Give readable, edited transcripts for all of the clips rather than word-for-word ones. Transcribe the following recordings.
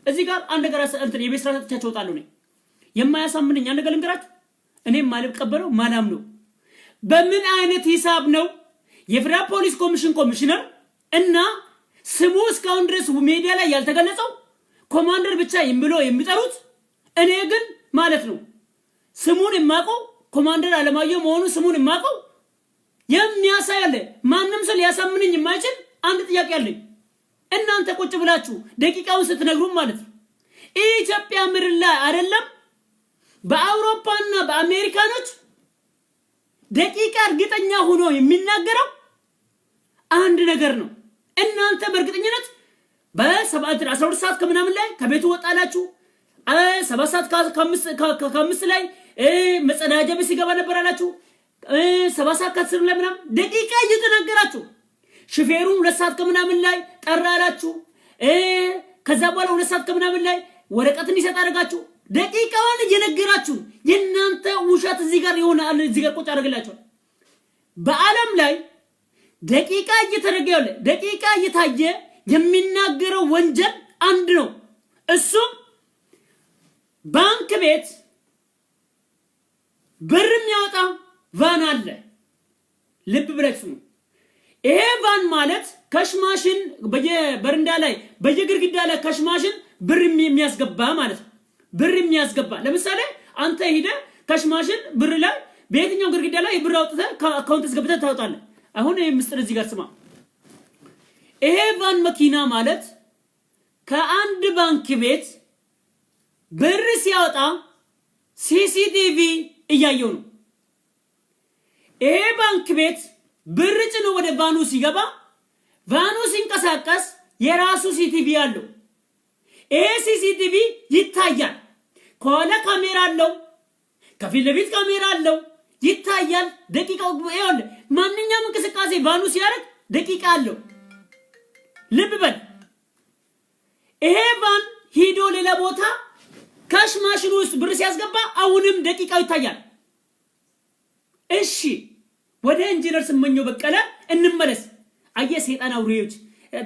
እዚህ ጋር አንድ ነገር እንትን የቤት ስራ ተቻቸው ወጣሉ ነው የማያሳምነኝ አንድ ነገር ልንገራችሁ እኔም ማልቀበለው ማላም ነው በምን አይነት ሂሳብ ነው የፌደራል ፖሊስ ኮሚሽን ኮሚሽነር እና ስሙ እስካሁን ድረስ ሚዲያ ላይ ያልተገለጸው ኮማንደር ብቻ ይምብሎ የሚጠሩት እኔ ግን ማለት ነው ስሙን የማቀው ኮማንደር አለማየሁ መሆኑ ስሙን የማቀው የሚያሳያለ ማንንም ሰው ሊያሳምነኝ የማይችል አንድ ጥያቄ አለኝ እናንተ ቁጭ ብላችሁ ደቂቃውን ስትነግሩ ማለት ነው ኢትዮጵያ ምድር ላይ አይደለም በአውሮፓና በአሜሪካኖች ደቂቃ እርግጠኛ ሆኖ የሚናገረው አንድ ነገር ነው እናንተ በእርግጠኝነት በ12 ሰዓት ከምናምን ላይ ከቤቱ ወጣላችሁ 7 ሰዓት ከ5 ላይ መጸዳጃ ቤት ሲገባ ነበር አላችሁ 7 ሰዓት ከ10 ላይ ምናምን ደቂቃ እየተናገራችሁ ሹፌሩ 2 ሰዓት ከምናምን ላይ ጠራላችሁ ከዛ በኋላ 2 ሰዓት ከምናምን ላይ ወረቀትን ይሰጥ አደረጋችሁ ደቂቃውን እየነገራችሁ የናንተ ውሸት እዚህ ጋር ይሆናል እዚህ ጋር ቁጭ አደረግላችሁ በአለም ላይ ደቂቃ እየተነገረ ደቂቃ እየታየ የሚናገረው ወንጀል አንድ ነው እሱም ባንክ ቤት ብር የሚያወጣ ቫን አለ ልብ ብላችሁ ይሄ ቫን ማለት ከሽማሽን በየበረንዳ ላይ በየግርግዳ ላይ ከሽማሽን ብር የሚያስገባ ማለት ነው ብር የሚያስገባ ለምሳሌ አንተ ሄደ ከሽማሽን ብር ላይ በየትኛው ግርግዳ ላይ ብር አውጥተህ አካውንት አስገብተህ ታወጣለህ አሁን ይሄ ምስጥር እዚህ ጋር ስማ ይሄ ቫን መኪና ማለት ከአንድ ባንክ ቤት ብር ሲያወጣ ሲሲቲቪ እያየው ነው ይሄ ባንክ ቤት ብር ጭኖ ወደ ቫኑ ሲገባ ቫኑ ሲንቀሳቀስ የራሱ ሲሲቲቪ አለው ይሄ ሲሲቲቪ ይታያል ከኋላ ካሜራ አለው ከፊት ለፊት ካሜራ አለው ይታያል ደቂቃው ይወል ማንኛውም እንቅስቃሴ ቫኑ ሲያደርግ ደቂቃ አለው ልብ በል ይሄ ቫን ሂዶ ሌላ ቦታ ካሽ ማሽኑ ውስጥ ብር ሲያስገባ አሁንም ደቂቃው ይታያል እሺ ወደ ኢንጂነር ስመኘው በቀለ እንመለስ አየ ሰይጣን አውሬዎች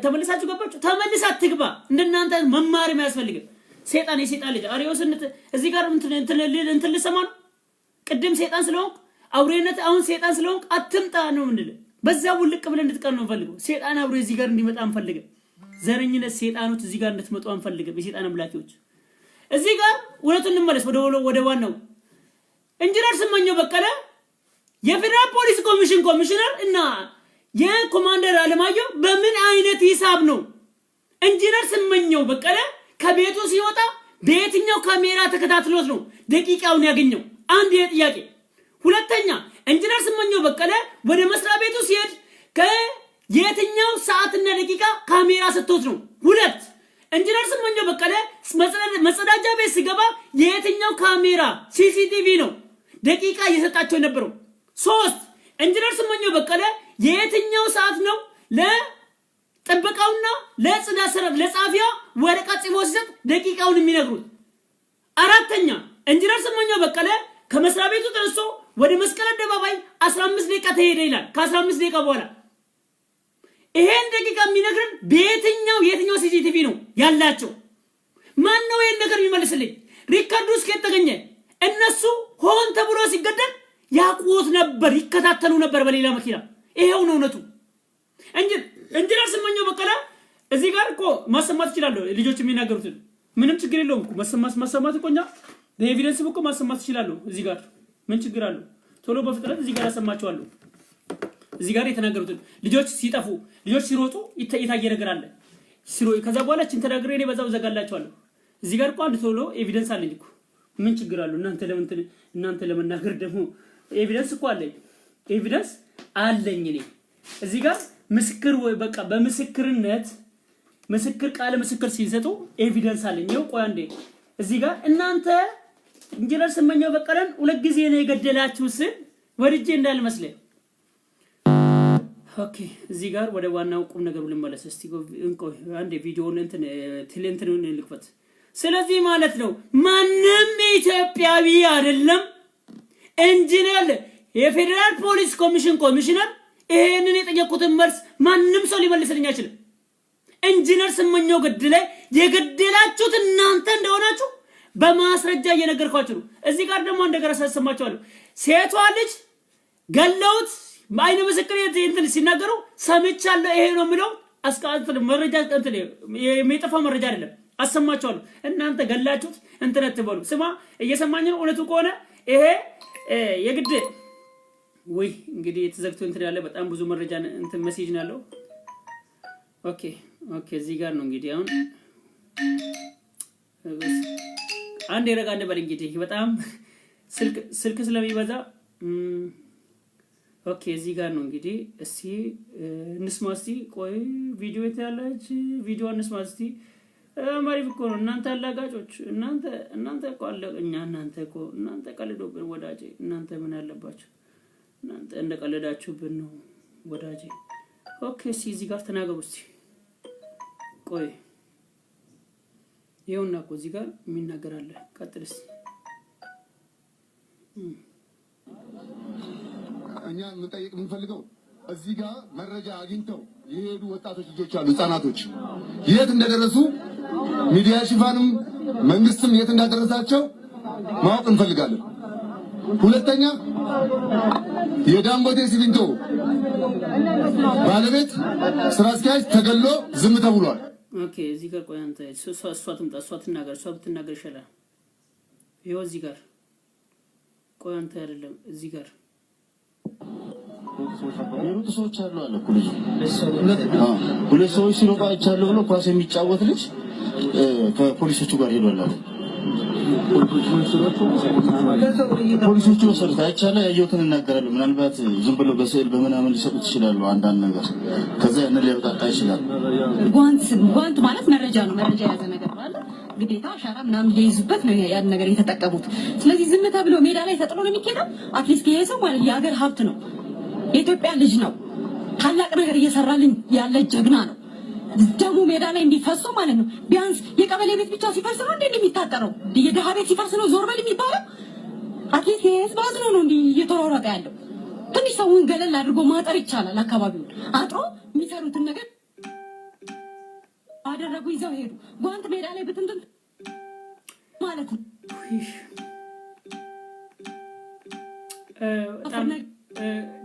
ተመልሳችሁ ገባችሁ ተመልሳት ትግባ እንደናንተ መማር የሚያስፈልግ ሰይጣን የሰይጣን ልጅ አሪዮስን እዚህ ጋር እንትን ልሰማ ነው ቅድም ሰይጣን ስለሆንክ አውሬነት አሁን ሰይጣን ስለሆንክ አትምጣ ነው ምንድነው በዛው ልቅ ብለን እንድትቀር ነው ፈልገው ሰይጣን አውሬ እዚህ ጋር እንዲመጣ እንፈልግ ዘረኝነት ሰይጣኖች እዚህ ጋር እንድትመጡ እንፈልግ በሰይጣን አምላኪዎች እዚህ ጋር ወለቱን እንመለስ ወደ ዋናው ኢንጂነር ስመኘው በቀለ የፌደራል ፖሊስ ኮሚሽን ኮሚሽነር እና የኮማንደር አለማየሁ በምን አይነት ሂሳብ ነው ኢንጂነር ስመኘው በቀለ ከቤቱ ሲወጣ በየትኛው ካሜራ ተከታትሎት ነው ደቂቃውን ያገኘው አንድ የጥያቄ ሁለተኛ ኢንጂነር ስመኘው በቀለ ወደ መስሪያ ቤቱ ሲሄድ ከየትኛው ሰዓትና ደቂቃ ካሜራ ሰጥቶት ነው ሁለት ኢንጂነር ስመኘው በቀለ መጸዳጃ ቤት ሲገባ የየትኛው ካሜራ ሲሲቲቪ ነው ደቂቃ እየሰጣቸው የነበረው ሶስት ኢንጂነር ስመኘው በቀለ የየትኛው ሰዓት ነው ለጥበቃውና ለጻፊያ ወረቀት ጽፎ ሲሰጥ ደቂቃውን የሚነግሩት አራተኛ ኢንጂነር ስመኘው በቀለ ከመስሪያ ቤቱ ተነስቶ ወደ መስቀል አደባባይ 15 ደቂቃ ተሄደ ይላል ከ15 ደቂቃ በኋላ ይሄን ደቂቃ የሚነግረን የትኛው ሲሲቲቪ ነው ያላቸው ማን ነው ይሄን ነገር የሚመልስልኝ ሪካርዱስ ከተገኘ እነሱ ሆን ተብሎ ሲገደል ያቁት ነበር ይከታተሉ ነበር በሌላ መኪና ይሄው ነው ነቱ ኢንጂነር ስመኘው በቀለ እዚህ ጋር እኮ ማሰማት ይችላል ልጆች የሚናገሩት ምንም ችግር የለውም እኮ ማሰማት እኮኛ በኤቪደንስ እኮ ማሰማት ይችላል እዚህ ጋር ምን ችግር አለው ቶሎ በፍጥነት እዚህ ጋር አሰማቸዋለሁ እዚህ ጋር የተናገሩት ልጆች ሲጠፉ ልጆች ሲሮጡ ይታየ ነገር አለ ሲሮይ ከዛ በኋላ እቺን ተናግሬ እኔ በዛው ዘጋላቸዋለሁ እዚህ ጋር እኮ አንድ ቶሎ ኤቪደንስ አለኝ እኮ ምን ችግር አለው እናንተ ለመናገር ደግሞ ኤቪደንስ እኮ አለኝ ኤቪደንስ አለኝ እኔ እዚህ ጋር ምስክር ወይ በቃ በምስክርነት ምስክር ቃል ምስክር ሲሰጡ ኤቪደንስ አለኝ ነው ቆይ አንዴ እዚህ ጋር እናንተ ኢንጂነር ስመኘው በቀለን ሁለት ጊዜ ነው የገደላችሁስ ወርጄ እንዳልመስለ ኦኬ እዚህ ጋር ወደ ዋናው ቁም ነገሩ ልመለስ እስቲ እንቆይ አንዴ ቪዲዮውን እንትኑን ልክፈት ስለዚህ ማለት ነው ማንንም ኢትዮጵያዊ አይደለም ኢንጂነር የፌደራል ፖሊስ ኮሚሽን ኮሚሽነር ይሄንን የጠየቁትን መልስ ማንንም ሰው ሊመልስልኝ አይችልም ኢንጂነር ስመኘው ገድለ የገደላችሁት እናንተ እንደሆናችሁ በማስረጃ እየነገርኳችሁ ነው። እዚህ ጋር ደግሞ እንደገና ሰማችኋለሁ። ሴቷ ልጅ ገለውት አይነ ምስክር እንትን ሲናገሩ ሰምቻለሁ። ይሄ ነው የሚለው አስቃንት መረጃ እንትን የሚጠፋ መረጃ አይደለም። አሰማችኋለሁ። እናንተ ገላችሁት እንትን አትበሉ። ስማ እየሰማኝ ነው። እውነቱ ከሆነ ይሄ የግድ ወይ እንግዲህ የተዘግቶ እንትን ያለ በጣም ብዙ መረጃ እንትን ሜሴጅ ነው ያለው። ኦኬ እዚህ ጋር ነው እንግዲህ አሁን አንድ ይረጋ እንደበል እንግዲህ በጣም ስልክ ስለሚበዛ ኦኬ እዚህ ጋር ነው እንግዲህ እስቲ እንስማ። እስቲ ቆይ ቪዲዮ የታለች ቪዲዮ እንስማ እስቲ። ማሪፍ እኮ ነው እናንተ አላጋጮች እናንተ እኮ አለኛ እናንተ ቀልዶብን ወዳጄ። እናንተ ምን አለባችሁ? እናንተ እንደቀለዳችሁብን ነው ወዳጄ። ኦኬ እስቲ እዚህ ጋር ተናገሩ እስቲ። ቆይ ይኸውና እኮ እዚህ ጋር የሚናገር አለ። ቀጥል እስቲ። እኛ እንጠይቅ የምንፈልገው እዚህ ጋር መረጃ አግኝተው የሄዱ ወጣቶች ልጆች አሉ፣ ህፃናቶች የት እንደደረሱ ሚዲያ ሽፋንም መንግስትም የት እንዳደረሳቸው ማወቅ እንፈልጋለን። ሁለተኛ የዳንጎቴ ሲሚንቶ ባለቤት ስራ አስኪያጅ ተገሎ ዝም ተብሏል። ኦኬ እዚህ ጋር ቆይ አንተ እሷ ትናገር ይሻላል። ይኸው እዚህ ጋር ቆይ አንተ አይደለም እዚህ ጋር የሩቅ ሰዎች አሉ አለ ኩልጅ ሁለት ሰዎች ሲሮጡ አይቻለሁ ብሎ ኳስ የሚጫወት ልጅ ከፖሊሶቹ ጋር ሄዷል አለ። ፖሊሶቹ ወሰዱት አይቻለሁ። ያየሁትን እናገራለሁ። ምናልባት ዝም ብሎ በስዕል በመናምን ሊሰጡት ይችላሉ አንዳንድ ነገር። ከዛ ያንን ሊያወጣጣ ይችላል። ጓንት ማለት መረጃ ነው። መረጃ ያዘ ነገር ማለት ግዴታ አሻራ ምናምን ሊይዙበት ነው ያን ነገር የተጠቀሙት። ስለዚህ ዝም ተብሎ ሜዳ ላይ ተጥሎ ነው የሚኬደው። አትሊስት ይሄ ሰው ማለት የሀገር ሀብት ነው። የኢትዮጵያ ልጅ ነው። ታላቅ ነገር እየሰራልን ያለ ጀግና ነው። ደሙ ሜዳ ላይ እንዲፈሱ ማለት ነው። ቢያንስ የቀበሌ ቤት ብቻ ሲፈርስ ነው እንዴ የሚታጠረው? የደሃ ቤት ሲፈርስ ነው ዞር በል የሚባለው? አትሊስት የህዝብ አዝኖ ነው እንዴ እየተሯሯጠ ያለው? ትንሽ ሰውን ገለል አድርጎ ማጠር ይቻላል። አካባቢውን አጥሮ የሚሰሩትን ነገር አደረጉ፣ ይዘው ሄዱ። ጓንት ሜዳ ላይ ብትንትን ማለት ነው።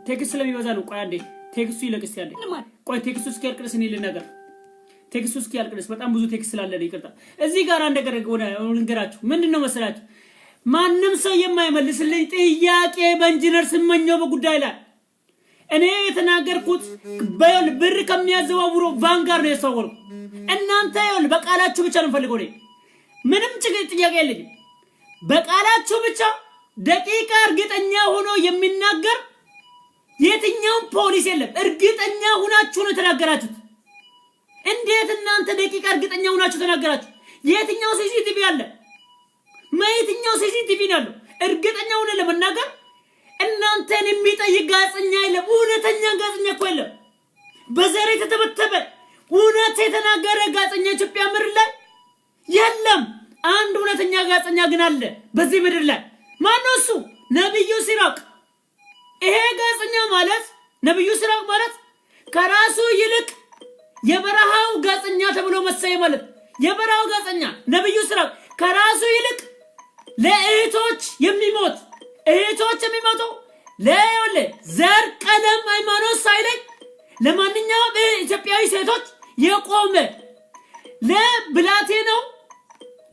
ቴክስት ስለሚበዛ ነው። ቆይ አንዴ ቴክስቱ ይለቅስ ያለ ቆይ ቴክስቱ እስኪያልቅስ እኔ ልናገር። ቴክስቱ እስኪያልቅስ በጣም ብዙ ቴክስት ስላለ ነው። ይቅርታ እዚህ ጋር አንድ ነገር ልንገራችሁ። ምንድነው መሰላችሁ? ማንም ሰው የማይመልስልኝ ጥያቄ በኢንጂነር ስመኘው በጉዳይ ላይ እኔ የተናገርኩት ብር ከሚያዘዋውሩ ቫንጋር ነው የሰወሩ። እናንተ ይሁን በቃላችሁ ብቻ ነው ፈልገው ነው። ምንም ጥያቄ የለኝም። በቃላችሁ ብቻ ደቂቃ እርግጠኛ ሆኖ የሚናገር የትኛው ፖሊስ የለም። እርግጠኛ ሆናችሁ ነው ተናገራችሁት። እንዴት እናንተ ደቂቃ እርግጠኛ ሆናችሁ ተናገራችሁ? የትኛው ሲሲቲቪ አለ? የትኛው ሲሲቲቪ ነው? እርግጠኛ ሆነ ለመናገር እናንተን የሚጠይቅ ጋዜጠኛ የለም። እውነተኛ ጋዜጠኛ እኮ የለም። በዘር የተተበተበ እውነት የተናገረ ጋዜጠኛ ኢትዮጵያ ምድር ላይ የለም። አንድ እውነተኛ ጋዜጠኛ ግን አለ በዚህ ምድር ላይ። ማነው እሱ? ነብዩ ሲራቅ። ይሄ ጋዜጠኛ ማለት ነብዩ ሲራቅ ማለት ከራሱ ይልቅ የበረሃው ጋዜጠኛ ተብሎ መሰየ ማለት። የበረሃው ጋዜጠኛ ነብዩ ሲራቅ ከራሱ ይልቅ ለእህቶች የሚሞት እህቶች የሚሞተው ለወለ ዘር፣ ቀለም፣ ሃይማኖት ሳይለይ ለማንኛውም ኢትዮጵያዊ ሴቶች የቆመ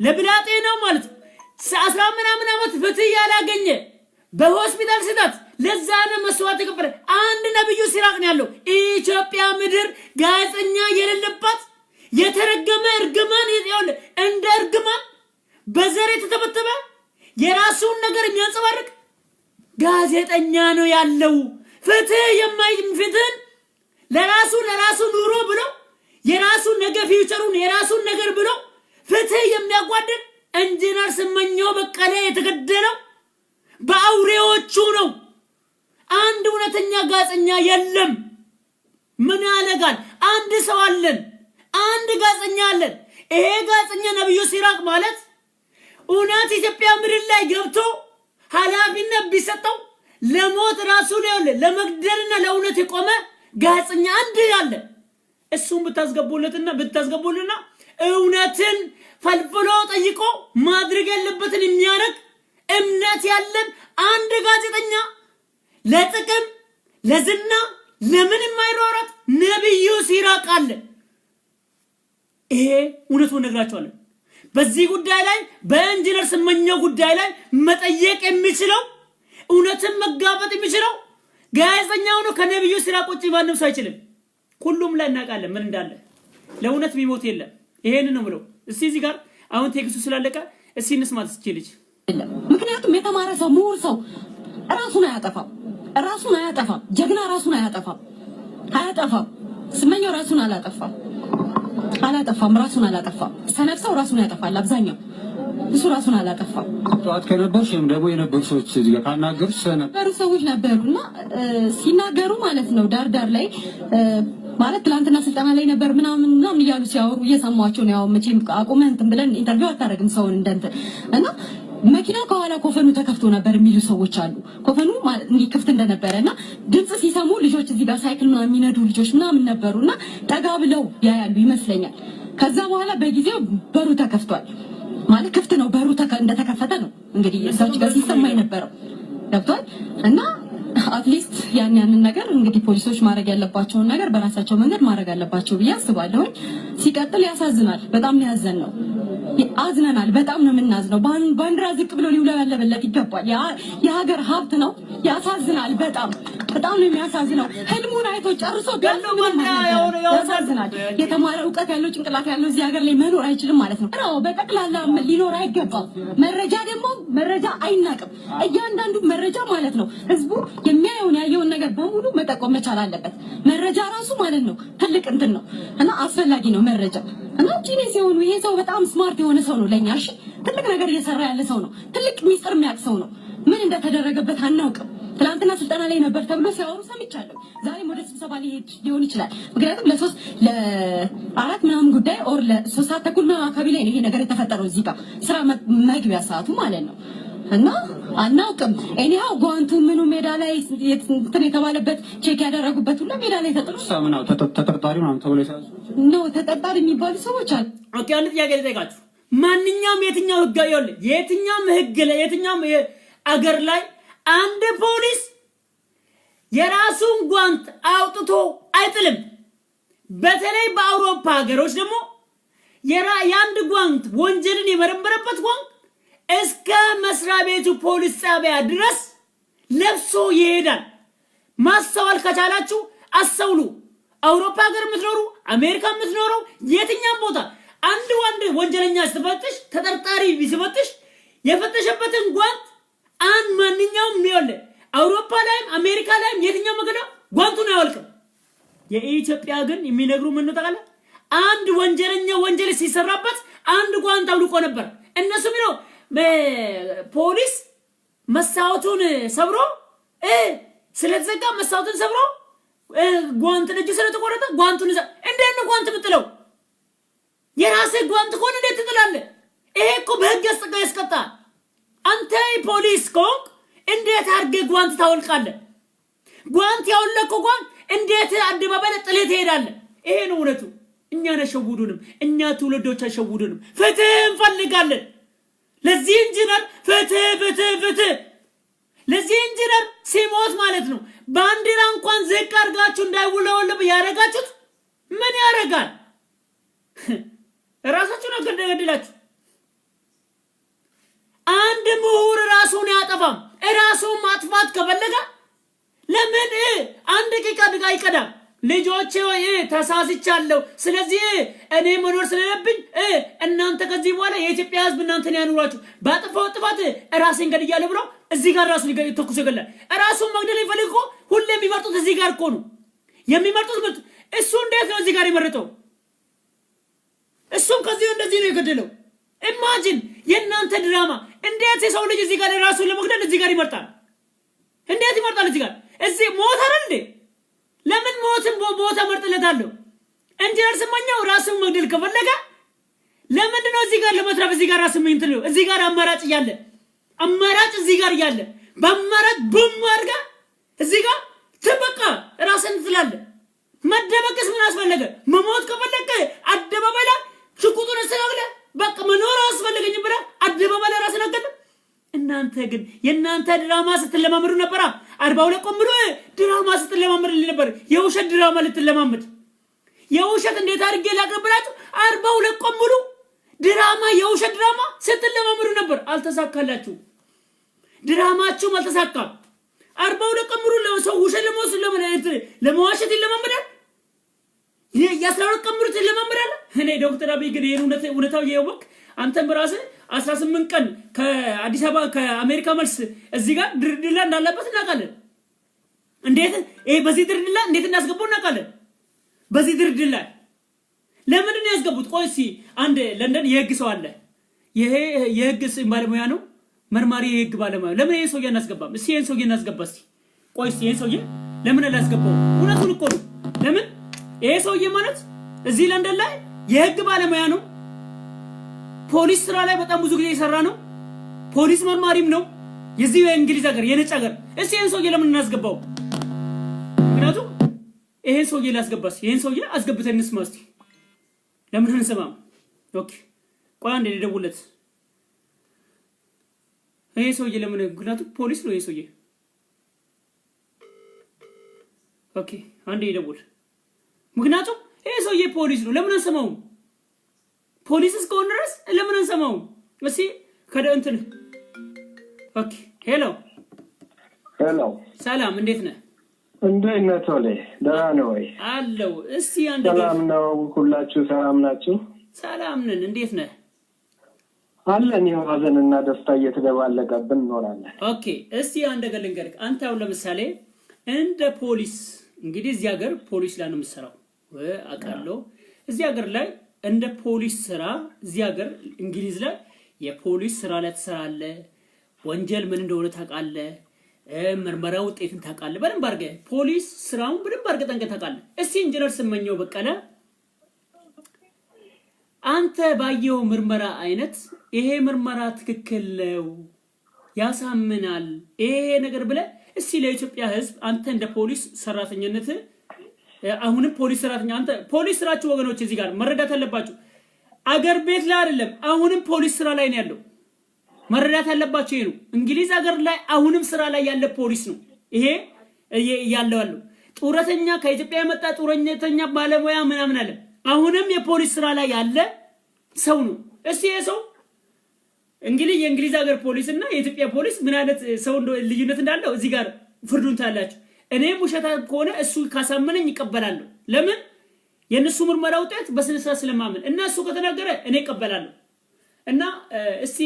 ለብላቴናው ማለት 10 ምናምን ዓመት ፍትህ ያላገኘ በሆስፒታል ስታት ለዛነ መስዋዕት የከፈለ አንድ ነብዩ ሲራቅ ነው ያለው። ኢትዮጵያ ምድር ጋዜጠኛ የሌለባት የተረገመ እርግማን ይሁን እንደ እርግማን በዘር የተተበተበ የራሱን ነገር የሚያንጸባርቅ ጋዜጠኛ ነው ያለው። ፍትህ የማይፍትን ለራሱ ኑሮ ብሎ የራሱን ነገር ፊውቸሩን የራሱን ነገር ብሎ ፍትህ የሚያጓድል ኢንጂነር ስመኘው በቀለ የተገደለው በአውሬዎቹ ነው። አንድ እውነተኛ ጋዜጠኛ የለም። ምን ያለጋል? አንድ ሰው አለን፣ አንድ ጋዜጠኛ አለን። ይሄ ጋዜጠኛ ነብዩ ሲራቅ ማለት እውነት ኢትዮጵያ ምድር ላይ ገብቶ ኃላፊነት ቢሰጠው ለሞት ራሱ ለመግደልና ለእውነት የቆመ ጋዜጠኛ አንድ አለ። እሱን ብታስገቡልና እውነትን ፈልፍሎ ጠይቆ ማድረግ ያለበትን የሚያረግ እምነት ያለን አንድ ጋዜጠኛ ለጥቅም ለዝና ለምን የማይሯሯጥ ነብዩ ሲራቅ አለ። ይሄ እውነቱን ነግራቸዋለሁ። በዚህ ጉዳይ ላይ በኢንጂነር ስመኘው ጉዳይ ላይ መጠየቅ የሚችለው እውነትን መጋፈጥ የሚችለው ጋዜጠኛው ነው። ከነብዩ ሲራቅ ውጪ ማንም ሰው አይችልም። ሁሉም ላይ እናውቃለን ምን እንዳለ። ለእውነት ቢሞት የለም። ይሄንን ነው ብለው እዚህ ጋር አሁን ቴክስቱ ስላለቀ እንስማት እስኪልጅ ምክንያቱም የተማረ ሰው ምሁር ሰው ራሱን አያጠፋም። ጀግና ራሱን አያጠፋም። ስመኘው ራሱን አላጠፋም። ራሱን አላጠፋም። ሰነፍሰው ራሱን ያጠፋል። አብዛኛው እሱ ራሱን አላጠፋም። ጧት ከነበርሽም ደግሞ የነበሩ ሰዎች እዚህ ጋር ካናገሩሽ ሰዎች ነበሩና ሲናገሩ ማለት ነው ዳር ላይ ማለት ትላንትና ስልጠና ላይ ነበር ምናምን እያሉ ሲያወሩ እየሰማቸው ነው። ያው መቼም አቁመን እንትን ብለን ኢንተርቪው አታረግም ሰውን እንደንተ እና መኪናው ከኋላ ኮፈኑ ተከፍቶ ነበር የሚሉ ሰዎች አሉ። ኮፈኑ ማለት እንዲህ ክፍት እንደነበረና ድምጽ ሲሰሙ ልጆች እዚህ ጋር ሳይክል ምናምን የሚነዱ ልጆች ምናምን ነበሩና ጠጋ ብለው ያያሉ ይመስለኛል። ከዛ በኋላ በጊዜው በሩ ተከፍቷል ማለት ክፍት ነው በሩ እንደተከፈተ ነው እንግዲህ እዛች ጋር ሲሰማ የነበረው ገብቷል። እና አትሊስት ያንን ነገር እንግዲህ ፖሊሶች ማድረግ ያለባቸውን ነገር በራሳቸው መንገድ ማድረግ አለባቸው ብዬ አስባለሁ። ሲቀጥል ያሳዝናል። በጣም ነው ያዘነው። አዝነናል። በጣም ነው የምናዝነው። ባንዲራ ዝቅ ብሎ ሊውለበለብለት ይገባል። የሀገር ሀብት ነው። ያሳዝናል። በጣም ነው የሚያሳዝነው። ህልሙን አይቶ ጨርሶ ያሳዝናል። የተማረ ዕውቀት ያለው ጭንቅላት ያለው እዚህ ሀገር ላይ መኖር አይችልም ማለት ነው። አዎ በጠቅላላ ሊኖር አይገባም። መረጃ አይናቅም። እያንዳንዱ መረጃ ማለት ነው ህዝቡ ያየውን ነገር በሙሉ መጠቆም መቻል አለበት። መረጃ ራሱ ማለት ነው ትልቅ እንትን ነው እና አስፈላጊ ነው መረጃ እና ጂኒስ የሆኑ ይሄ ሰው በጣም ስማርት የሆነ ሰው ነው። ለኛ እሺ ትልቅ ነገር እየሰራ ያለ ሰው ነው። ትልቅ ሚስጥር የሚያውቅ ሰው ነው። ምን እንደተደረገበት አናውቅም። ትላንትና ስልጠና ላይ ነበር ተብሎ ሲያወሩ ሰምቻለሁ። ዛሬም ወደ ስብሰባ ሊሆን ይችላል። ምክንያቱም ለአራት ምናምን ጉዳይ ኦር ለ3 ሰዓት ተኩል አካባቢ ላይ ነው ይሄ ነገር የተፈጠረው እዚህ ጋር ስራ መግቢያ ሰዓቱ ማለት ነው። እና አናውቅም ኤኒሃው ጓንቱ ምኑ ሜዳ ላይ እንትን የተባለበት ቼክ ያደረጉበት ሁሉ ሜዳ ላይ ተጥሎ ሳምናው ተጠርጣሪ ነው ተብሎ ነው ተጠርጣሪ የሚባሉ ሰዎች አሉ። ኦኬ አንድ ጥያቄ ልጠይቃችሁ። ማንኛውም የትኛው ህግ ያለ የትኛውም ህግ ላይ የትኛውም አገር ላይ አንድ ፖሊስ የራሱን ጓንት አውጥቶ አይጥልም። በተለይ በአውሮፓ ሀገሮች ደግሞ የአንድ ጓንት ወንጀልን የመረመረበት ጓንት እስከ መስሪያ ቤቱ ፖሊስ ጣቢያ ድረስ ለብሶ ይሄዳል። ማስተዋል ከቻላችሁ አስተውሉ። አውሮፓ ሀገር የምትኖሩ አሜሪካ የምትኖሩ የትኛም ቦታ አንድ ወንጀለኛ ሲፈትሽ ተጠርጣሪ ቢፈትሽ የፈተሸበትን ጓንት ማንኛውም ነው አውሮፓ ላይም አሜሪካ ላይም የትኛው መገዳ ጓንቱን አያወልቅም። የኢትዮጵያ ግን የሚነግሩ ምን ነው ታውቃለህ? አንድ ወንጀለኛ ወንጀል ሲሰራበት አንድ ጓንት አውልቆ ነበር። እነሱ ነው ፖሊስ መስታወቱን ሰብሮ ስለተዘጋ መስታወቱን ሰብሮ ጓንት ልጅ ስለተቆረጠ ጓንቱን እንዴት ነው ጓንት የምጥለው? የራስህ ጓንት ከሆነ እንዴት ትጥላለህ? ይሄ እኮ በህግ ያስቀጣል። አንተ ፖሊስ ኮንክ እንዴት አድርገህ ጓንት ታወልቃለህ? ጓንት ያወለቀው ጓንት እንዴት አደባባይ ጥለህ ትሄዳለህ? ይሄ ነው እውነቱ። እኛን አሸውዱንም፣ እኛ ትውልዶች አሸውዱንም። ፍትህ እንፈልጋለን። ለዚህ ኢንጂነር ፍትህ ለዚህ ኢንጂነር ሲሞት ማለት ነው ባንዲራ እንኳን ዝቅ አድርጋችሁ እንዳይውለወለብ ያረጋችሁት ምን ያረጋል? ራሳችሁን አገደላችሁ። አንድ ምሁር ራሱን ያጠፋም። ራሱን ማጥፋት ከፈለገ ለምን አንድ ደቂቃ አይቀዳም? ልጆቼ ወይ ተሳስቻለሁ፣ ስለዚህ እኔ መኖር ስለሌለብኝ እናንተ ከዚህ በኋላ የኢትዮጵያ ህዝብ እናንተን ያኑራችሁ፣ ባጠፋው ጥፋት ራሴን ገድያለሁ ብሎ እዚህ ጋር ራሱን ተኩሶ ይገላል። ራሱን መግደል ይፈልጉ ሁሌ የሚመርጡት እዚህ ጋር እኮ ነው የሚመርጡት። እሱ እንዴት ነው እዚህ ጋር የመረጠው? እሱም ከዚህ እንደዚህ ነው የገደለው። ኢማጂን የእናንተ ድራማ። እንዴት የሰው ልጅ እዚህ ጋር ራሱን ለመግደል እዚህ ጋር ይመርጣል? እንዴት ይመርጣል? እዚህ ጋር እዚህ ሞት አይደል እንዴ? ለምን ሞትን ቦታ መርጥለታለሁ? ኢንጂነር ስመኘው ራሱን መግደል ከፈለገ ለምንድን ነው እዚህ ጋር ለመትረፍ እዚህ ጋር ራሱን ምንትለው? እዚህ ጋር አማራጭ እዚህ ጋር እያለ በአማራጭ ቡም አድርጋ እዚህ ጋር ትበቃ ራስን ትላለህ። መደበቅስ ምን አስፈለገ? መሞት ከፈለከ አደባባይ ላይ ሽጉጡን አስተካክለ በቃ መኖር አስፈልገኝ ብለ አደባባይ ላይ ራስን አገደ። እናንተ ግን የናንተ ድራማ ስትለማመዱ ነበር። 42 ቀን ብሎ ድራማ ስትለማመዱ ነበር። የውሸት ድራማ ልትለማመድ የውሸት እንዴት አድርጌ ላቀርብላችሁ? 42 ቀን ብሎ ድራማ የውሸት ድራማ ስትለማመዱ ነበር። አልተሳካላችሁ። ድራማችሁም አልተሳካም። 42 ቀን ብሎ ለሰው ውሸት ለመዋሸት ይለማመዳል። የ12 ቀን ብሎ ይለማመዳል። እኔ ዶክተር አብይ ግን እውነታው የወቅ አንተም በራስህ 18 ቀን ከአዲስ አበባ ከአሜሪካ መልስ እዚህ ጋር ድርድር ላይ እንዳለበት እናውቃለን። እንዴት በዚህ ድርድር ላይ እንዴት እናስገባው እናውቃለን። በዚህ ድርድር ላይ ለምን ያስገቡት? ቆይ እስኪ አንድ ለንደን የህግ ሰው አለ። ይሄ የህግ ባለሙያ ነው፣ መርማሪ የህግ ባለሙያ። ለምን ይሄን ሰውዬ እናስገባም? እስኪ ይሄን ሰውዬ እናስገባ እስኪ። ቆይ እስኪ ይሄን ሰውዬ ለምን አላስገባው? እውነቱን እኮ ነው። ለምን ይሄ ሰውዬ ማለት እዚህ ለንደን ላይ የህግ ባለሙያ ነው። ፖሊስ ስራ ላይ በጣም ብዙ ጊዜ ይሰራ ነው። ፖሊስ መርማሪም ነው። የዚህ የእንግሊዝ ሀገር የነጭ ሀገር። እስኪ ይሄን ሰውዬ ለምን እናስገባው? ምክንያቱም ይሄን ሰውዬ ላስገባስ ይሄን ሰውዬ አስገብተን እንስማ እስኪ። ለምን እንሰማም? ኦኬ ቆይ አንዴ ልደውልለት። ይሄ ሰውዬ ለምን? ምክንያቱም ፖሊስ ነው ይሄ ሰውዬ። ኦኬ አንዴ ልደውል። ምክንያቱም ይሄ ሰውዬ ፖሊስ ነው። ለምን እንሰማውም? ፖሊስ እስከሆነ ድረስ ለምን እንሰማውም? እስኪ ከደንትን ኦኬ ሄሎ ሰላም እንዴት ነህ? እንዴት ነህ ቶሌ? ደህና ነህ ወይ? አለው። እስኪ አንዴ ሰላም ነው። ሁላችሁ ሰላም ናችሁ? ሰላም ነን። እንዴት ነህ? አለን። ሀዘንና ደስታ እየተደባለቀብን እንኖራለን። ኦኬ እስኪ አንድ ነገር ልንገርህ። አንተ አሁን ለምሳሌ እንደ ፖሊስ እንግዲህ እዚህ ሀገር ፖሊስ ላይ ነው የምትሰራው አውቃለሁ። እዚህ ሀገር ላይ እንደ ፖሊስ ስራ እዚህ ሀገር እንግሊዝ ላይ የፖሊስ ስራ ላይ ትሰራለህ። ወንጀል ምን እንደሆነ ታውቃለህ። ምርመራ ውጤትን ታውቃለህ። በደንብ አድርገህ ፖሊስ ስራውን በደንብ አድርገህ ጠንቅቀህ ታውቃለህ። እስኪ ኢንጂነር ስመኘው በቀለ አንተ ባየው ምርመራ አይነት ይሄ ምርመራ ትክክል ነው ያሳምናል ይሄ ነገር ብለህ እስኪ ለኢትዮጵያ ሕዝብ አንተ እንደ ፖሊስ ሰራተኛነት አሁንም ፖሊስ ሰራተኛ አንተ ፖሊስ ስራችሁ ወገኖች እዚህ ጋር መረዳት አለባችሁ። አገር ቤት ላይ አይደለም አሁንም ፖሊስ ስራ ላይ ነው ያለው። መረዳት አለባችሁ ይሄ ነው። እንግሊዝ ሀገር ላይ አሁንም ስራ ላይ ያለ ፖሊስ ነው ይሄ ያለው። ጡረተኛ ከኢትዮጵያ የመጣ ጡረተኛ ባለሙያ ምናምን አለ። አሁንም የፖሊስ ስራ ላይ ያለ ሰው ነው። እስኪ ይሄ ሰው እንግሊዝ የእንግሊዝ ሀገር ፖሊስ እና የኢትዮጵያ ፖሊስ ምን አይነት ሰው ልዩነት እንዳለው እዚህ ጋር ፍርዱን ታላችሁ። እኔ ሙሸታ ከሆነ እሱ ካሳመነኝ ይቀበላለሁ። ለምን የነሱ ምርመራ ውጤት በስነሳ ስለማመን እና እሱ ከተናገረ እኔ እቀበላለሁ። እና እስቲ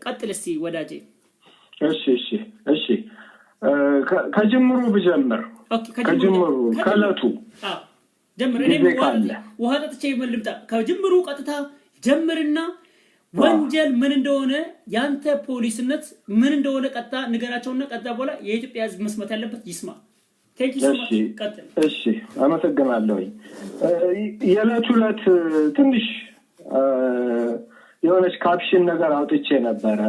ቀጥል እስቲ ወዳጄ። እሺ ከጅምሩ ብጀምር። ከጅምሩ ከለቱ ጀምር። እኔ ውሃ ጠጥቼ መልምጣ። ከጅምሩ ቀጥታ ጀምርና ወንጀል ምን እንደሆነ ያንተ ፖሊስነት ምን እንደሆነ ቀጥታ ንገራቸውና ቀጥታ በኋላ የኢትዮጵያ ሕዝብ መስማት ያለበት ይስማ። እሺ አመሰግናለሁ። የዕለት ዕለት ትንሽ የሆነች ካፕሽን ነገር አውጥቼ ነበረ።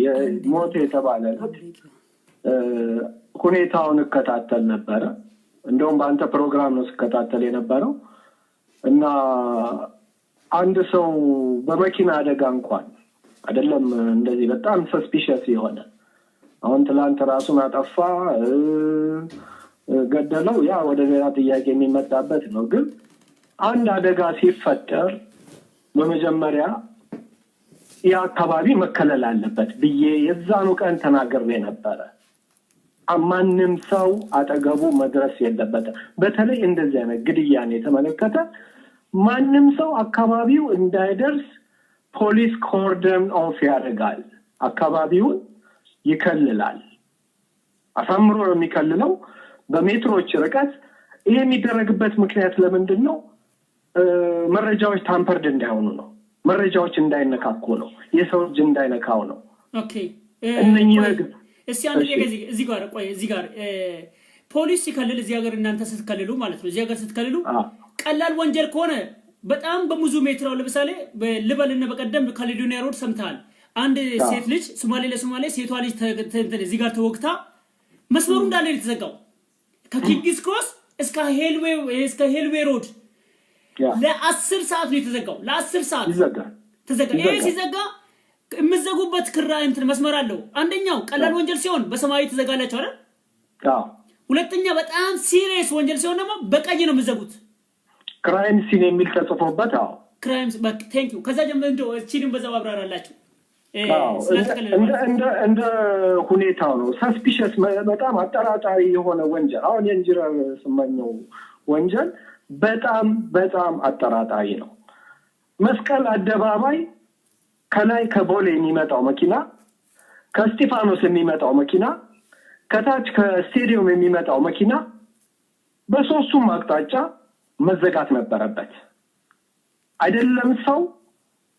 የሞት የተባለ ሁኔታውን እከታተል ነበረ። እንደውም በአንተ ፕሮግራም ነው ስከታተል የነበረው እና አንድ ሰው በመኪና አደጋ እንኳን አይደለም እንደዚህ በጣም ሰስፒሸስ የሆነ አሁን ትላንት ራሱን አጠፋ ገደለው ያ ወደ ሌላ ጥያቄ የሚመጣበት ነው። ግን አንድ አደጋ ሲፈጠር በመጀመሪያ የአካባቢ መከለል አለበት ብዬ የዛኑ ቀን ተናግሬ ነበረ። ማንም ሰው አጠገቡ መድረስ የለበትም። በተለይ እንደዚህ አይነት ግድያን የተመለከተ ማንም ሰው አካባቢው እንዳይደርስ ፖሊስ ኮርደን ኦፍ ያደርጋል። አካባቢውን ይከልላል። አሳምሮ ነው የሚከልለው በሜትሮች ርቀት። ይሄ የሚደረግበት ምክንያት ለምንድን ነው? መረጃዎች ታምፐርድ እንዳይሆኑ ነው። መረጃዎች እንዳይነካኩ ነው። የሰው እጅ እንዳይነካው ነው። ኦኬ እነኚህ ነገር እስቲ አንድ እዚህ ጋር ፖሊስ ሲከልል እዚህ ሀገር እናንተ ስትከልሉ ማለት ነው። እዚህ ሀገር ስትከልሉ ቀላል ወንጀል ከሆነ በጣም በብዙ ሜትር ለምሳሌ ልበልና በቀደም ካሊዶኒያ ሮድ ሰምተሃል። አንድ ሴት ልጅ ሶማሌ ለሶማሌ ሴቷ ልጅ እዚህ ጋር ተወግታ መስመሩ እንዳለ የተዘጋው ከኪንግስ ክሮስ እስከ ሄልዌይ ሮድ ለ10 ሰዓት ነው የተዘጋው ለ10 ሰዓት ተዘጋ ይሄ ሲዘጋ የምዘጉበት ክራይ እንትን መስመር አለው አንደኛው ቀላል ወንጀል ሲሆን በሰማያዊ ተዘጋላችሁ አይደል ሁለተኛ በጣም ሲሪየስ ወንጀል ሲሆን ደግሞ በቀይ ነው የምዘጉት ክራይም ሲን የሚል ተጽፎበት ክራይምስ ባክ ቴንክ ዩ ከዛ ጀምሮ እንደው እቺንም በዛው አብራራላችሁ እንደ ሁኔታው ነው ሰስፒሸስ በጣም አጠራጣሪ የሆነ ወንጀል አሁን የእንጅራ ስማኛው ወንጀል በጣም አጠራጣሪ ነው መስቀል አደባባይ ከላይ ከቦሌ የሚመጣው መኪና ከስቲፋኖስ የሚመጣው መኪና ከታች ከስቴዲየም የሚመጣው መኪና በሶስቱም አቅጣጫ መዘጋት ነበረበት አይደለም ሰው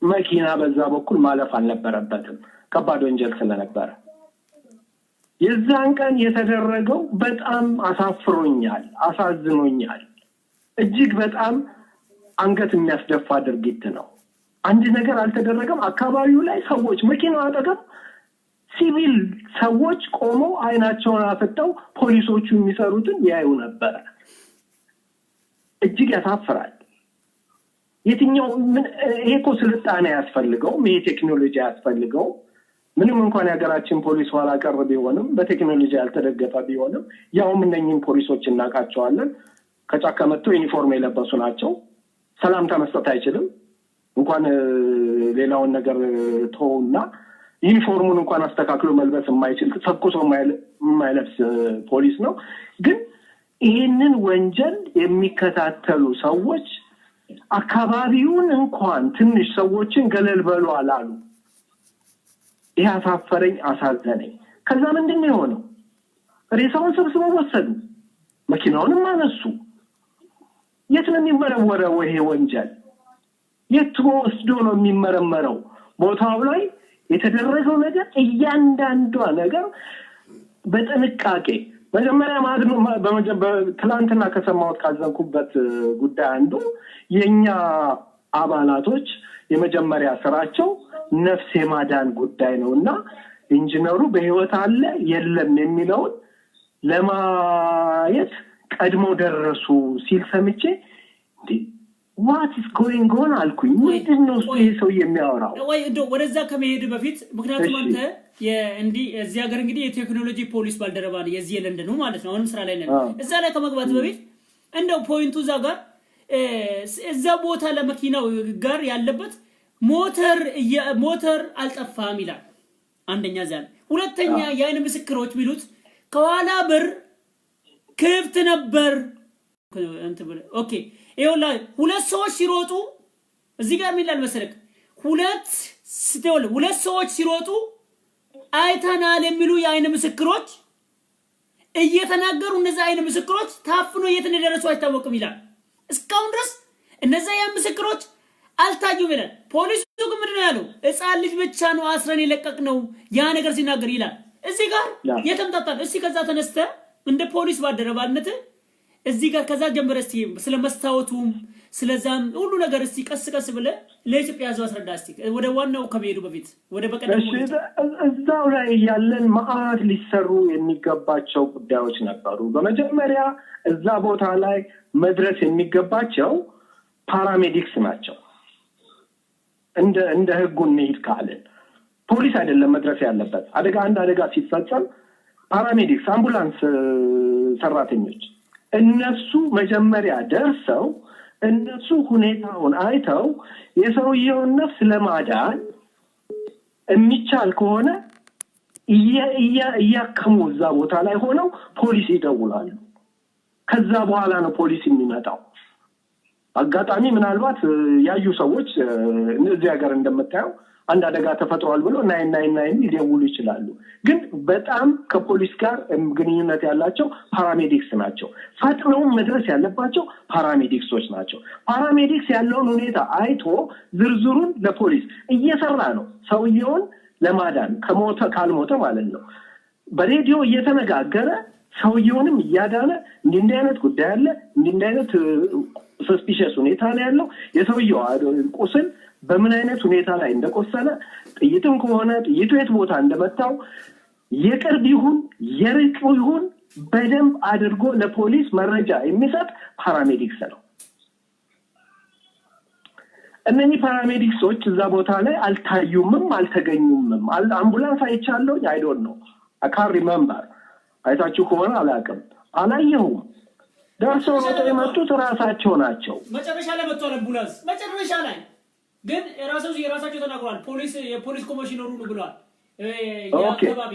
መኪና በዛ በኩል ማለፍ አልነበረበትም ከባድ ወንጀል ስለነበረ የዛን ቀን የተደረገው በጣም አሳፍሮኛል አሳዝኖኛል እጅግ በጣም አንገት የሚያስደፋ ድርጊት ነው አንድ ነገር አልተደረገም አካባቢው ላይ ሰዎች መኪናው አጠገብ ሲቪል ሰዎች ቆመው አይናቸውን አፍጠው ፖሊሶቹ የሚሰሩትን ያዩ ነበር እጅግ ያሳፍራል የትኛው እኮ ስልጣኔ ያስፈልገው ቴክኖሎጂ ያስፈልገው ምንም እንኳን ያገራችን ፖሊስ ኋላ ቀር ቢሆንም በቴክኖሎጂ ያልተደገፈ ቢሆንም ያውም እነኚህን ፖሊሶች እናቃቸዋለን ከጫካ መጥተው ዩኒፎርም የለበሱ ናቸው ሰላምታ መስጠት አይችልም እንኳን ሌላውን ነገር ተውና ዩኒፎርሙን እንኳን አስተካክሎ መልበስ የማይችል ተፈኩሶ የማይለብስ ፖሊስ ነው ግን ይሄንን ወንጀል የሚከታተሉ ሰዎች አካባቢውን እንኳን ትንሽ ሰዎችን ገለል በሉ አላሉ ያሳፈረኝ አሳዘነኝ ከዛ ምንድነው የሆነው ሬሳውን ሰብስበው ወሰዱ መኪናውንም አነሱ የት ነው የሚመረመረው ይሄ ወንጀል የት ወስዶ ነው የሚመረመረው ቦታው ላይ የተደረገው ነገር እያንዳንዷ ነገር በጥንቃቄ መጀመሪያ ትላንትና ከሰማሁት ካዘንኩበት ጉዳይ አንዱ የኛ አባላቶች የመጀመሪያ ስራቸው ነፍስ የማዳን ጉዳይ ነውና ኢንጂነሩ በህይወት አለ የለም የሚለውን ለማየት ቀድሞ ደረሱ ሲል ሰምቼ what is going on አልኩኝ ምንድነው ሰው የሚያወራው ወይ እንደው ወደዛ ከመሄድ በፊት ምክንያቱም አንተ የእንዲ እዚህ ሀገር እንግዲህ የቴክኖሎጂ ፖሊስ ባልደረባ ነው የዚህ የለንደኑ ማለት ነው አሁን ስራ ላይ ነን እዛ ላይ ከመግባት በፊት እንደው ፖይንቱ እዛ ጋር እዛ ቦታ ለመኪናው ጋር ያለበት ሞተር አልጠፋም ይላል አንደኛ ዛል ሁለተኛ የአይን ምስክሮች ቢሉት ከኋላ በር ክፍት ነበር ኦኬ ይኸውላ ሁለት ሰዎች ሲሮጡ እዚህ ጋር ሚላል መሰለክ ሁለት ሰዎች ሲሮጡ አይተናል የሚሉ የአይን ምስክሮች እየተናገሩ እነዛ አይን ምስክሮች ታፍኖ እየተነደረሱ አይታወቅም ይላል እስካሁን ድረስ እነዛ የአይን ምስክሮች አልታዩም ይላል ፖሊሱ ግን ምንድነው ያለው ሕፃን ልጅ ብቻ ነው አስረን የለቀቅነው ያ ነገር ሲናገር ይላል እዚህ ጋር የተምጣጣን እስቲ ከዛ ተነስተ እንደ ፖሊስ ባደረባነት እዚህ ጋር ከዛ ጀምረ እስቲ ስለመስታወቱም ስለዛም ሁሉ ነገር እስቲ ቀስ ብለ ለኢትዮጵያ ሕዝብ አስረዳ እስቲ ወደ ዋናው ከመሄዱ በፊት ወደ በቀደም እዛው ላይ ያለን ማአት ሊሰሩ የሚገባቸው ጉዳዮች ነበሩ በመጀመሪያ እዛ ቦታ ላይ መድረስ የሚገባቸው ፓራሜዲክስ ናቸው እንደ ህጉ እንሂድ ካለን ፖሊስ አይደለም መድረስ ያለበት አደጋ ሲፈጸም ፓራሜዲክስ አምቡላንስ ሰራተኞች እነሱ መጀመሪያ ደርሰው እነሱ ሁኔታውን አይተው የሰውየውን ነፍስ ለማዳን የሚቻል ከሆነ እያከሙ እዛ ቦታ ላይ ሆነው ፖሊስ ይደውላሉ ከዛ በኋላ ነው ፖሊስ የሚመጣው አጋጣሚ ምናልባት ያዩ ሰዎች እዚህ ሀገር እንደምታየው አንድ አደጋ ተፈጥሯል ብሎ 999 ሊደውሉ ይችላሉ ግን በጣም ከፖሊስ ጋር ግንኙነት ያላቸው ፓራሜዲክስ ናቸው ፈጥነው መድረስ ያለባቸው ፓራሜዲክሶች ናቸው ፓራሜዲክስ ያለውን ሁኔታ አይቶ ዝርዝሩን ለፖሊስ እየሰራ ነው ሰውየውን ለማዳን ካልሞተ ማለት ነው በሬዲዮ እየተነጋገረ ሰውየውንም ያዳነ እንዲህ አይነት ጉዳይ አለ እንዲህ አይነት ሰስፒሸስ ሁኔታ ነው ያለው የሰውየው ቁስል በምን አይነት ሁኔታ ላይ እንደቆሰለ ጥይትም ከሆነ ጥይቱ የት ቦታ እንደመታው የቅርብ ይሁን የርቅ ይሁን በደንብ አድርጎ ለፖሊስ መረጃ የሚሰጥ ፓራሜዲክስ ነው። እነኚህ ፓራሜዲክሶች እዛ ቦታ ላይ አልታዩምም አልተገኙምም። አምቡላንስ አይቻለሁ I don't know I can't remember አይታችሁ ከሆነ አላውቅም አላየሁም። ደርሰው ነው የመጡት ራሳቸው ናቸው። መጨረሻ ላይ መጥቷል አምቡላንስ መጨረሻ ላይ ግን የራሳቸው ተናግሯል። የፖሊስ ኮሚሽነሩ ነው ብሏል። ያከባቢ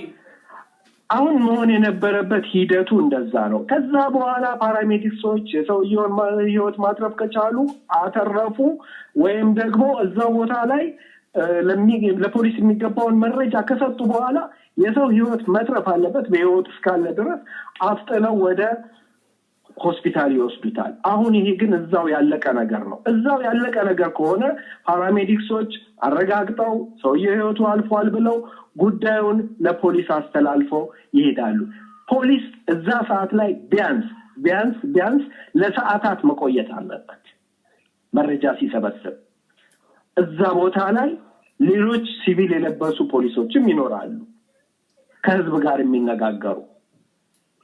አሁን መሆን የነበረበት ሂደቱ እንደዛ ነው። ከዛ በኋላ ፓራሜዲክሶች የሰውየውን ህይወት ማትረፍ ከቻሉ አተረፉ ወይም ደግሞ እዛው ቦታ ላይ ለፖሊስ የሚገባውን መረጃ ከሰጡ በኋላ የሰው ህይወት መትረፍ አለበት በህይወት እስካለ ድረስ አፍጥነው ወደ ሆስፒታል ይወስዱታል። አሁን ይሄ ግን እዛው ያለቀ ነገር ነው። እዛው ያለቀ ነገር ከሆነ ፓራሜዲክሶች አረጋግጠው ሰውየው ህይወቱ አልፏል ብለው ጉዳዩን ለፖሊስ አስተላልፈው ይሄዳሉ። ፖሊስ እዛ ሰዓት ላይ ቢያንስ ለሰዓታት መቆየት አለበት መረጃ ሲሰበስብ። እዛ ቦታ ላይ ሌሎች ሲቪል የለበሱ ፖሊሶችም ይኖራሉ ከህዝብ ጋር የሚነጋገሩ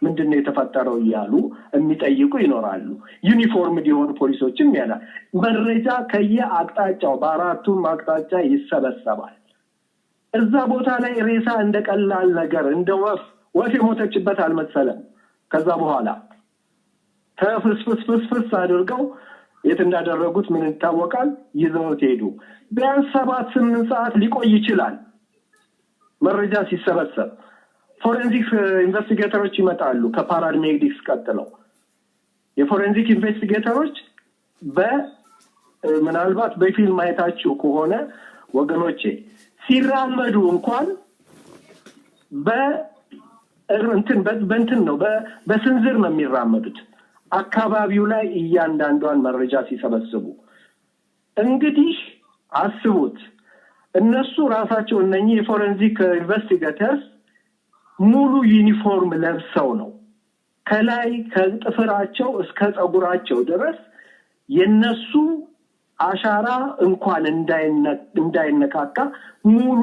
ምንድነው የተፈጠረው ይያሉ የሚጠይቁ ይኖራሉ። ዩኒፎርምድ የሆኑ ፖሊሶችም ያላ መረጃ ከየአቅጣጫው በአራቱም አቅጣጫ ይሰበሰባል። እዛ ቦታ ላይ ሬሳ እንደቀላል ነገር እንደ ወፍ የሞተችበት አልመሰለም። ከዛ በኋላ ተፍስፍስ አድርገው የት እንዳደረጉት ምን ይታወቃል ይዘውት ሄዱ። ቢያንስ 7-8 ሰዓት ሊቆይ ይችላል መረጃ ሲሰበሰብ። ፎሬንሲክ ኢንቨስቲጌተሮች ይመጣሉ ከፓራሜዲክስ ቀጥለው። የፎሬንሲክ ኢንቨስቲጌተሮች ምናልባት በፊልም ማየታችሁ ከሆነ ወገኖቼ ሲራመዱ እንኳን በእንትን ነው በስንዝር ነው የሚራመዱት አካባቢው ላይ እያንዳንዷን መረጃ ሲሰበስቡ። እንግዲህ አስቡት እነሱ ራሳቸው እነኚህ የፎሬንሲክ ኢንቨስቲጌተርስ ሙሉ ዩኒፎርም ለብሰው ነው ከላይ ከጥፍራቸው እስከ ጸጉራቸው ድረስ የነሱ አሻራ እንኳን እንዳይነካካ ሙሉ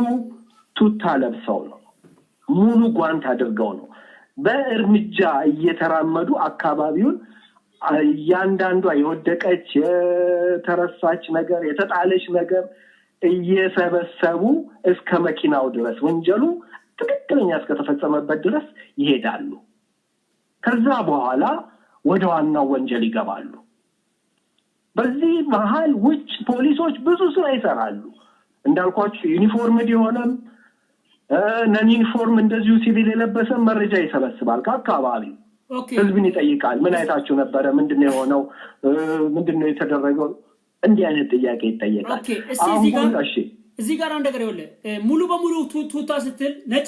ቱታ ለብሰው ነው ሙሉ ጓንት አድርገው ነው በእርምጃ እየተራመዱ አካባቢውን ያንዳንዷ የወደቀች የተረሳች ነገር የተጣለች ነገር እየሰበሰቡ እስከ መኪናው ድረስ ወንጀሉ ትክክለኛ እስከተፈጸመበት ድረስ ይሄዳሉ። ከዛ በኋላ ወደ ዋናው ወንጀል ይገባሉ። በዚህ መሃል ውጭ ፖሊሶች ብዙ ስራ ይሰራሉ። እንዳልኳችሁ ዩኒፎርምድ የሆነም ነን ዩኒፎርም እንደዚሁ ሲቪል የለበሰ መረጃ ይሰበስባል ከአካባቢው። ህዝብን ይጠይቃል። ምን አይታችሁ ነበረ? ምንድነው የሆነው? ምንድነው የተደረገው? እንዲህ አይነት ጥያቄ ይጠየቃል። እዚህ ጋር አንድ ነገር ይወለ ሙሉ በሙሉ ቱታ ስትል ነጭ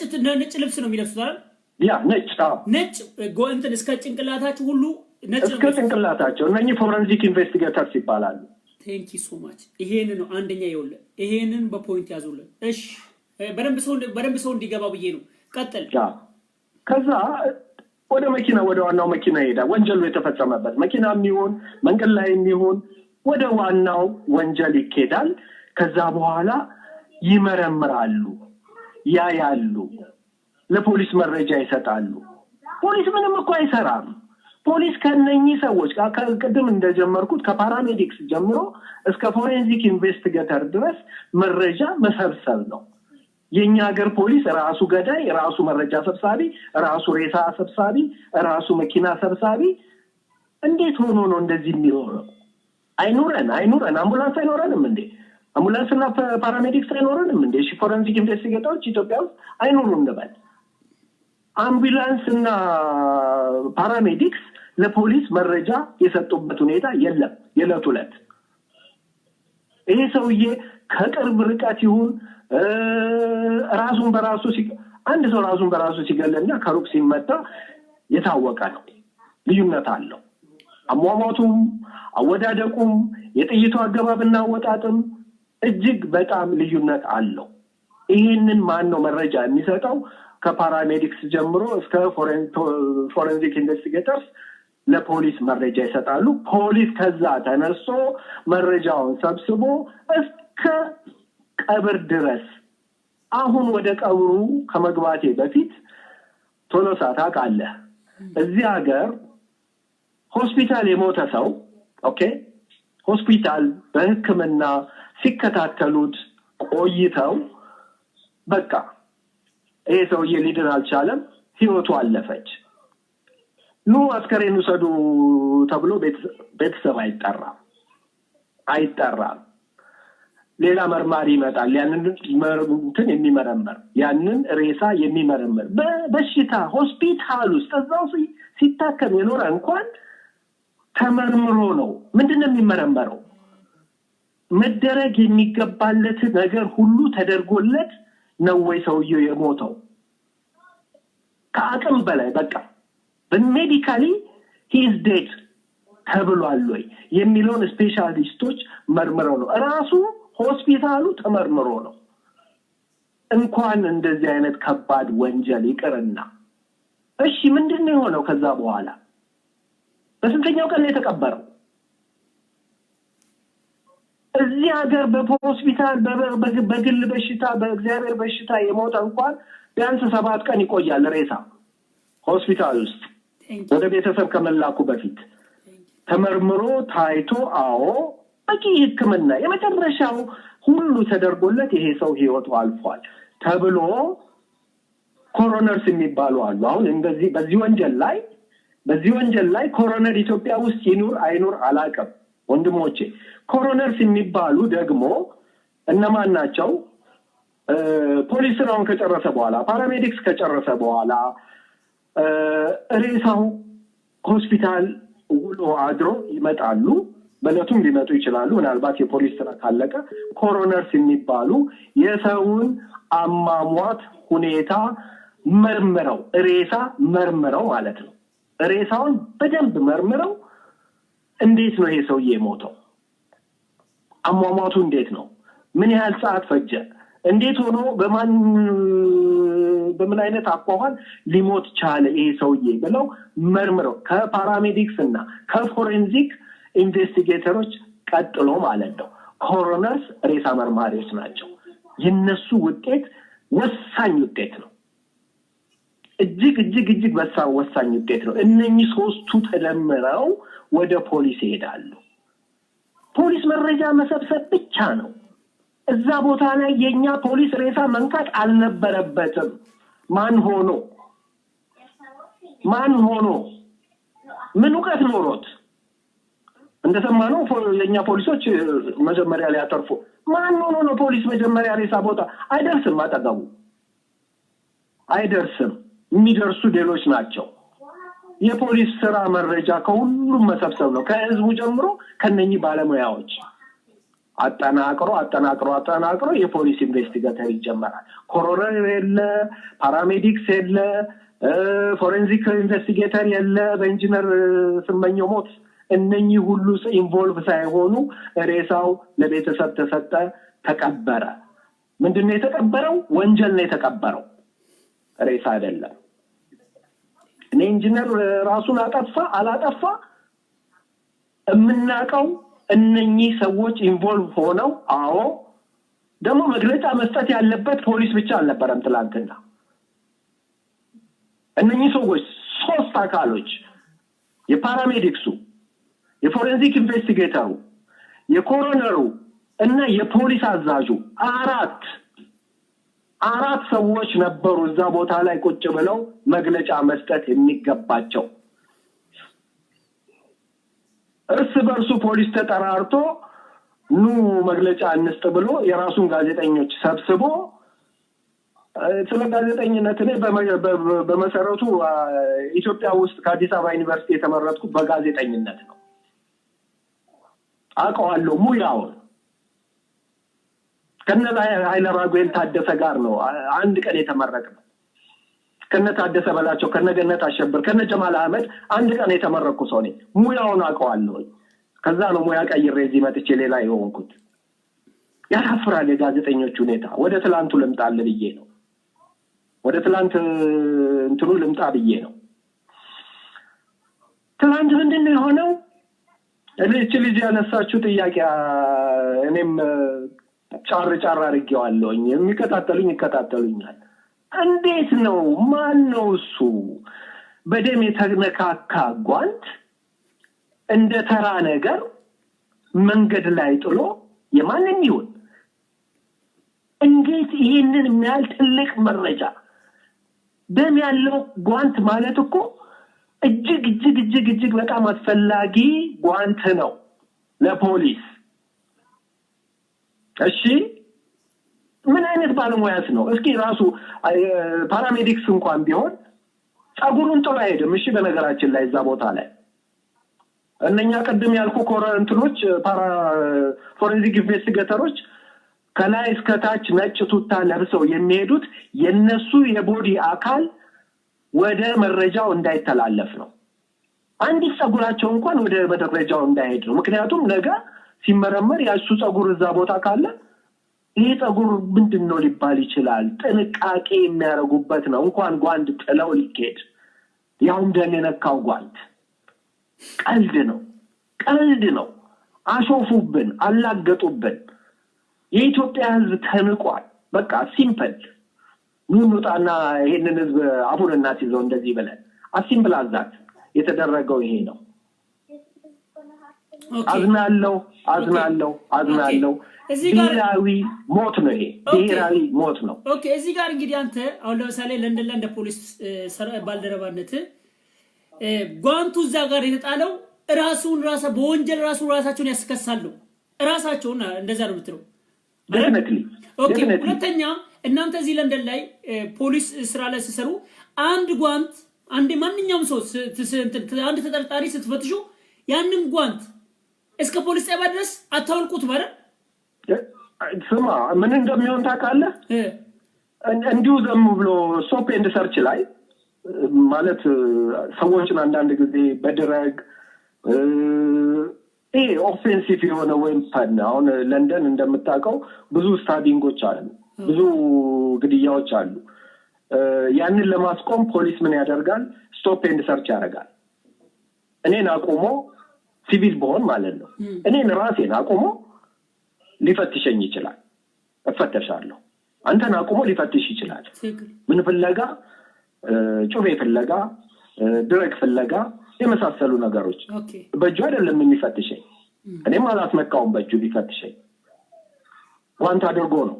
ልብስ ነው የሚለብሱት አይደል? ያ ነጭ ጎንተን እስከ ጭንቅላታቸው ሁሉ ነጭ እስከ ጭንቅላታቸው እነኚህ ፎረንሲክ ኢንቨስቲጌተርስ ይባላሉ። ቴንክ ዩ ሶ ማች። ይሄን ነው አንደኛ ይወለ ይሄንን በፖይንት ያዙልን። እሺ በደንብ ሰው እንዲገባው ብዬ ነው። ቀጥል። ከዛ ወደ ዋናው መኪና ይሄዳል። ወንጀሉ የተፈጸመበት መኪና የሚሆን መንገድ ላይ የሚሆን ወደ ዋናው ወንጀል ይኬዳል። ከዛ በኋላ ይመረምራሉ፣ ያያሉ፣ ለፖሊስ መረጃ ይሰጣሉ። ፖሊስ ምንም እኮ አይሰራም። ፖሊስ ከነኚህ ሰዎች ጋር ከቅድም እንደጀመርኩት ከፓራሜዲክስ ጀምሮ እስከ ፎሬንሲክ ኢንቨስቲጌተር ድረስ መረጃ መሰብሰብ ነው። የኛ ሀገር ፖሊስ ራሱ ገዳይ፣ ራሱ መረጃ ሰብሳቢ፣ ራሱ ሬሳ ሰብሳቢ፣ ራሱ መኪና ሰብሳቢ እንዴት ሆኖ ነው እንደዚህ የሚሆነው? አይኖረን አምቡላንስ አይኖረንም እንዴ? አምቡላንስና ፓራሜዲክስ አይኖረንም እንዴ? ፎረንሲክ ኢንቨስቲጌተሮች ኢትዮጵያ ውስጥ አይኖሩም ነበር። አምቡላንስና ፓራሜዲክስ ለፖሊስ መረጃ የሰጡበት ሁኔታ የለም። የዕለት ዕለት ይሄ ሰውዬ ከቅርብ ርቀት ይሁን አንድ ሰው ራሱን በራሱ ሲገለና ከሩቅ ሲመታ የታወቀ ነው። ልዩነት አለው። አሟሟቱም አወዳደቁም የጥይቱ አገባብና አወጣጥም እጅግ በጣም ልዩነት አለው። ይሄንን ማን ነው መረጃ የሚሰጠው? ከፓራሜዲክስ ጀምሮ እስከ ፎረንሲክ ኢንቨስቲጌተርስ ለፖሊስ መረጃ ይሰጣሉ። ፖሊስ ከዛ ተነስቶ መረጃውን ሰብስቦ እስከ ቀብር ድረስ። አሁን ወደ ቀብሩ ከመግባቴ በፊት ቶሎሳ ታውቃለህ እዚህ ሀገር ሆስፒታል የሞተ ሰው ኦኬ ሆስፒታል በሕክምና ሲከታተሉት ቆይተው በቃ ይሄ ሰውዬ ሊድን አልቻለም ህይወቱ አለፈች ኑ አስከሬኑ ሰዱ ተብሎ ቤተሰብ አይጠራም ሌላ መርማሪ ይመጣል ያንን እንትን የሚመረመር ያንን ሬሳ የሚመረመር በበሽታ ሆስፒታል ውስጥ እዛው ሲታከም የኖረ እንኳን ተመርምሮ ነው ምንድነው የሚመረመረው መደረግ የሚገባለት ነገር ሁሉ ተደርጎለት ነው ወይ ሰውየው የሞተው ከአቅም በላይ በቃ በሜዲካሊ he is dead ተብሏል ወይ የሚለውን ስፔሻሊስቶች መርምረው ነው ራሱ ሆስፒታሉ ተመርምሮ ነው እንኳን እንደዚህ አይነት ከባድ ወንጀል ይቅርና እሺ ምንድነው የሆነው ከዛ በኋላ በስንተኛው ቀን የተቀበረው እዚህ ሀገር በሆስፒታል በግል በሽታ በእግዚአብሔር በሽታ የሞተ እንኳን ቢያንስ 7 ቀን ይቆያል ሬሳ ሆስፒታል ውስጥ ወደ ቤተሰብ ከመላኩ በፊት ተመርምሮ ታይቶ አዎ በቂ ህክምና የመጨረሻው ሁሉ ተደርጎለት ይሄ ሰው ህይወቱ አልፏል ተብሎ ኮሮነርስ የሚባሉ አሉ አሁን እንደዚህ በዚህ ወንጀል ላይ ኮሮነር ኢትዮጵያ ውስጥ ይኑር አይኑር አላቀም ወንድሞቼ ኮሮነርስ የሚባሉ ደግሞ እነማን ናቸው ፖሊስ ስራውን ከጨረሰ በኋላ ፓራሜዲክስ ከጨረሰ በኋላ ሬሳው ሆስፒታል ውሎ አድሮ ይመጣሉ በለቱም ሊመጡ ይችላሉ ምናልባት የፖሊስ ስራ ካለቀ ኮሮነርስ የሚባሉ የሰውን አሟሟት ሁኔታ መርምረው ሬሳ መርምረው ማለት ነው ሬሳውን በደንብ መርምረው እንዴት ነው ይሄ ሰውዬ የሞተው አሟሟቱ እንዴት ነው ምን ያህል ሰዓት ፈጀ እንዴት ሆኖ በምን አይነት አቋም ሊሞት ቻለ ይሄ ሰውዬ ብለው መርምረው ከፓራሜዲክስ እና ከፎሬንሲክ ኢንቨስቲጌተሮች ቀጥሎ ማለት ነው ኮሮነርስ ሬሳ መርማሪዎች ናቸው የነሱ ውጤት ወሳኝ ውጤት ነው እጅግ ወሳኝ ውጤት ነው እነኚህ ሶስቱ ተደምረው ወደ ፖሊስ ይሄዳሉ ፖሊስ መረጃ መሰብሰብ ብቻ ነው እዛ ቦታ ላይ የኛ ፖሊስ ሬሳ መንካት አልነበረበትም ማን ሆኖ ምን ዕውቀት ኖሮት እንደሰማነው የኛ ፖሊሶች መጀመሪያ ላይ አተርፎ ማን ሆኖ ነው ፖሊስ መጀመሪያ ሬሳ ቦታ አይደርስም አጠገቡ አይደርስም የሚደርሱ ሌሎች ናቸው የፖሊስ ስራ መረጃ ከሁሉም መሰብሰብ ነው ከህዝቡ ጀምሮ ከነኚህ ባለሙያዎች አጠናቅሮ የፖሊስ ኢንቨስቲጌተር ይጀምራል ኮሮነር የለ ፓራሜዲክስ የለ ፎሬንሲክ ኢንቨስቲጌተር የለ በኢንጂነር ስመኘው ሞት እነኚህ ሁሉ ኢንቮልቭ ሳይሆኑ ሬሳው ለቤተሰብ ተሰጠ ተቀበረ ምንድነው የተቀበረው ወንጀል ነው የተቀበረው ሬሳ አይደለም እኔ ኢንጂነር ራሱን አላጠፋ እምናቀው እነኚህ ሰዎች ኢንቮልቭ ሆነው አዎ ደግሞ መግለጫ መስጠት ያለበት ፖሊስ ብቻ አልነበረም ትላንትና እነኚህ ሰዎች ሶስት አካሎች የፓራሜዲክሱ የፎሬንሲክ ኢንቨስቲጌተሩ የኮሮነሩ እና የፖሊስ አዛዡ አራት ሰዎች ነበሩ እዛ ቦታ ላይ ቁጭ ብለው መግለጫ መስጠት የሚገባቸው እርስ በርሱ ፖሊስ ተጠራርቶ ኑ መግለጫ እንስጥ ብሎ የራሱን ጋዜጠኞች ሰብስቦ ስለ ጋዜጠኝነት እኔ በመሰረቱ ኢትዮጵያ ውስጥ ከአዲስ አበባ ዩኒቨርሲቲ የተመረጥኩት በጋዜጠኝነት ነው አውቀዋለሁ ሙያውን ከነዛ ኃይለ ራጉኤል ታደሰ ጋር ነው አንድ ቀን የተመረቅነው ከነ ታደሰ በላቸው ከነገነት አሸብር ከነ ጀማል አህመድ አንድ ቀን የተመረቁ ሰው ነኝ ሙያውን አውቀዋለሁ ከዛ ነው ሙያ ቀይሬ እዚህ መጥቼ ሌላ የሆንኩት ያሳፍራል የጋዜጠኞች ሁኔታ ወደ ትላንቱ ልምጣል ብዬ ነው ወደ ትላንት እንትኑ ልምጣ ብዬ ነው ትላንት ምንድነው የሆነው እቺ ልጅ ያነሳችው ጥያቄ እኔም ጫር አድርጌዋለሁኝ የሚከታተሉኛል እንዴት ነው ማን ነው እሱ በደም የተነካካ ጓንት እንደ ተራ ነገር መንገድ ላይ ጥሎ የማንንም ይሁን እንዴት ይሄንን የሚያል ትልቅ መረጃ ደም ያለው ጓንት ማለት እኮ እጅግ በጣም አስፈላጊ ጓንት ነው ለፖሊስ። እሺ ምን አይነት ባለሙያስ ነው? እስኪ ራሱ ፓራሜዲክስ እንኳን ቢሆን ጸጉሩን ጥሎ አይሄድም። እሺ በነገራችን ላይ እዛ ቦታ ላይ እነኛ ቀደም ያልኩ ኮረንትኖች ፎሬንሲክ ኢንቨስቲጌተሮች ከላይ እስከ ታች ነጭ ቱታ ለብሰው የሚሄዱት የነሱ የቦዲ አካል ወደ መረጃው እንዳይተላለፍ ነው። አንድ ጸጉራቸው እንኳን ወደ መረጃው እንዳይሄድ ነው። ምክንያቱም ነገ ሲመረመር ያሱ ጸጉር እዛ ቦታ ካለ ይሄ ጸጉር ምንድነው ሊባል ይችላል። ጥንቃቄ የሚያደርጉበት ነው። እንኳን ጓንት ጥለው ሊሄድ ያው እንደነካው ጓንት ቀልድ ነው። አሾፉብን፣ አላገጡብን። የኢትዮጵያ ህዝብ ተንቋል። በቃ ሲምፕል ኑኑጣና ይሄንን ህዝብ አቡን እናት ይዘው እንደዚህ ብለን አሲምፕል አዛት የተደረገው ይሄ ነው። አዝናለሁ ብሔራዊ ሞት ነው ይሄ ብሔራዊ ሞት ነው። ኦኬ እዚህ ጋር እንግዲህ አንተ አሁን ለምሳሌ ለንደን ላይ እንደ ፖሊስ ባልደረባነት ጓንቱ እዛ ጋር የተጣለው በወንጀል ራሳቸውን ያስከሳሉ ራሳቸውን እንደዛ ነው የምትለው definitely ኦኬ ሁለተኛ እናንተ እዚህ ለንደን ላይ ፖሊስ ስራ ላይ ሲሰሩ አንድ ጓንት አንድ ማንኛውም ሰው አንድ ተጠርጣሪ ስትፈትሹ ያንን ጓንት እስከ ፖሊስ ጣቢያ ድረስ አታውልቁት ማለት ስማ ምን እንደሚሆን ታውቃለህ? እንዲሁ ዘም ብሎ ስቶፕ ኤንድ ሰርች ላይ ማለት ሰዎችን አንዳንድ ጊዜ በድረግ ኦፌንሲቭ የሆነ ወይም አሁን ለንደን እንደምታውቀው ብዙ ስታቢንጎች አሉ፣ ብዙ ግድያዎች አሉ። ያንን ለማስቆም ፖሊስ ምን ያደርጋል? ስቶፕ ኤንድ ሰርች ያደርጋል። እኔን አቆሞ ሲቪል በሆን ማለት ነው እኔን ራሴን አቆሞ ሊፈትሸኝ ይችላል። እፈተሻለሁ። አንተን አቆሞ ሊፈትሽ ይችላል። ምን ፍለጋ? ጩቤ ፍለጋ፣ ድረግ ፍለጋ የመሳሰሉ ነገሮች። በእጁ አይደለም የሚፈትሸኝ። እኔም አላስመካውም በእጁ ሊፈትሸኝ። ጓንት አድርጎ ነው።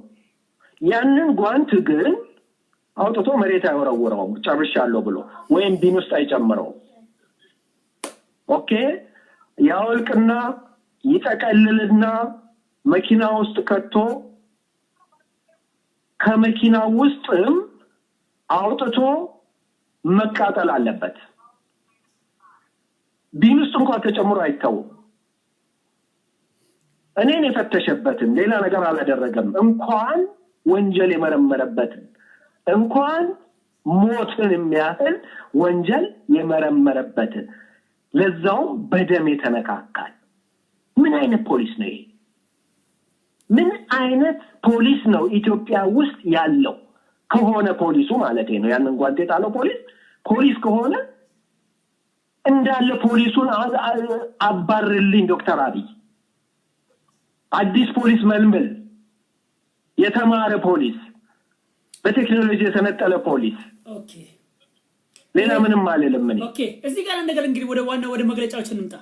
ያንን ጓንት ግን አውጥቶ መሬት አይወረውረውም ጨርሻለሁ ብሎ ወይም ቢን ውስጥ አይጨምረውም። ኦኬ ያወልቅና ይጠቀልልና መኪና ውስጥ ከቶ ከመኪና ውስጥም አውጥቶ መቃጠል አለበት። ቢን ውስጥ እንኳን ተጨምሮ አይታወም። እኔን የፈተሸበትን ሌላ ነገር አላደረገም። እንኳን ወንጀል የመረመረበትን እንኳን ሞትን የሚያህል ወንጀል የመረመረበትን ለዛው በደም የተነካካል። ምን አይነት ፖሊስ ነው ይሄ? ምን አይነት ፖሊስ ነው ኢትዮጵያ ውስጥ ያለው? ከሆነ ፖሊሱ ማለት ነው ያንን ጓንት የጣለው ፖሊስ ከሆነ እንዳለ ፖሊሱን አባርልኝ ዶክተር አብይ። አዲስ ፖሊስ መልምል፣ የተማረ ፖሊስ፣ በቴክኖሎጂ የተነጠለ ፖሊስ። ኦኬ ሌላ ምንም አልልም እኔ። ኦኬ እዚህ ጋር እንደገና እንግዲህ ወደ መግለጫዎች እንምጣ።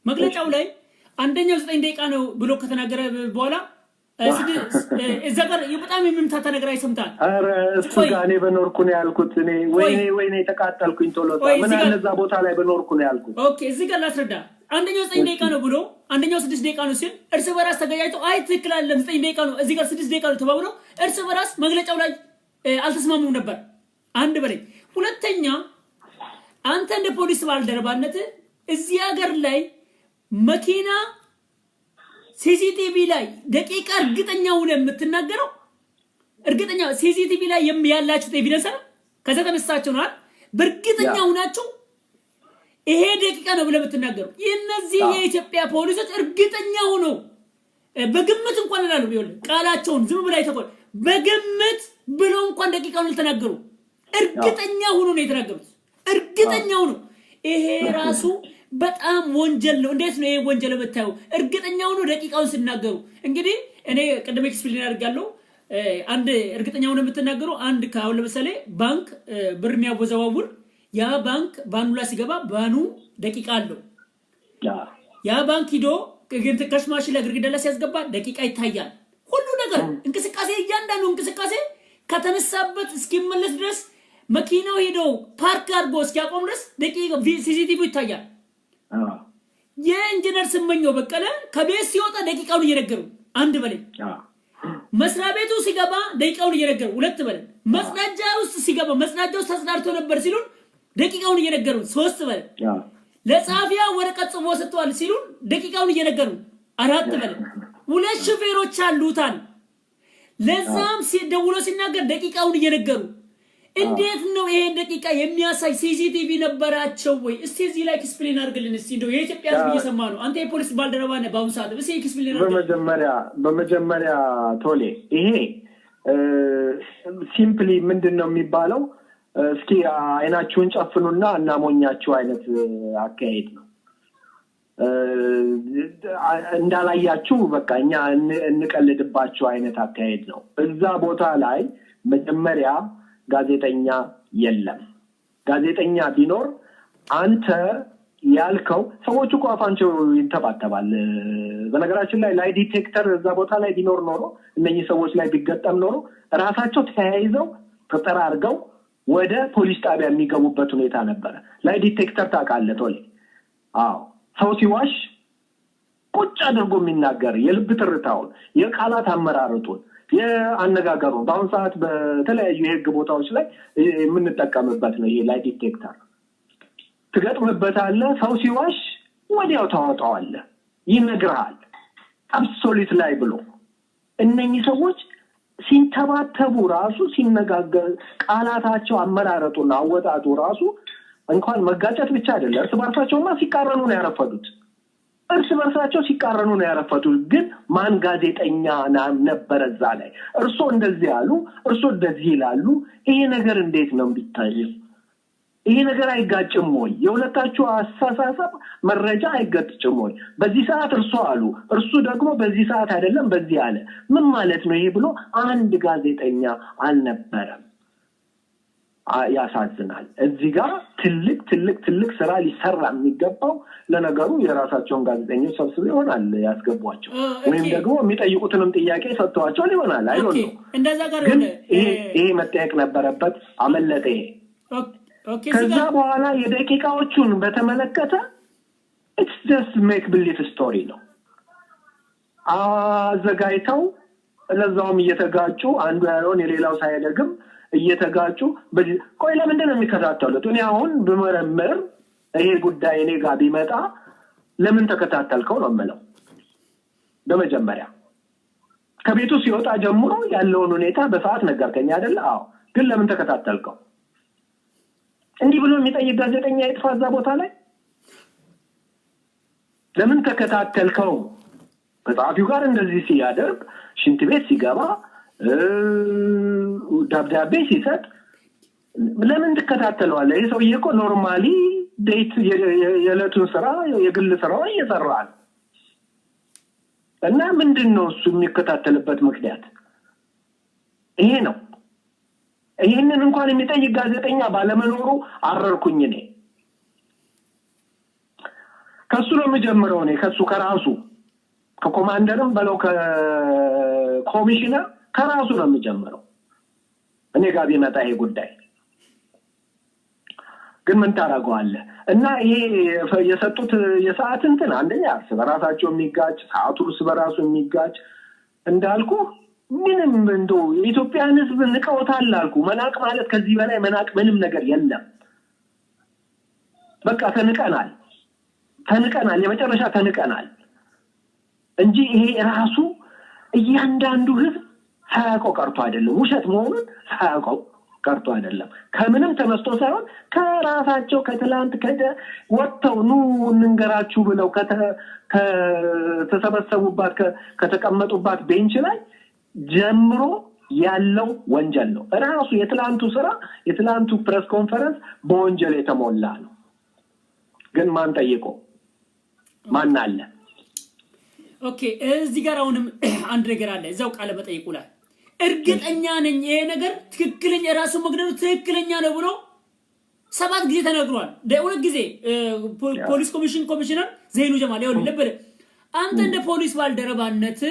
መግለጫው ላይ አንደኛው 9 ደቂቃ ነው ብሎ ከተናገረ በኋላ እዛ ጋር በጣም የምምታታ ነገር አይሰምታል። አረ እሱ ጋር እኔ በኖርኩ ነው ያልኩት። እኔ ወይኔ ተቃጠልኩኝ ቶሎታ ምን አለዛ ቦታ ላይ በኖርኩ ነው ያልኩት። ኦኬ እዚህ ጋር ላስረዳ። አንደኛው 9 ደቂቃ ነው ብሎ አንደኛው 6 ደቂቃ ነው ሲል እርስ በራስ ተገያይተው አይ ትክክል አይደለም 9 ደቂቃ ነው እዚህ ጋር 6 ደቂቃ ነው ተባብለው እርስ በራስ መግለጫው ላይ አልተስማሙም ነበር። አንድ በላይ ሁለተኛ አንተ እንደ ፖሊስ ባልደረባነት እዚህ ሀገር ላይ መኪና ሲሲቲቪ ላይ ደቂቃ እርግጠኛው ነው የምትናገረው? እርግጠኛ ሲሲቲቪ ላይ ያላችሁ ኤቪደንስ ነው ከዛ ተነሳችሁ ነው በእርግጠኛው ናችሁ ይሄ ደቂቃ ነው ብለ የምትናገሩ? የነዚህ የኢትዮጵያ ፖሊሶች እርግጠኛው ነው በግምት እንኳን ላሉ ቢሆን ቃላቸውን ዝም ብላ ይተቆል በግምት ብሎ እንኳን ደቂቃውን ልተናገሩ እርግጠኛ ሆኖ ነው የተናገሩት። እርግጠኛው ነው። ይሄ ራሱ በጣም ወንጀል ነው። እንዴት ነው ይሄ ወንጀል የምታየው? እርግጠኛው ነው ደቂቃውን ሲናገሩ። እንግዲህ እኔ ቀደም ኤክስፕሌን አድርጋለሁ። አንድ እርግጠኛው ነው የምትናገሩ አንድ ካው ለምሳሌ ባንክ ብር የሚያወዛውር ያ ባንክ ባኑ ላይ ሲገባ ባኑ ደቂቃ አለው ያ ባንክ ሂዶ ከሽ ማሽን ላይ ግድግዳ ላይ ሲያስገባ ደቂቃ ይታያል ሁሉ ነገር እንቅስቃሴ እያንዳንዱ እንቅስቃሴ ከተነሳበት እስኪመለስ ድረስ መኪናው ሄዶ ፓርክ አድርጎ እስኪያቆም ድረስ ደቂቃ ሲሲቲቪ ይታያል የኢንጂነር ስመኘው በቀለ ከቤት ሲወጣ ደቂቃውን እየነገሩ አንድ በላይ መስሪያ ቤቱ ሲገባ ደቂቃውን እየነገሩ ሁለት በላይ መስናጃ ውስጥ ሲገባ መስናጃው ተጽዳርቶ ነበር ሲሉን ደቂቃውን እየነገሩ ሶስት በላይ ለጻፊያ ወረቀት ጽፎ ሰጥቷል ሲሉን ደቂቃውን እየነገሩ አራት በላይ ሁለት ሹፌሮች አሉታል ለዛም ሲደውሎ ሲናገር ደቂቃውን እየነገሩ እንዴት ነው ይሄ ደቂቃ የሚያሳይ ሲሲቲቪ ነበራቸው ወይ እስቲ እዚህ ላይ ኤክስፕሌን አድርግልን እስቲ እንደው የኢትዮጵያ ህዝብ እየሰማ ነው አንተ የፖሊስ ባልደረባ ነህ ባሁን ሰዓት እስቲ ኤክስፕሌን በመጀመሪያ ቶሌ ይሄ ሲምፕሊ ምንድነው የሚባለው እስኪ አይናችሁን ጨፍኑና እናሞኛችሁ አይነት አካሄድ ነው እንዳላያችሁ በቃ እኛ እንቀልድባችሁ አይነት አካሄድ ነው እዛ ቦታ ላይ መጀመሪያ ጋዜጠኛ የለም ጋዜጠኛ ቢኖር አንተ ያልከው ሰዎቹ እኮ አፋንቸው ይንተባተባል በነገራችን ላይ ዲቴክተር እዛ ቦታ ላይ ቢኖር ኖሮ እነኚህ ሰዎች ላይ ቢገጠም ኖሮ ራሳቸው ተያይዘው ተጠራርገው ወደ ፖሊስ ጣቢያ የሚገቡበት ሁኔታ ነበር ላይ ዲቴክተር ታውቃለህ ቶሌ አዎ ሰው ሲዋሽ ቁጭ አድርጎ የሚናገር የልብ ትርታውን የቃላት አመራረጡን የአነጋገሩ በአሁን ሰዓት በተለያዩ የህግ ቦታዎች ላይ የምንጠቀምበት ነው ይሄ ላይ ዲቴክተር ትገጥምበታለህ ሰው ሲዋሽ ወዲያው ታወጣዋለህ ይነግራል አብሶሉት ላይ ብሎ እነኚህ ሰዎች ሲንተባተቡ ራሱ ሲነጋገር ቃላታቸው አመራረጡና አወጣጡ ራሱ እንኳን መጋጨት ብቻ አይደለም እርስ በርሳቸውማ ሲቃረኑ ነው ያረፈዱት እርስ በርሳቸው ሲቃረኑ ነው ያረፈዱት ግን ማን ጋዜጠኛ ነበር እዛ ላይ እርሶ እንደዚህ ያሉ እርሶ እንደዚህ ይላሉ ይሄ ነገር እንዴት ነው ቢታየው ይሄ ነገር አይጋጭም ወይ የሁለታችሁ አሳሳሰብ መረጃ አይጋጭም ወይ በዚህ ሰዓት እርሶ አሉ እርሱ ደግሞ በዚህ ሰዓት አይደለም በዚህ አለ ምን ማለት ነው ይሄ ብሎ አንድ ጋዜጠኛ አልነበረም ያሳዝናል እዚህ ጋር ትልቅ ስራ ሊሰራ የሚገባው ለነገሩ የራሳቸውን ጋዜጠኞች ሰብስበው ይሆናል ያስገቧቸው ወይም ደግሞ የሚጠይቁትንም ጥያቄ ሰጥቷቸው ይሆናል አይሆን ነው እንደዛ ጋር ይሄ መጠየቅ ነበረበት አመለጠ ይሄ ከዛ በኋላ የደቂቃዎቹን በተመለከተ it's just make believe story ነው አዘጋይተው ለዛውም እየተጋጩ አንዱ ያለውን የሌላው ሳይደግም እየተጋጩ ቆይ ለምንድን ነው የሚከታተሉት እኔ አሁን በመረመር ይሄ ጉዳይ እኔ ጋር ቢመጣ ለምን ተከታተልከው ነው የምለው በመጀመሪያ ከቤቱ ሲወጣ ጀምሮ ያለውን ሁኔታ በሰዓት ነገርከኝ አይደል አዎ ግን ለምን ተከታተልከው እንዲህ ብሎ የሚጠይቅ ጋዜጠኛ ይጥፋዛ ቦታ ላይ ለምን ተከታተልከው ከጻፊው ጋር እንደዚህ ሲያደርግ ሽንት ቤት ሲገባ ዳብዳቤ ሲሰጥ ለምን ተከታተለዋለህ ይሄ ሰውዬ እኮ ኖርማሊ ዴት የለቱን ስራ የግል ስራው እየሰራል እና ምንድነው እሱ የሚከታተልበት ምክንያት ይሄ ነው ይሄንን እንኳን የሚጠይቅ ጋዜጠኛ ባለመኖሩ አረርኩኝ እኔ ከሱ ነው የምጀምረው እኔ ከሱ ከራሱ ከኮማንደርም በለው ከኮሚሽነር ከራሱ ነው የሚጀምረው እኔ ጋር ቢመጣ ይሄ ጉዳይ ግን ምን ታረጋዋለህ እና ይሄ የሰጡት የሰዓት እንትን አንደኛ በራሳቸው የሚጋጭ ሰዓቱስ በራሱ የሚጋጭ እንዳልኩ ምንም እንደው የኢትዮጵያን ህዝብ ንቀውታል አልኩ መናቅ ማለት ከዚህ በላይ መናቅ ምንም ነገር የለም በቃ ተንቀናል የመጨረሻ ተንቀናል እንጂ ይሄ ራሱ እያንዳንዱ ህዝብ ሳያውቀው ቀርቶ አይደለም ውሸት መሆኑን ሳያውቀው ቀርቶ አይደለም ከምንም ተነስቶ ሳይሆን ከራሳቸው ከትላንት ወጥተው ኑ እንንገራችሁ ብለው ከተሰበሰቡባት ከተቀመጡባት ቤንች ላይ ጀምሮ ያለው ወንጀል ነው ራሱ የትላንቱ ፕሬስ ኮንፈረንስ በወንጀል የተሞላ ነው ግን ማን ጠይቆ ማን አለ ኦኬ እዚህ ጋር አሁንም አንድ ነገር አለ እዛው ቃለ መጠይቁ ላይ እርግጠኛ ነኝ ይሄ ነገር ትክክለኛ ራሱ መግደሉ ትክክለኛ ነው ብሎ 7 ጊዜ ተነግሯል ደውል ጊዜ ፖሊስ ኮሚሽነር ዘይኑ ጀማል ይወል ነበር አንተ እንደ ፖሊስ ባልደረባነት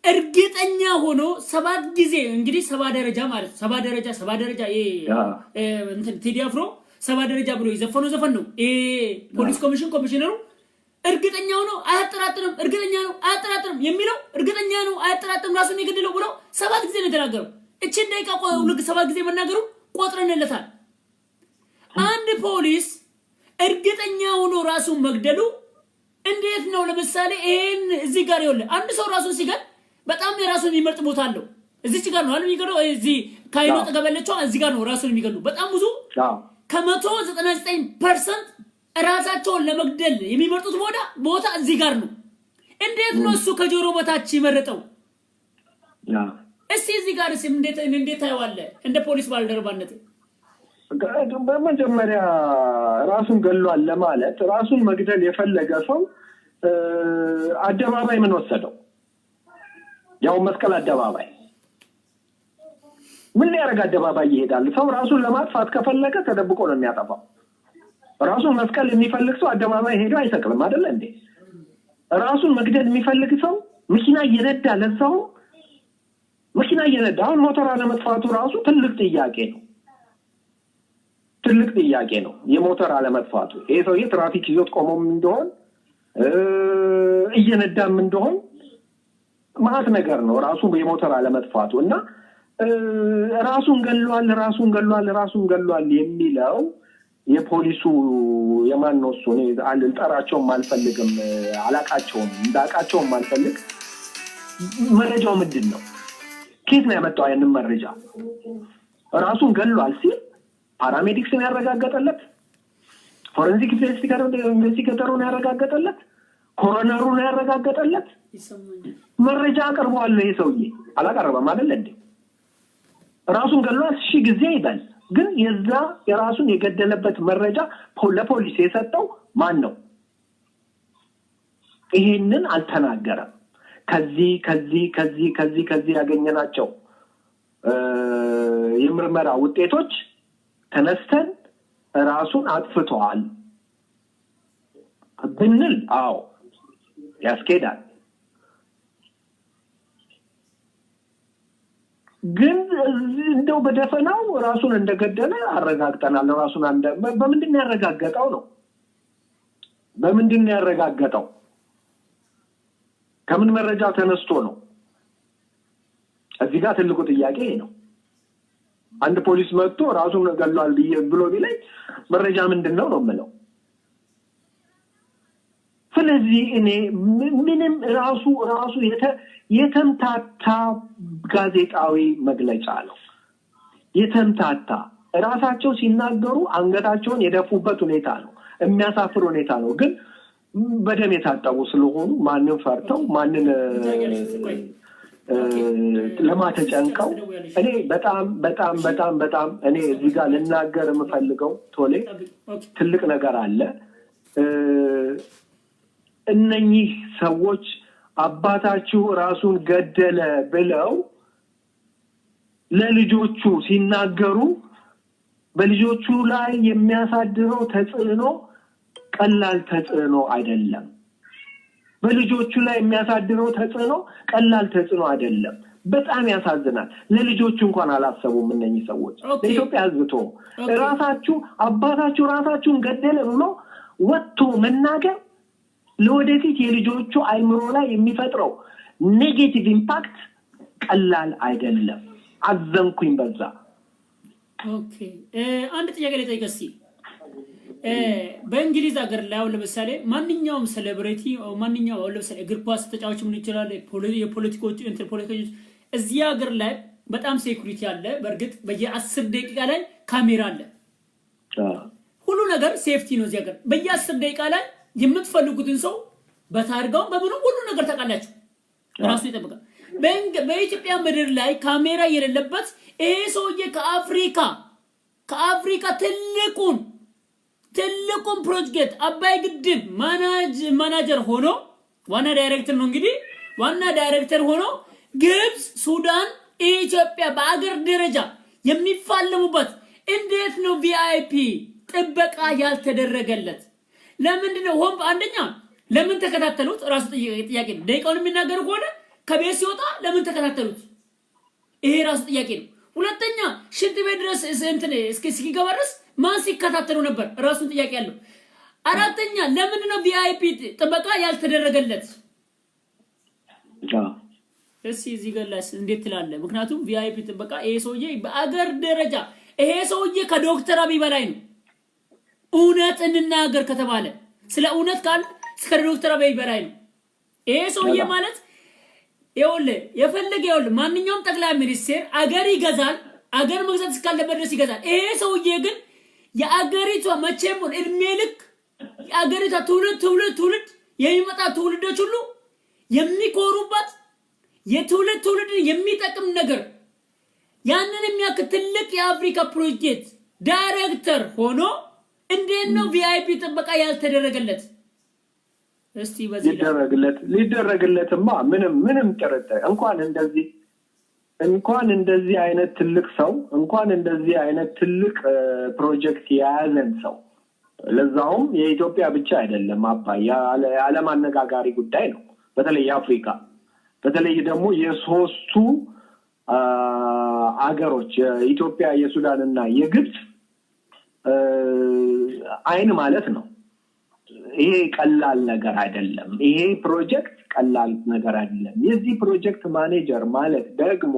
እርግጠኛ ሆኖ 7 ጊዜ እንግዲህ 7 ደረጃ ማለት 7 ደረጃ እንትን ቴዲ አፍሮ 7 ደረጃ ብሎ ይዘፈነው ዘፈን ነው ፖሊስ ኮሚሽነሩ እርግጠኛ ሆኖ አያጠራጥርም የሚለው እርግጠኛ ነው አያጠራጥርም ራሱን ይገድለው ብሎ 7 ጊዜ ነው ተናገረው እቺ ደቂቃ ሁሉ 7 ጊዜ መናገሩ ቆጥረንለታል አንድ ፖሊስ እርግጠኛ ሆኖ ራሱን መግደሉ እንዴት ነው ለምሳሌ ይሄን እዚህ ጋር ይወለ አንድ ሰው ራሱን ሲገል በጣም የራሱን የሚመርጥ ቦታ አለው እዚች ጋር ነው አለ የሚገለው እዚህ ካይኖ ተገበለቸው እዚህ ጋር ነው ራሱን የሚገሉ በጣም ብዙ ከ199% ራሳቸውን ለመግደል የሚመርጡት ቦታ እዚህ ጋር ነው እንዴት ነው እሱ ከጆሮ በታች ይመረጠው እዚህ ጋር እንዴት ታይዋለ እንደ ፖሊስ ባልደረባነት በመጀመሪያ ራሱን ገሏል ለማለት ራሱን መግደል የፈለገ ሰው አደባባይ ምን ወሰደው ያው መስቀል አደባባይ ምን ያረጋ አደባባይ ይሄዳል ሰው ራሱን ለማጥፋት ከፈለገ ተደብቆ ነው የሚያጠፋው ራሱን መስቀል የሚፈልግ ሰው አደባባይ ሄዶ አይሰቅልም አይደል እንዴ ራሱን መግደል የሚፈልግ ሰው መኪና እየነዳ ለዛው መኪና እየነዳ አሁን ሞተር አለመጥፋቱ ራሱ ትልቅ ጥያቄ ነው የሞተር አለመጥፋቱ ይሄ ሰው የትራፊክ ይዞት ቆሞም እንደሆን እየነዳም እንደሆን ማለት ነገር ነው ራሱ የሞተር አለመጥፋቱ እና ራሱን ገሏል የሚለው የፖሊሱ የማን ነው እሱ ነው አልጠራቸውም አልፈልግም አላቃቸውም እንዳቃቸውም አልፈልግ መረጃው ምንድነው ከየት ነው ያመጣው ያንን መረጃ ራሱን ገሏል ሲል ፓራሜዲክስን ያረጋገጠለት ፎረንሲክ ኢንቨስቲጌተሩን ያረጋገጠለት ኮሮነሩን ያረጋገጠለት መረጃ አቀርቧል ይሄ ሰውዬ አላቀረበም አይደል እንዴ ራሱን ገሏል እሺ ጊዜ ይበል ግን የራሱን የገደለበት መረጃ ለፖሊስ የሰጠው ማን ነው ይሄንን አልተናገረም ከዚህ ያገኘናቸው የምርመራ ውጤቶች ተነስተን ራሱን አጥፍቷል ብንል አዎ ያስኬዳል ግን እንደው በደፈናው ራሱን እንደገደለ አረጋግጠናል ራሱን በምንድን ያረጋገጠው ከምን መረጃ ተነስቶ ነው እዚህ ጋር ትልቁ ጥያቄ ነው አንድ ፖሊስ መጥቶ ራሱን ገሏል ብሎ ቢለኝ መረጃ ምንድነው ነው የምለው ስለዚህ እኔ ምንም ራሱ የተምታታ ጋዜጣዊ መግለጫ ነው የተምታታ ራሳቸው ሲናገሩ አንገታቸውን የደፉበት ሁኔታ ነው የሚያሳፍር ሁኔታ ነው ግን በደም የታጠቡ ስለሆኑ ማንንም ፈርተው ማንንም ለማተጨንቀው እኔ በጣም እኔ እዚህ ጋር ልናገር የምፈልገው ቶሌ ትልቅ ነገር አለ እነኚህ ሰዎች አባታችሁ ራሱን ገደለ ብለው ለልጆቹ ሲናገሩ በልጆቹ ላይ የሚያሳድረው ተጽዕኖ ቀላል ተጽዕኖ አይደለም በልጆቹ ላይ የሚያሳድረው ተጽዕኖ ቀላል ተጽዕኖ አይደለም በጣም ያሳዝናል ለልጆቹ እንኳን አላሰቡም እነኚህ ሰዎች ለኢትዮጵያ ህዝብቶ አባታችሁ ራሳችሁን ገደለ ብሎ ወጥቶ መናገር ለወደፊት የልጆቹ አይምሮ ላይ የሚፈጥረው ኔጌቲቭ ኢምፓክት ቀላል አይደለም አዘንኩኝ በዛ ኦኬ አንድ ጥያቄ ልጠይቅስ በእንግሊዝ ሀገር ላይ ለምሳሌ ማንኛውም ሴሌብሪቲ ማንኛውም ለምሳሌ እግር ኳስ ተጫዋች ምን ይችላል የፖለቲኮች ኢንተርፖለቲኮች እዚህ ሀገር ላይ በጣም ሴኩሪቲ አለ በርግጥ በየ10 ደቂቃ ላይ ካሜራ አለ ሁሉ ነገር ሴፍቲ ነው እዚህ ሀገር በየ10 ደቂቃ ላይ የምትፈልጉትን ሰው በታርጋው በብሩ ሁሉ ነገር ተቃላችሁ ራሱ ይጠብቃል በኢትዮጵያ ምድር ላይ ካሜራ የሌለበት ይሄ ሰውዬ ከአፍሪካ ትልቁን ፕሮጀክት አባይ ግድብ ማናጀር ሆኖ ዋና ዳይሬክተር ነው እንግዲህ ዋና ዳይሬክተር ሆኖ ግብጽ ሱዳን ኢትዮጵያ በአገር ደረጃ የሚፋለሙበት እንዴት ነው ቪአይፒ ጥበቃ ያልተደረገለት? ለምንድነው ሆም አንደኛ ለምን ተከታተሉት? ራሱ ጥያቄ ነው። ደቂቃውን የሚናገሩ ከሆነ ከቤት ሲወጣ ለምን ተከታተሉት? ይሄ ራሱ ጥያቄ ነው። ሁለተኛ ሽንት ቤት ድረስ እስኪገባ ድረስ ማን ሲከታተሉ ነበር? ራሱን ጥያቄ ያለው። አራተኛ ለምንድነው ቪአይፒ ጥበቃ ያልተደረገለት? እስኪ እዚህ ገላስ እንዴት ትላለህ? ምክንያቱም ቪአይፒ ጥበቃ ይሄ ሰውዬ በአገር ደረጃ ይሄ ሰውዬ ከዶክተር አብይ በላይ ነው። እውነት እንናገር ከተባለ ስለ እውነት ካል እስከ ዶክተር አብይ በላይ ነው። ይሄ ሰውዬ ማለት የፈለገ ማንኛውም ጠቅላይ ሚኒስትር አገር ይገዛል፣ አገር መግዛት እስካለበት ድረስ ይገዛል። ይሄ ሰውዬ ግን የአገሪቷ መቼም እድሜ ልክ የአገሪቷ ትውልድ የሚመጣ ትውልዶች ሁሉ የሚኮሩበት የትውልድ የሚጠቅም ነገር ያንን የሚያክል ትልቅ የአፍሪካ ፕሮጀክት ዳይሬክተር ሆኖ እንዴት ነው ቪአይፒ ጥበቃ ያልተደረገለት? እስቲ በዚህ ሊደረግለትማ ምንም ጥርጥር እንኳን እንደዚህ አይነት ትልቅ ሰው እንኳን እንደዚህ አይነት ትልቅ ፕሮጀክት የያዘን ሰው ለዛውም የኢትዮጵያ ብቻ አይደለም አባይ የዓለም አነጋጋሪ ጉዳይ ነው። በተለይ የአፍሪካ በተለይ ደግሞ የሶስቱ አገሮች የኢትዮጵያ የሱዳንና የግብጽ አይን ማለት ነው። ይሄ ቀላል ነገር አይደለም። ይሄ ፕሮጀክት ቀላል ነገር አይደለም። የዚህ ፕሮጀክት ማኔጀር ማለት ደግሞ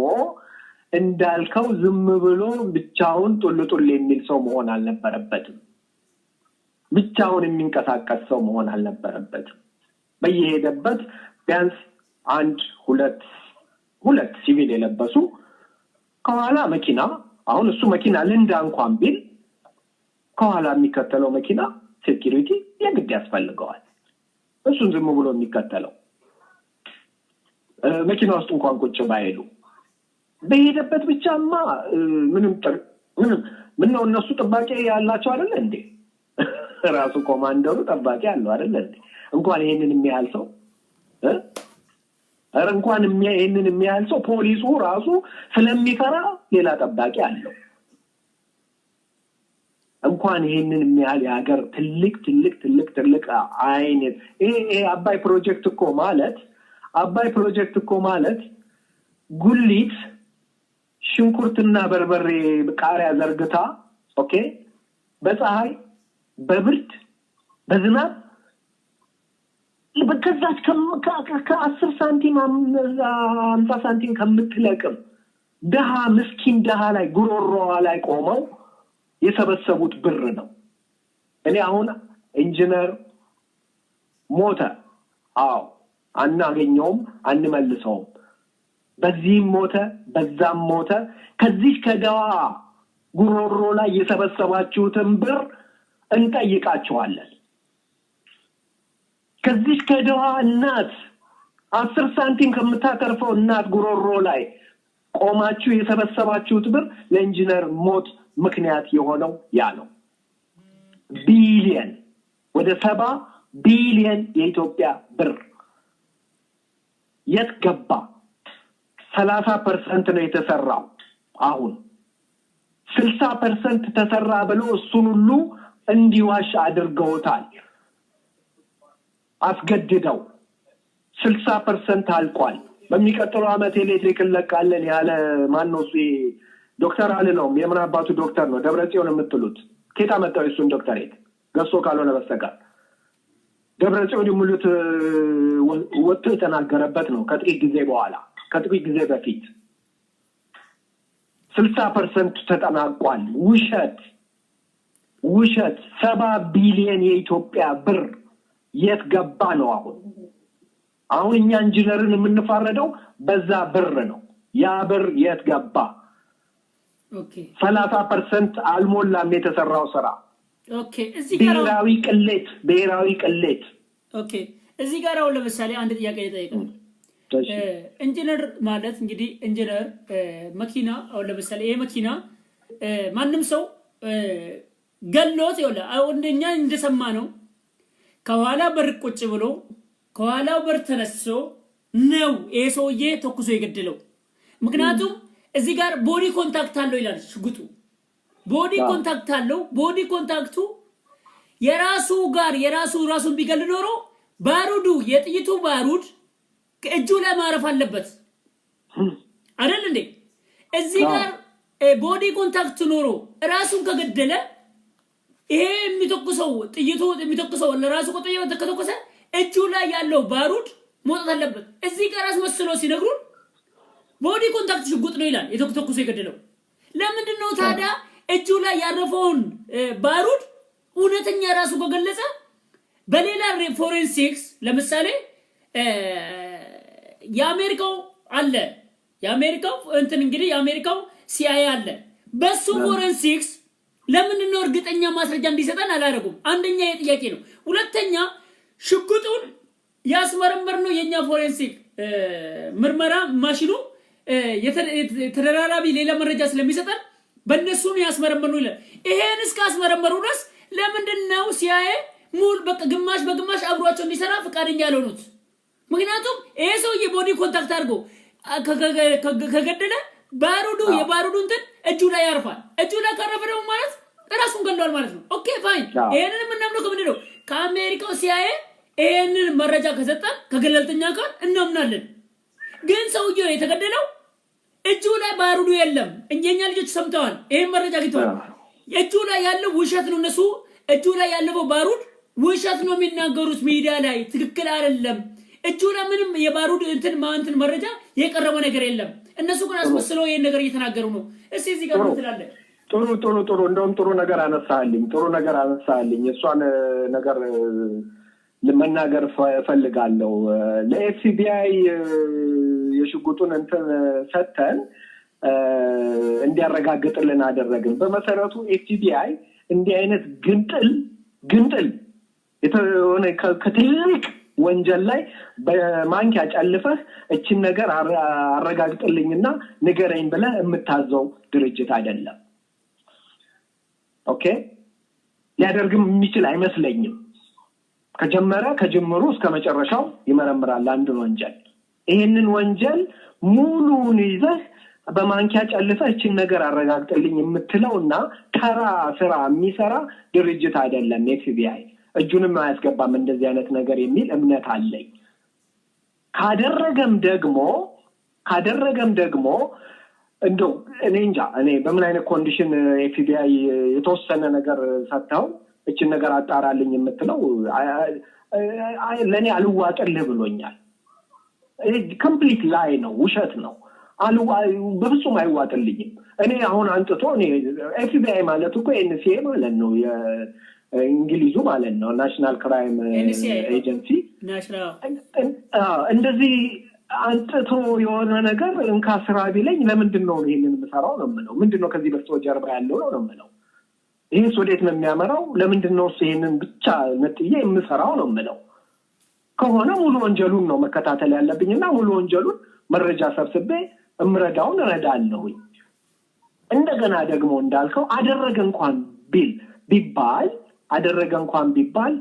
እንዳልከው ዝም ብሎ ብቻውን ጡልጡል የሚል ሰው መሆን አልነበረበትም። ብቻውን የሚንቀሳቀስ ሰው መሆን አልነበረበትም። በየሄደበት ቢያንስ ሁለት ሲቪል የለበሱ ከኋላ መኪና አሁን እሱ መኪና ልንዳ እንኳን ቢል ከኋላ የሚከተለው መኪና ሴኩሪቲ የግድ ያስፈልገዋል። እሱን ዝም ብሎ የሚከተለው መኪና ውስጥ እንኳን ቁጭ ባይሉ በሄደበት ብቻማ ምንም እነሱ ጥባቄ ያላቸው አይደል እንዴ? ራሱ ኮማንደሩ ጥባቄ ያለው አይደል እንዴ? እንኳን ይሄንን የሚያህል ሰው እንኳን ይሄንን የሚያህል ሰው ፖሊሱ ራሱ ስለሚፈራ ሌላ ጥባቄ አለው። እንኳን ይሄንን የሚያህል የሀገር ትልቅ አይነት ይሄ አባይ ፕሮጀክት እኮ ማለት ጉሊት ሽንኩርትና በርበሬ ቃሪያ ዘርግታ ኦኬ በፀሐይ በብርድ በዝናብ በከዛች ከ10 ሳንቲም 50 ሳንቲም ከምትለቅም ደሃ ምስኪን ደሃ ላይ ጉሮሮዋ ላይ ቆመው የሰበሰቡት ብር ነው። እኔ አሁን ኢንጂነር ሞተ አናገኘውም አንመልሰውም፣ በዚህም ሞተ በዛም ሞተ። ከዚህ ከደዋ ጉሮሮ ላይ የሰበሰባችሁትን ብር እንጠይቃችኋለን። ከዚህ ከደዋ እናት 10 ሳንቲም ከምታተርፈው እናት ጉሮሮ ላይ ቆማችሁ የሰበሰባችሁት ብር ለኢንጂነር ሞት ምክንያት የሆነው ያ ነው። ቢሊየን ወደ 70 ቢሊየን የኢትዮጵያ ብር የት ገባ? 30% ነው የተሰራው። አሁን 60% ተሰራ ብሎ እሱን ሁሉ እንዲዋሽ አድርገውታል። አስገድደው 60% አልቋል። በሚቀጥለው አመት ኤሌክትሪክ እንለቃለን ያለ ማን ነው? እሱ ዶክተር አለነውም የምን አባቱ ዶክተር ነው? ደብረጽዮን የምትሉት ከታ መጣው? እሱን ዶክተሬት ገሶ ካልሆነ በስተቀር ደብረጽዮን የሚሉት ወጥቶ የተናገረበት ነው። ከጥቂት ጊዜ በፊት 60% ተጠናቋል። ውሸት 70 ቢሊዮን የኢትዮጵያ ብር የት ገባ ነው? አሁን እኛ ኢንጂነርን የምንፋረደው በዛ ብር ነው። ያ ብር የት ገባ? ኦኬ 30% አልሞላም የተሰራው ስራ። ኦኬ እዚህ ጋር ብሔራዊ ቅሌት ኦኬ እዚህ ጋር አሁን ለምሳሌ አንድ ጥያቄ ልጠይቅህ። ኢንጂነር ማለት እንግዲህ ኢንጂነር መኪና አሁን ለምሳሌ ይሄ መኪና ማንም ሰው ገሎት ይወላ እንደኛ እንደሰማ ነው ከኋላ በር ቁጭ ብሎ ከኋላው በር ተነስቶ ነው ይሄ ሰውዬ ተኩሶ የገደለው። ምክንያቱም እዚህ ጋር ቦዲ ኮንታክት አለው ይላል ሽጉጡ። ቦዲ ኮንታክት አለው ቦዲ ኮንታክቱ የራሱ ጋር ራሱን ቢገል ኖሮ ባሩዱ የጥይቱ ባሩድ ከእጁ ላይ ማረፍ አለበት አይደል እንዴ እዚህ ጋር ቦዲ ኮንታክት ኖሮ ራሱን ከገደለ ይሄ የሚተኩሰው ጥይቱ የሚተኩሰው ለራሱ ቆጠየው ተከተከሰ እጁ ላይ ያለው ባሩድ ሞት አለበት እዚህ ጋር አስመስሎ ሲነግሩን ቦዲ ኮንታክት ሽጉጥ ነው ይላል የተኩሰው የገደለው ለምንድን ነው ታዲያ እጁ ላይ ያረፈውን ባሩድ እውነተኛ ራሱ ከገለጸ በሌላ ፎሬንሲክስ ለምሳሌ የአሜሪካው አለ የአሜሪካው እንትን እንግዲህ የአሜሪካው CIA አለ በሱ ፎሬንሲክስ ለምን ነው እርግጠኛ ማስረጃ እንዲሰጠን አላረጉም አንደኛ የጥያቄ ነው ሁለተኛ ሽጉጡን ያስመረመር ነው የኛ ፎሬንሲክ ምርመራ ማሽኑ የተደራራቢ ሌላ መረጃ ስለሚሰጠን በእነሱ ነው ያስመረመር ነው ይላል ይሄን እስከ አስመረመሩ ድረስ ለምንድን ነው CIA ሙሉ በቃ ግማሽ በግማሽ አብሯቸው እንዲሰራ ፈቃደኛ ያልሆኑት ምክንያቱም ይሄ ሰው የቦዲ ኮንታክት አድርጎ ከገደለ ባሩዱ የባሩዱ እንትን እጁ ላይ ያርፋል እጁ ላይ ካረፈ ደግሞ ማለት ራሱን ገሏል ማለት ነው ኦኬ ፋይን ይሄንን ምንምነው ከምንድነው ከአሜሪካው CIA ይሄንን መረጃ ከሰጠን ከገለልተኛ ጋር እናምናለን ግን ሰውየው የተገደለው እጁ ላይ ባሩዱ የለም እኛኛ ልጆች ሰምተዋል ይሄን መረጃ ግጥቷል እጁ ላይ ያለው ውሸት ነው እነሱ እጁ ላይ ያለው ባሩድ ውሸት ነው የሚናገሩት ሚዲያ ላይ ትክክል አይደለም እጁ ላይ ምንም የባሩድ እንትን መረጃ የቀረበ ነገር የለም እነሱ ግን አስመስለው ይሄን ነገር እየተናገሩ ነው እስቲ እዚህ ጋር ትላለ ጥሩ እንደውም ጥሩ ነገር አነሳልኝ እሷን ነገር ለመናገር ፈልጋለሁ ለFBI የሽጉጡን እንትን ሰተን እንዲያረጋግጥልን አደረግን በመሰረቱ FBI እንዲህ አይነት ግንጥል የተሆነ ከትልቅ ወንጀል ላይ በማንኪያ ጨልፈህ እቺን ነገር አረጋግጥልኝና ንገረኝ ብለህ የምታዘው ድርጅት አይደለም ኦኬ ሊያደርግም የሚችል አይመስለኝም ከጀመሩ እስከ መጨረሻው ይመረምራል አንድ ወንጀል ይሄንን ወንጀል ሙሉውን ይዘህ በማንኪያ ጨልፈህ እቺን ነገር አረጋግጥልኝ የምትለውና ተራ ስራ የሚሰራ ድርጅት አይደለም FBI እጁንም አያስገባም እንደዚህ አይነት ነገር የሚል እምነት አለኝ ካደረገም ደግሞ እንደው እኔ እንጃ እኔ በምን አይነት ኮንዲሽን FBI የተወሰነ ነገር ሰጣው እቺን ነገር አጣራልኝ የምትለው ለኔ አልዋጥልህ ብሎኛል ኮምፕሊት ላይ ነው ውሸት ነው በፍጹም አይዋጥልኝም እኔ አሁን አንጥቶ እኔ FBI ማለት እኮ NCA ማለት ነው የእንግሊዙ ማለት ነው ናሽናል ክራይም ኤጀንሲ ናሽናል እንደዚህ አንጥቶ የሆነ ነገር እንካ ስራ ቢለኝ ለምንድነው ይሄንን የምሰራው ነው የምለው ምንድነው ከዚህ በስተጀርባ ያለው ነው የምለው ይሄ ወዴት ነው የሚያመራው ለምንድነው ይሄንን ብቻ ነጥዬ የምሰራው ነው የምለው ከሆነ ሙሉ ወንጀሉን ነው መከታተል ያለብኝና ሙሉ ወንጀሉን መረጃ ሰብስቤ እምረዳውን እረዳለሁ እንደገና ደግሞ እንዳልከው አደረገ እንኳን ቢባል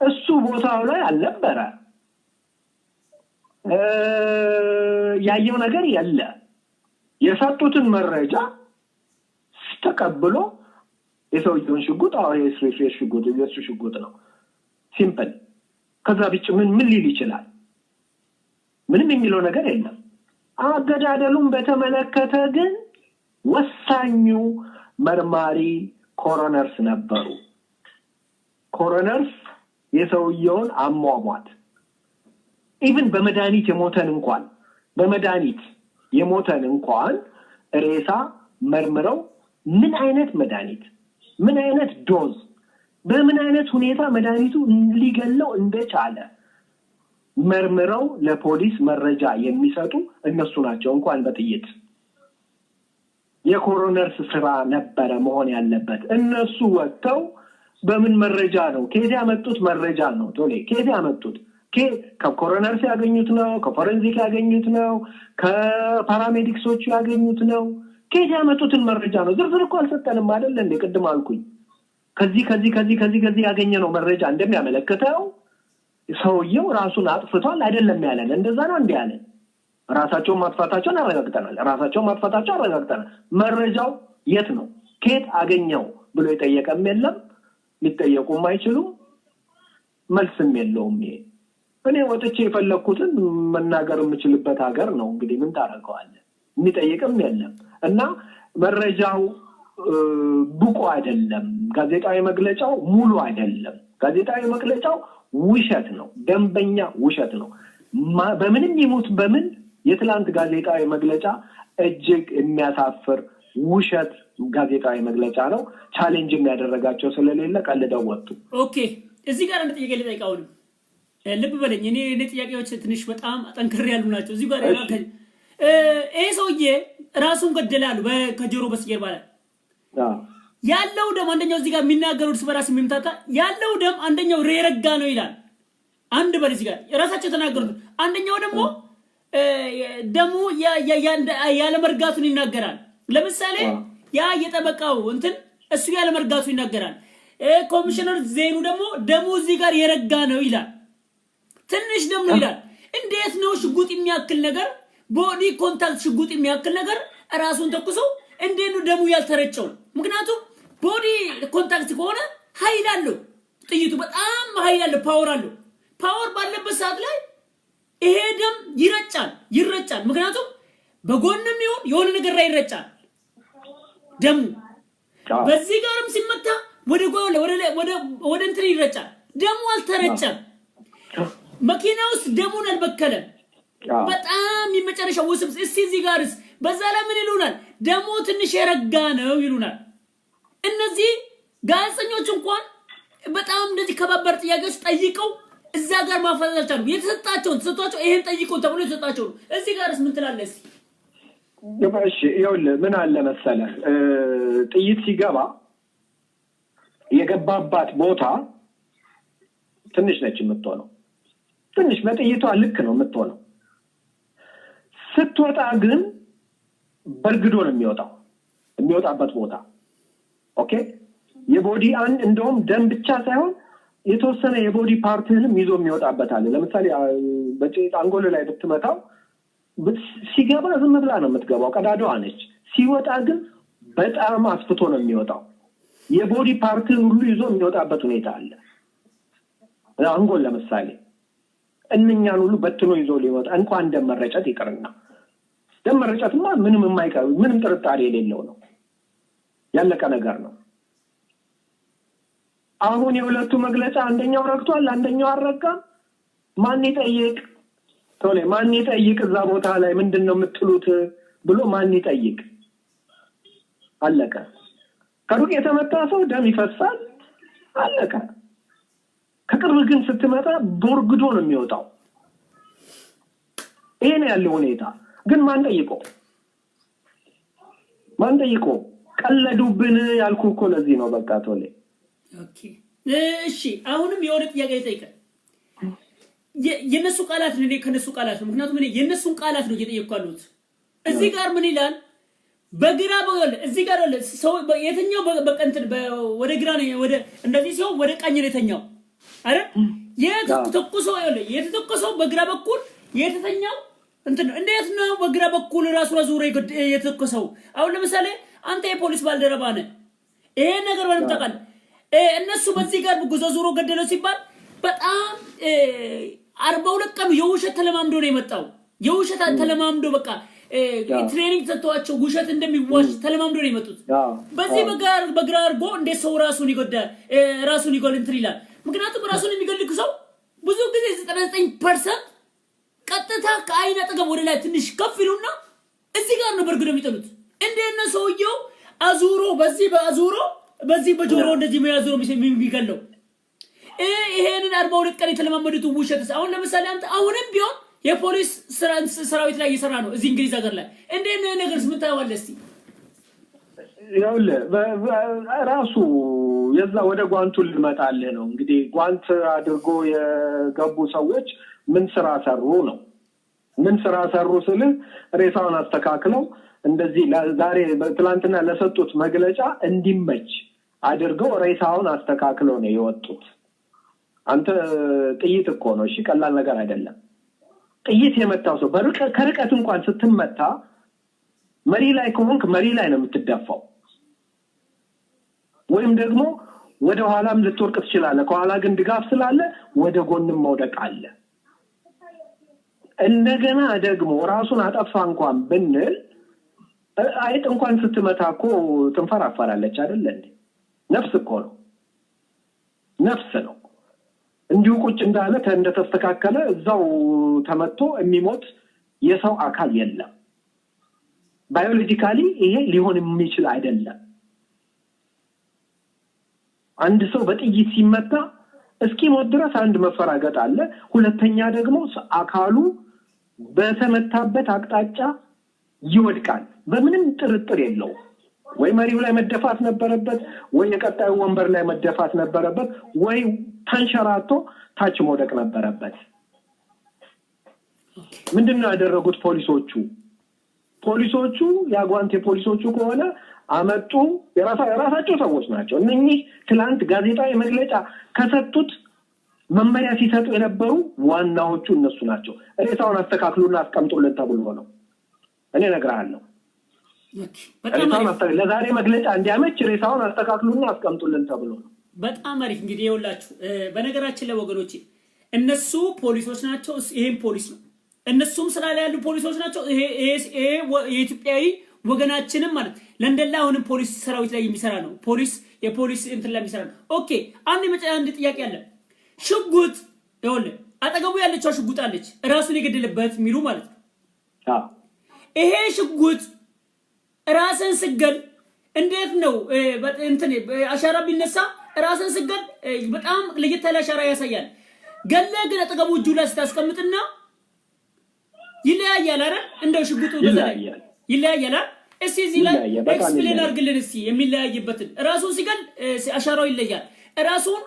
እሱ ቦታው ላይ አልነበረ ያየው ነገር ያለ የሰጡትን መረጃ ተቀብሎ የሰውየውን ሽጉጥ የስሪፌሽ ሽጉጥ ነው ሲምፕል ከዛ ብቻ ምን ሊል ይችላል ምንም የሚለው ነገር የለም አገዳደሉን በተመለከተ ግን ወሳኙ መርማሪ ኮሮነርስ ነበሩ ኮሮነርስ የሰውየውን አሟሟት ኢቭን በመድኃኒት የሞተን እንኳን ሬሳ መርምረው ምን አይነት መድኃኒት ምን አይነት ዶዝ በምን አይነት ሁኔታ መድኃኒቱ ሊገለው እንደቻለ መርምረው ለፖሊስ መረጃ የሚሰጡ እነሱ ናቸው እንኳን በጥይት የኮሮነርስ ስራ ነበረ መሆን ያለበት እነሱ ወጥተው በምን መረጃ ነው ከዚህ ያመጡት መረጃ ነው ቶሌ ከዚህ ያመጡት ከኮሮነርስ ያገኙት ነው ከፎረንሲክ ያገኙት ነው ከፓራሜዲክሶቹ ያገኙት ነው ከዚህ ያመጡትን መረጃ ነው ዝርዝር እኮ አልሰጠንም አይደል እንዴ ቅድም አልኩኝ ከዚህ ያገኘነው መረጃ እንደሚያመለክተው ሰውየው ራሱን አጥፍቷል አይደለም ያለን እንደዛ ነው እንዴ ያለን ራሳቸው ማጥፋታቸውን አረጋግጠናል መረጃው የት ነው ከየት አገኘው ብሎ የጠየቀም የለም ሊጠየቁም አይችሉም መልስም የለውም ይሄ እኔ ወጥቼ የፈለኩትን መናገር የምችልበት ሀገር ነው እንግዲህ ምን ታረጋዋለህ የሚጠይቅም የለም እና መረጃው ብቁ አይደለም ጋዜጣዊ መግለጫው ሙሉ አይደለም ጋዜጣዊ መግለጫው ውሸት ነው ደንበኛ ውሸት ነው በምንም ይሙት በምን የትላንት ጋዜጣዊ መግለጫ እጅግ የሚያሳፍር ውሸት ጋዜጣዊ መግለጫ ነው ቻሌንጅ የሚያደርጋቸው ስለሌለ ቀልደው ወጡ ኦኬ እዚህ ጋር አንድ ጥያቄ ልጠይቃው ልብ በለኝ እኔ ጥያቄዎች ትንሽ በጣም አጠንክር ያሉ ናቸው እዚህ ጋር ሰውዬ ራሱን ገደላሉ ከጆሮ በስተጀርባ ላይ ያለው ደም አንደኛው እዚህ ጋር የሚናገሩት ስበራስ የሚምታታ ያለው ደም አንደኛው ረጋ ነው ይላል አንድ በዚህ ጋር ራሳቸው ተናገሩት አንደኛው ደግሞ ደሙ ያለ መርጋቱን ይናገራል ለምሳሌ ያ የጠበቃው እንትን እሱ ያለ መርጋቱ ይናገራል ኮሚሽነር ዜኑ ደግሞ ደሙ እዚህ ጋር የረጋ ነው ይላል ትንሽ ደም ነው ይላል እንዴት ነው ሽጉጥ የሚያክል ነገር ቦዲ ኮንታክት ሽጉጥ የሚያክል ነገር ራሱን ተኩሶ እንዴት ነው ደሙ ያልተረጨው ምክንያቱም ቦዲ ኮንታክት ከሆነ ኃይል አለው ጥይቱ በጣም ኃይል አለው ፓወር ባለበት ሰዓት ላይ ይሄ ደም ይረጫል ምክንያቱም በጎንም ይሁን የሆነ ነገር ላይ ይረጫል ደሙ በዚህ ጋርም ሲመታ ወደ እንትን ይረጫል ደሙ አልተረጨም መኪና ውስጥ ደሙን አልበከለም በጣም የመጨረሻው ውስብስ እዚህ ጋርስ በዛ ላይ ምን ይሉናል ደሙ ትንሽ የረጋ ነው ይሉናል እነዚህ ጋዜጠኞች እንኳን በጣም እንደዚህ ከባበር ጥያቄዎች ጠይቀው እዛ ጋር ማፈዛቻሉ የተሰጣቸው ይሄን ጠይቀው ተብሎ የተሰጣቸው እዚህ ጋርስ ምን ትላለህ እሺ ይኸውልህ ምን አለ መሰለህ ጥይት ሲገባ የገባባት ቦታ ትንሽ ነች የምትሆነው ትንሽ በጥይቷ ልክ ነው የምትሆነው ስትወጣ ግን በርግዶ ነው የሚወጣበት ቦታ ኦኬ የቦዲ እንደውም ደም ብቻ ሳይሆን የተወሰነ የቦዲ ፓርትንም ይዞ የሚወጣበት አለ ለምሳሌ በጭት አንጎል ላይ ብትመታው ሲገባ ዝም ብላ ነው የምትገባው ቀዳዳዋ ነች ሲወጣ ግን በጣም አስፍቶ ነው የሚወጣው የቦዲ ፓርትን ሁሉ ይዞ የሚወጣበት ሁኔታ አለ አንጎል ለምሳሌ እነኛን ሁሉ በትኖ ይዞ ሊወጣ እንኳን ደመረጨት ይቀርና ደመረጨትማ ምንም የማይቀር ምንም ጥርጣሬ የሌለው ነው ያለቀ ነገር ነው አሁን የሁለቱ መግለጫ አንደኛው ረክቷል አንደኛው አረጋም ማን ይጠይቅ ቶሌ ማን ይጠይቅ እዛ ቦታ ላይ ምንድነው የምትሉት ብሎ ማን ይጠይቅ አለቀ ከሩቅ የተመታ ሰው ደም ይፈሳል አለቀ ከቅርብ ግን ስትመጣ ቦርግዶ ነው የሚወጣው ይሄ ነው ያለው ሁኔታ ግን ማን ጠይቆ ቀለዱብን ያልኩ እኮ ለዚህ ነው በቃ ቶሌ ኦኬ እሺ አሁንም የወደ ጥያቄ ይጠይቃል የነሱ ቃላት ነው ከነሱ ቃላት ነው ምክንያቱም የነሱን ቃላት ነው እየጠየቁት እዚህ ጋር ምን ይላል በግራ በቀል እዚህ ጋር አለ ሰው የትኛው በቀንትን ወደ ግራ ነው ወደ እንደዚህ ሲሆን ወደ ቀኝ ነው የተኛው አይደል የተተኮሰው በግራ በኩል የተተኛው እንትን እንዴት ነው በግራ በኩል ራሱ ዙሮ የተተኮሰው አሁን ለምሳሌ አንተ የፖሊስ ባልደረባ ነህ ይሄ ነገር ወለም ተቀል እነሱ በዚህ ጋር ጉዞ ዙሮ ገደለው ሲባል በጣም 42 ቀን የውሸት ተለማምዶ ነው የመጣው የውሸት ተለማምዶ በቃ ትሬኒንግ ተተዋቸው ውሸት እንደሚዋሽ ተለማምዶ ነው የመጡት በዚህ በግራ አርጎ እንደ ሰው ራሱን ይጎል እንትን ይላል ምክንያቱም ራሱን የሚገልክ ሰው ብዙ ጊዜ 99% ቀጥታ ከአይነ አጠገብ ወደ ላይ ትንሽ ከፍ ይሉና እዚህ ጋር ነው በርግዶ የሚጠሉት እንደነ ሰውየው አዙሮ በዚህ በጆሮ እንደዚህ የሚያዞሮ የሚገለው ይሄንን 42 ቀን የተለማመዱት ውሸት አሁን ለምሳሌ አንተ አሁንም ቢሆን የፖሊስ ሰራዊት ላይ እየሰራ ነው እዚህ እንግሊዝ ሀገር ላይ እንደነ ነገር ስምታዋለህ እስቲ ያውለ ራሱ የዛ ወደ ጓንቱ ልመጣልህ ነው እንግዲህ ጓንት አድርጎ የገቡ ሰዎች ምን ስራ ሰሩ ስለ ሬሳውን አስተካክለው እንደዚህ ዛሬ ትላንትና ለሰጡት መግለጫ እንዲመች አድርገው ሬሳውን አስተካክለው ነው የወጡት አንተ ጥይት እኮ ነው እሺ ቀላል ነገር አይደለም ጥይት የመታው ሰው ከርቀት እንኳን ስትመታ መሪ ላይ ከሆንክ መሪ ላይ ነው የምትደፋው ወይም ደግሞ ወደ ኋላም ልትወርቅ ትችላለህ ከኋላ ግን ድጋፍ ስላለ ወደ ጎንም መውደቅ አለ እንደገና ደግሞ ራሱን አጠፋ እንኳን ብንል አይጥ እንኳን ስትመታኮ ትንፈራፈራለች አይደል እንዴ ነፍስ እኮ ነው ነፍስ ነው እንዲሁ ቁጭ እንዳለ እንደተስተካከለ እዛው ተመቶ የሚሞት የሰው አካል የለም ባዮሎጂካሊ ይሄ ሊሆን የሚችል አይደለም አንድ ሰው በጥይት ሲመታ እስኪሞት ድረስ አንድ መፈራገጥ አለ ሁለተኛ ደግሞ አካሉ በተመታበት አቅጣጫ ይወድቃል በምንም ጥርጥር የለው ወይ መሪው ላይ መደፋት ነበረበት ወይ የቀጣዩ ወንበር ላይ መደፋት ነበረበት ወይ ታንሸራቶ ታች መውደቅ ነበረበት ምንድነው ያደረጉት ፖሊሶቹ ያጓንቴ ፖሊሶቹ ከሆነ አመጡ የራሳቸው ሰዎች ናቸው እነኚህ ትላንት ጋዜጣዊ መግለጫ ከሰጡት መመሪያ ሲሰጡ የነበሩ ዋናዎቹ እነሱ ናቸው ሬሳውን አስተካክሉና አስቀምጡልን ተብሎ ነው እኔ ነግራለሁ ለዛሬ መግለጫ እንዲያመች ሬሳውን አስተካክሉና አስቀምጡልን ተብሎ ነው በጣም አሪፍ እንግዲህ ይኸውላችሁ በነገራችን ላይ ወገኖቼ እነሱ ፖሊሶች ናቸው ይሄን ፖሊስ ነው እነሱም ስራ ላይ ያሉ ፖሊሶች ናቸው ይሄ የኢትዮጵያዊ ወገናችንም ማለት ለንደላውን ፖሊስ ሰራዊት ላይ የሚሰራ ነው ፖሊስ የፖሊስ እንትን ላይ የሚሰራ ነው ኦኬ አንድ ጥያቄ አለ ሽጉጥ ይኸውልህ አጠገቡ ያለችው ሽጉጥ አለች ራሱን የገደለበት ሚሉ ማለት ነው ይሄ ሽጉጥ ራስን ስገል እንዴት ነው እንትን አሻራ ቢነሳ ራስን ስገል በጣም ለየት ያለ አሻራ ያሳያል ገለ ግን አጠገቡ እጁ ላይ ስታስቀምጥና ይለያያል አይደል እንደው ሽጉጡ ይለያያል እስቲ እዚህ ላይ ኤክስፕሌን አድርግልን እስቲ የሚለያይበትን ራሱን ሲገል አሻራው ይለያል ራሱን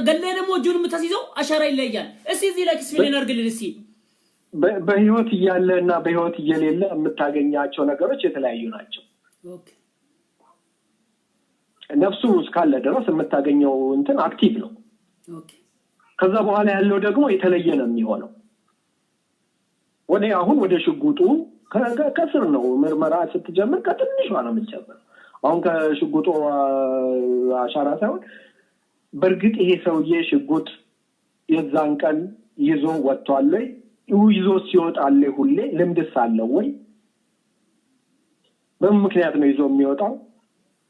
ገለ ደግሞ እጁን የምታስይዘው አሻራ ይለያል እስቲ እዚህ ላይ ኤክስፕሌን አድርግልን እስቲ በህይወት እያለና በህይወት እየሌለ የምታገኛቸው ነገሮች የተለያዩ ናቸው ኦኬ ነፍሱ እስካለ ድረስ የምታገኘው እንትን አክቲቭ ነው ኦኬ ከዛ በኋላ ያለው ደግሞ የተለየ ነው የሚሆነው አሁን ወደ ሽጉጡ ከስር ነው ምርመራ ስትጀምር ከትንሿ ነው የምትጀምረው አሁን ከሽጉጡ አሻራ ሳይሆን በርግጥ ይሄ ሰውዬ ሽጉጥ የዛን ቀን ይዞ ወጥቷል ይዞ ሲወጣል ሁሌ ልምድስ አለው ወይ በምክንያት ነው ይዞ የሚወጣው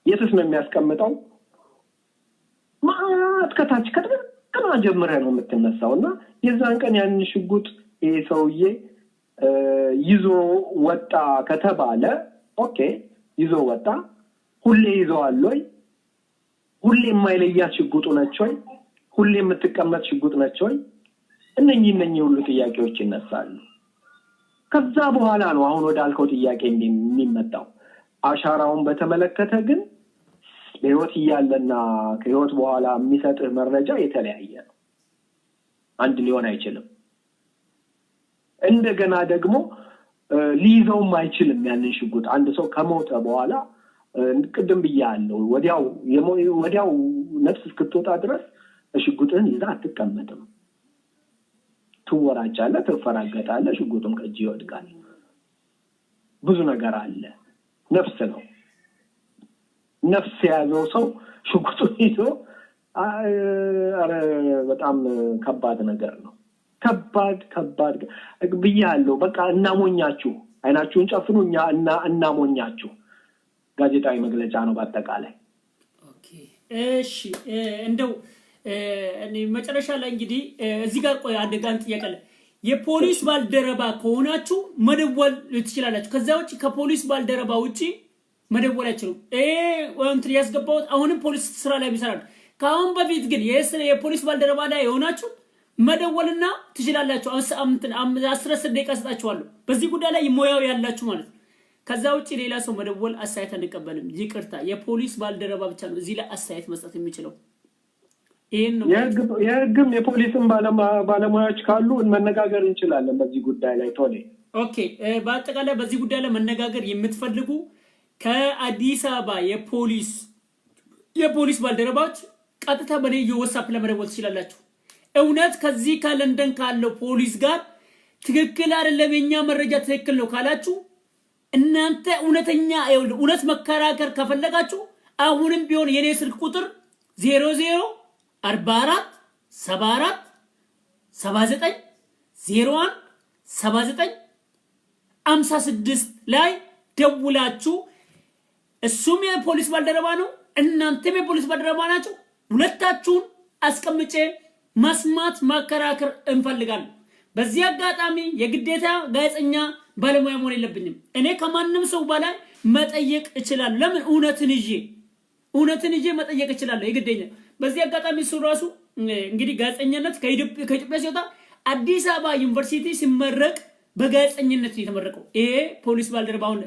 የትስ ነው የሚያስቀምጠው ማት ከታች ከጥቅና ጀምረ ነው የምትነሳውና የዛን ቀን ያን ሽጉጥ ይሄ ሰውዬ ይዞ ወጣ ከተባለ ኦኬ ይዞ ወጣ ሁሌ ይዘዋል ወይ ሁሌ የማይለያት ሽጉጡ ነች ወይ ሁሌ የምትቀመጥ ሽጉጥ ነች ወይ እነኚህ ሁሉ ጥያቄዎች ይነሳሉ ከዛ በኋላ ነው አሁን ወዳልከው ጥያቄ የሚመጣው አሻራውን በተመለከተ ግን በህይወት ይያለና ከህይወት በኋላ የሚሰጥህ መረጃ የተለያየ ነው አንድ ሊሆን አይችልም እንደገና ደግሞ ሊይዘውም አይችልም ያንን ሽጉጥ አንድ ሰው ከሞተ በኋላ ቅድም ብያለሁ ወዲያው ነፍስ እስክትወጣ ድረስ ሽጉጥን ይዛ አትቀመጥም ትወራጫለህ ትፈራገጣለህ ሽጉጡም ከእጅ ይወድቃል ብዙ ነገር አለ ነፍስ ነው ነፍስ ያዘው ሰው ሽጉጡን ይዞ በጣም ከባድ ነገር ነው ከባድ ብያለሁ በቃ እናሞኛችሁ አይናችሁን ጨፍኑኛ እናሞኛችሁ ጋዜጣዊ መግለጫ ነው በአጠቃላይ ኦኬ እሺ እንደው እኔ መጨረሻ ላይ እንግዲህ እዚህ ጋር ቆይ አንድ ጋር ጥያቄ አለ የፖሊስ ባልደረባ ከሆናችሁ መደወል ትችላላችሁ ከዛ ውጪ ከፖሊስ ባልደረባ ውጪ መደወል አይችሉም ወንትሪ ያስገባው አሁንም ፖሊስ ስራ ላይ ቢሰራሉ ካሁን በፊት ግን የፖሊስ ባልደረባ ላይ የሆናችሁ መደወልና ትችላላችሁ 10 ደቂቃ ሰጣችኋለሁ በዚህ ጉዳይ ላይ ሞያው ያላችሁ ማለት ከዛ ውጪ ሌላ ሰው መደወል አሳይት አንቀበልም ይቅርታ የፖሊስ ባልደረባ ብቻ ነው እዚህ ላይ አሳይት መስጠት የሚችለው ይሄን ነው የህግም የፖሊስም ባለሙያዎች ካሉ መነጋገር እንችላለን በዚህ ጉዳይ ላይ ቶኔ ኦኬ በአጠቃላይ በዚህ ጉዳይ ላይ መነጋገር የምትፈልጉ ከአዲስ አበባ የፖሊስ ባልደረባዎች ቀጥታ በኔዮ WhatsApp ለመደወል ትችላላችሁ እውነት ከዚህ ከለንደን ካለው ፖሊስ ጋር ትክክል አይደለም የኛ መረጃ ትክክል ነው ካላችሁ እናንተ እውነተኛ እውነት መከራከር ከፈለጋችሁ አሁንም ቢሆን የኔ ስልክ ቁጥር 0044 74 79 01 79 56 ላይ ደውላችሁ እሱም የፖሊስ ባልደረባ ነው እናንተም የፖሊስ ባልደረባ ናችሁ ሁለታችሁን አስቀምጬ መስማት ማከራከር እንፈልጋለን በዚህ አጋጣሚ የግዴታ ጋዜጠኛ ባለሙያ መሆን የለብኝም እኔ ከማንንም ሰው በላይ መጠየቅ እችላለሁ ለምን እውነትን ይዤ መጠየቅ እችላለሁ የግዴታ በዚህ አጋጣሚ ሱራሱ እንግዲህ ጋዜጠኛነት ከኢትዮጵያ ሲወጣ አዲስ አበባ ዩኒቨርሲቲ ሲመረቅ በጋዜጠኝነት የተመረቀው ይሄ ፖሊስ ባልደረባውን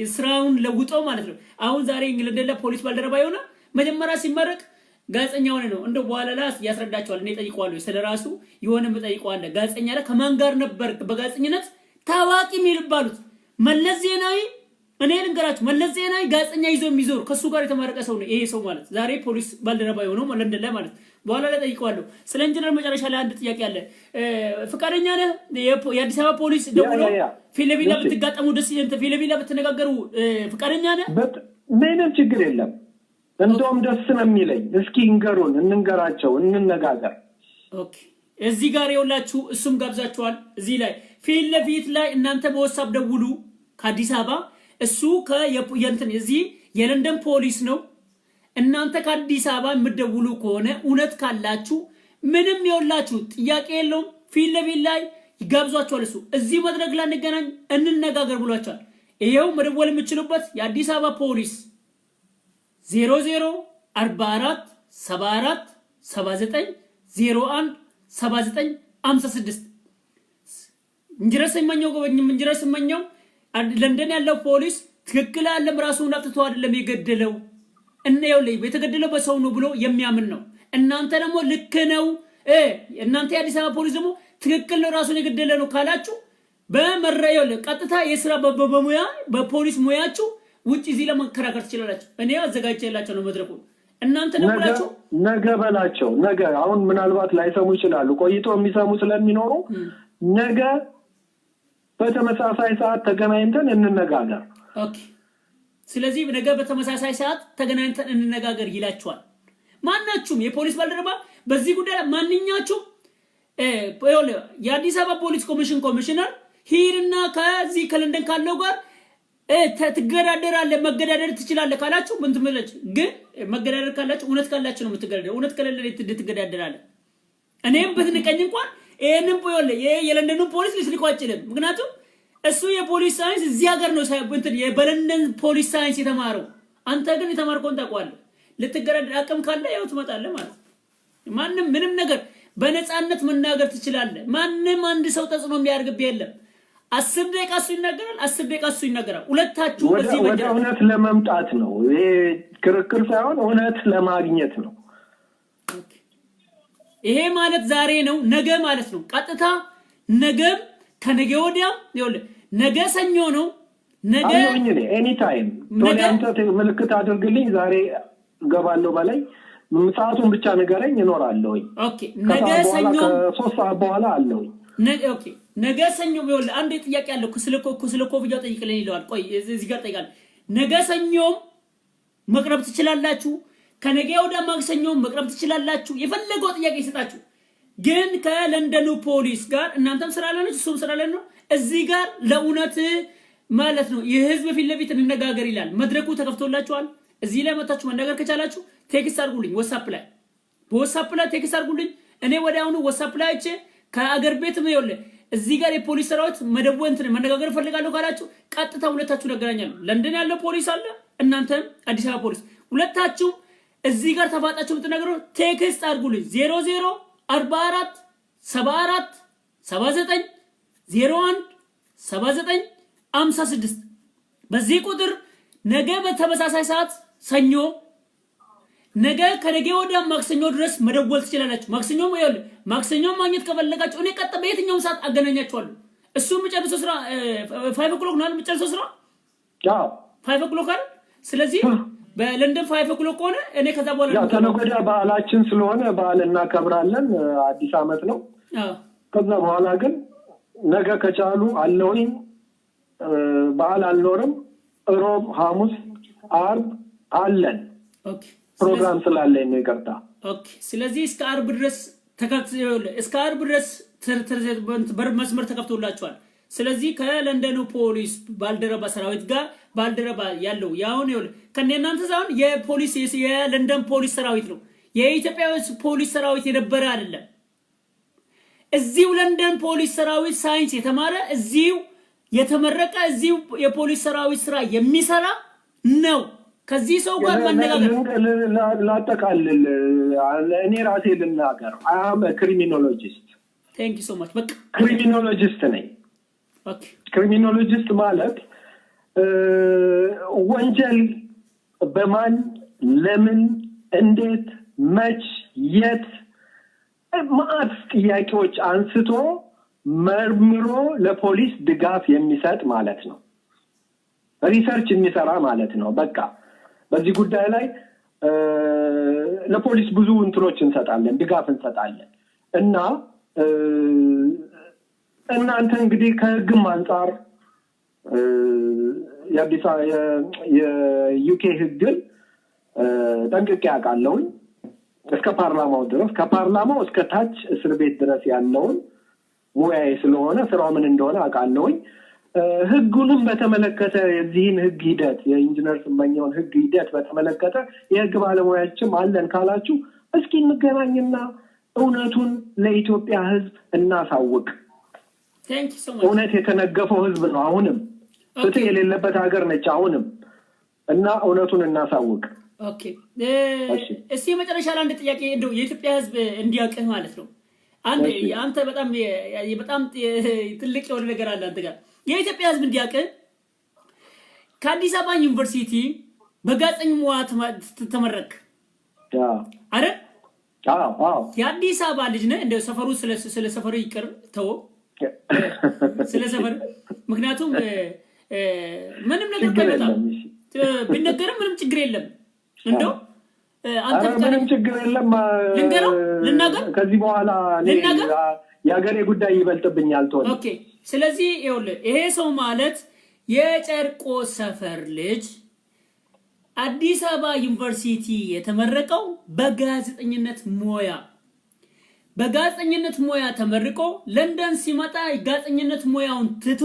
እስራውን ለውጦ ማለት ነው አሁን ዛሬ እንግሊዝ ፖሊስ ባልደረባ የሆነ መጀመሪያ ሲመረቅ ጋዜጠኛ ሆነ ነው እንደው በኋላ ላይ ያስረዳቸዋል እኔ ጠይቀዋለሁ ስለራሱ የሆነ መጠይቀዋለሁ ጋዜጠኛ ላይ ከማን ጋር ነበር በጋዜጠኝነት ታዋቂ የሚባሉት መለስ ዜናዊ እኔ ልንገራችሁ መለስ ዜናዊ ጋዜጠኛ ይዞ የሚዞር ከሱ ጋር የተመረቀ ሰው ነው ይሄ ሰው ማለት ዛሬ ፖሊስ ባልደረባ የሆነው ለንደን ላይ ማለት በኋላ ላይ ጠይቀዋለሁ ስለ ኢንጂነር መጨረሻ ላይ አንድ ጥያቄ አለ ፍቃደኛ ነህ የአዲስ አበባ ፖሊስ ደውሎ ፊለቢላ ብትጋጠሙ ደስ ይንተ ፊለቢላ ብትነጋገሩ ፍቃደኛ ነህ ምንም ችግር የለም እንደውም ደስ ነው የሚለኝ እስኪ እንገሩን እንንገራቸው እንነጋገር ኦኬ እዚህ ጋር ይውላችሁ እሱም ጋብዛችኋል እዚህ ላይ ፊለፊት ላይ እናንተ በWhatsApp ደውሉ ከአዲስ አበባ እሱ ከየንተን እዚህ የለንደን ፖሊስ ነው እናንተ ከአዲስ አበባ የምትደውሉ ከሆነ እውነት ካላችሁ ምንም ይውላችሁ ጥያቄ የለውም ፊለፊት ላይ ይጋብዟችኋል እሱ እዚህ መድረክ ላይ እንገናኝ እንነጋገር ብሏችኋል ይሄው መደወል የምትችሉበት የአዲስ አበባ ፖሊስ 0044 74 79 01 79 56 እንጅረስመኛው ለንደን ያለው ፖሊስ ትክክል አይደለም ራሱን አጥቶ አይደለም የገደለው እነየው ላይ የተገደለው በሰው ነው ብሎ የሚያምን ነው እናንተ ደግሞ ልክ ነው እናንተ የአዲስ አበባ ፖሊስ ደግሞ ትክክል ነው ራሱን የገደለ ነው ካላችሁ በመረየው ቀጥታ የሥራ በሙያ በፖሊስ ሙያችሁ ውጪ እዚህ ለመከራከር ትችላላችሁ እኔ አዘጋጅቼላችሁ ነው መድረኩ እናንተ ደውላችሁ ነገ በላቸው ነገ አሁን ምናልባት ላይሰሙ ይችላሉ ቆይቶ የሚሰሙ ስለሚኖሩ ነገ በተመሳሳይ ሰዓት ተገናኝተን እንነጋገር ኦኬ ስለዚህ ነገ በተመሳሳይ ሰዓት ተገናኝተን እንነጋገር ይላችኋል ማናችሁም የፖሊስ ባልደረባ በዚህ ጉዳይ ማንኛችሁም የአዲስ አበባ ፖሊስ ኮሚሽነር ሂርና ከዚህ ከለንደን ካለው ጋር ትገዳደራለህ መገዳደር ትችላለህ ካላችሁ ምን ትመለች ግን መገዳደር ካላችሁ እውነት ካላችሁ ነው የምትገዳደር እውነት ከሌለ ትገዳደራለህ እኔም በትንቀኝ እንኳን ይሄንን ፖይል የለንደኑ ፖሊስ ሊስልከው አይችልም ምክንያቱም እሱ የፖሊስ ሳይንስ እዚህ ሀገር ነው ሳይንስ የበለንደን ፖሊስ ሳይንስ የተማረው አንተ ግን የተማርከውን ታውቃለህ ልትገዳደር አቅም ካለ ያው ትመጣለህ ማለት ማንንም ምንም ነገር በነፃነት መናገር ትችላለህ ማንንም አንድ ሰው ተጽዕኖ የሚያርግብህ የለም 10 ደቂቃ እሱ ይናገራል 10 ደቂቃ እሱ ይናገራል ሁለታችሁ በዚህ ወደ እውነት ለመምጣት ነው ይሄ ክርክር ሳይሆን እውነት ለማግኘት ነው ይሄ ማለት ዛሬ ነው ነገ ማለት ነው ቀጥታ ነገ ከነገ ወዲያ ይኸውልህ ነገ ሰኞ ነው ነገ ኤኒ ታይም ቶሊያንተ ምልክት አድርግልኝ ዛሬ ገባለሁ በላይ ሰዓቱን ብቻ ንገረኝ እኖራለሁ ኦኬ ነገ ሰኞ ከ3 ሰዓት በኋላ አለው ኦኬ ነገ ሰኞ ይኸውልህ አንድ ጥያቄ አለ ስለ ኮፍያው ጠይቅልኝ ይለዋል ቆይ እዚህ ጋር ጠይቃለሁ ነገ ሰኞ መቅረብ ትችላላችሁ ከነገ ወዲያ ማክሰኞ መቅረብ ትችላላችሁ የፈለገው ጥያቄ ይሰጣችሁ ግን ከለንደኑ ፖሊስ ጋር እናንተም ስራ አለነች እሱም ስራ አለነው እዚህ ጋር ለኡነት ማለት ነው የህዝብ ፊት ለፊት እንነጋገር ይላል መድረኩ ተከፍቶላችኋል እዚህ ላይ መጣችሁ መነጋገር ከቻላችሁ ቴክስት አድርጉልኝ በWhatsApp ላይ ቴክስት አድርጉልኝ እኔ ወዲያውኑ WhatsApp ላይ ከአገር ቤት ነው ይወለ እዚህ ጋር የፖሊስ ሰራዊት መደወንት መነጋገር ፈልጋለሁ ካላችሁ ቀጥታ ሁለታችሁ ነገራኛለሁ ለንደን ያለው ፖሊስ አለ እናንተም አዲስ አበባ ፖሊስ ሁለታችሁ እዚህ ጋር ተፋጣችሁ ብትነግሩ ቴክስት አድርጉልኝ 0044 74 79 01 79 56 በዚህ ቁጥር ነገ በተመሳሳይ ሰዓት ሰኞ ነገ ከነገ ወዲያ ማክሰኞ ድረስ መደወል ትችላላችሁ ማክሰኞ ማግኘት ከፈለጋችሁ እኔ ቀጥ በየትኛው ሰዓት አገናኛችኋለሁ እሱ መጨረሻ ስራ 5 o'clock ነው መጨረሻ ስራ አዎ 5 o'clock አይደል ስለዚህ በለንደን 5 o'clock ሆነ እኔ ከዛ በኋላ ያ ተነገዳ በዓላችን ስለሆነ በዓል እናከብራለን አዲስ አመት ነው ከዛ በኋላ ግን ነገ ከቻሉ አለውኝ በዓል አልኖርም ሮብ ሐሙስ አርብ አለን ኦኬ ፕሮግራም ስላለኝ ነው ይቅርታ ኦኬ ስለዚህ እስከ ዓርብ ድረስ እስከ ዓርብ ድረስ በር መስመር ተከፍቶላችኋል ስለዚህ ከለንደኑ ፖሊስ ባልደረባ ሰራዊት ጋር ባልደረባ ያለው ያውን ይወል ከነናንተ ዛውን የፖሊስ የለንደን ፖሊስ ሰራዊት ነው የኢትዮጵያ ፖሊስ ሰራዊት የነበረ አይደለም እዚሁ ለንደን ፖሊስ ሰራዊት ሳይንስ የተማረ እዚሁ የተመረቀ እዚሁ የፖሊስ ሰራዊት ስራ የሚሰራ ነው ከዚህ ሰው ጋር ማነጋገር ላጠቃልል እኔ ራሴ ልናገር አም ክሪሚኖሎጂስት ቴንክ ዩ ሶ ማች በቃ ክሪሚኖሎጂስት ነኝ ኦኬ ክሪሚኖሎጂስት ማለት ወንጀል በማን ለምን እንዴት መች የት ማአት ጥያቄዎች አንስቶ መርምሮ ለፖሊስ ድጋፍ የሚሰጥ ማለት ነው ሪሰርች የሚሰራ ማለት ነው በቃ በዚህ ጉዳይ ላይ ለፖሊስ ብዙ እንትኖች እንሰጣለን ድጋፍ እንሰጣለን እና እናንተ እንግዲህ ከህግም አንፃር የአዲስ የዩኬ ህግን ጠንቅቄ አውቃለሁ እስከ ፓርላማው ድረስ ከፓርላማው እስከ ታች እስር ቤት ድረስ ያለውን ሙያዬ ስለሆነ ስራው ምን እንደሆነ አውቃለሁ ህጉንም በተመለከተ የዚህን ህግ ሂደት የኢንጂነር ስመኛውን ህግ ሂደት በተመለከተ የህግ ባለሙያዎችም አለን ካላችሁ እስኪ እንገናኝና እውነቱን ለኢትዮጵያ ህዝብ እናሳውቅ ቴንክ ዩ ሶ ማች እውነት የተነገፈው ህዝብ ነው አሁንም ፍትህ የሌለበት ሀገር ነች አሁንም እና እውነቱን እናሳውቅ ኦኬ እስቲ መጨረሻ ላይ አንድ ጥያቄ እንደው የኢትዮጵያ ህዝብ እንዲያውቅህ ማለት ነው አንተ በጣም ትልቅ የሆነ ነገር አለ አንተ ጋር የኢትዮጵያ ህዝብ እንዲያውቅህ ከአዲስ አበባ ዩኒቨርሲቲ በጋዜጠኝነት ሙያ ተመረቅ አይደል አዎ የአዲስ አበባ ልጅ ነህ እንደው ሰፈሩ ስለ ሰፈሩ ይቅር ተው ስለ ሰፈር ምክንያቱም ምንም ነገር ከበታ ቢነገርም ምንም ችግር የለም እንደው አንተ ምንም ችግር የለም ልናገር ከዚህ በኋላ የሀገሬ ጉዳይ ይበልጥብኛል ተወው ኦኬ ስለዚህ ይሄ ሰው ማለት የጨርቆስ ሰፈር ልጅ አዲስ አበባ ዩኒቨርሲቲ የተመረቀው በጋዜጠኝነት ሙያ ተመርቆ ለንደን ሲመጣ ጋዜጠኝነት ሙያውን ትቶ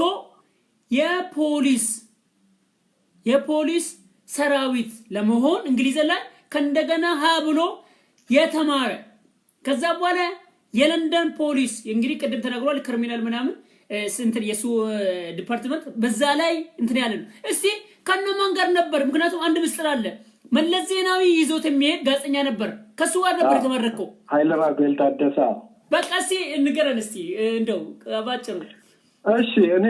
የፖሊስ ሰራዊት ለመሆን እንግሊዝ ላይ ከእንደገና ብሎ የተማረ ከዛ በኋላ የለንደን ፖሊስ እንግዲህ ቅድም ተናግሯል ክሪሚናል ምናምን እንትን የሱ ዲፓርትመንት በዛ ላይ እንትን ያለ ነው እስቲ ከነማን ጋር ነበር ምክንያቱም አንድ ምስጥር አለ መለስ ዜናዊ ይዞት የሚሄድ ጋዜጠኛ ነበር ከሱ ጋር ነበር የተመረቀው ኃይለ ራጉኤል ታደሰ በቃ እስቲ እንገረን እስቲ እንደው አባጭሩ እሺ እኔ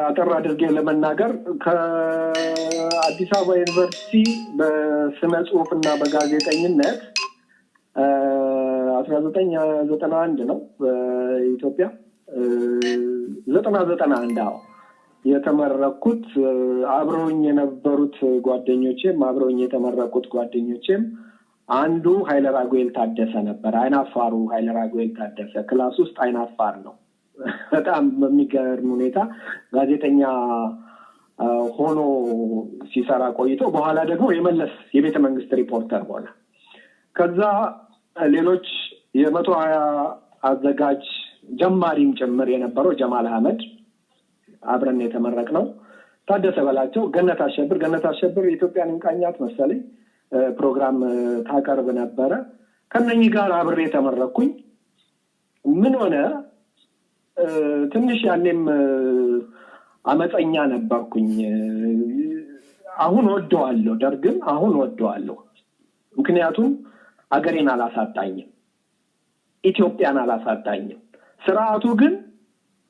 አጠር አድርጌ ለመናገር ከአዲስ አበባ ዩኒቨርሲቲ በስነ ጽሁፍና በጋዜጠኝነት 1991 ነው በኢትዮጵያ 1991 የተመረኩት አብረውኝ የነበሩት ጓደኞቼም አብረውኝ የተመረቁት ጓደኞቼም አንዱ ኃይለ ራጉኤል ታደሰ ነበር አይናፋሩ ኃይለ ራጉኤል ታደሰ ክላስ ውስጥ አይናፋር ነው በጣም በሚገርም ሁኔታ ጋዜጠኛ ሆኖ ሲሰራ ቆይቶ በኋላ ደግሞ የመለስ የቤተ መንግስት ሪፖርተር ሆነ ከዛ ሌሎች የ120 አዘጋጅ ጀማሪም ጭምር የነበረው ጀማል አህመድ አብረን የተመረቅነው ታደሰ በላቸው ገነት አሸብር የኢትዮጵያን እንቃኛት መሰለኝ ፕሮግራም ታቀርብ ነበረ ከነኚህ ጋር አብሬ ተመረኩኝ ምን ሆነ ትንሽ ያኔም አመፀኛ ነበርኩኝ አሁን ወደዋለሁ ደርግን አሁን ወደዋለሁ ምክንያቱም አገሬን አላሳጣኝም ኢትዮጵያን አላሳጣኝም ስርዓቱ ግን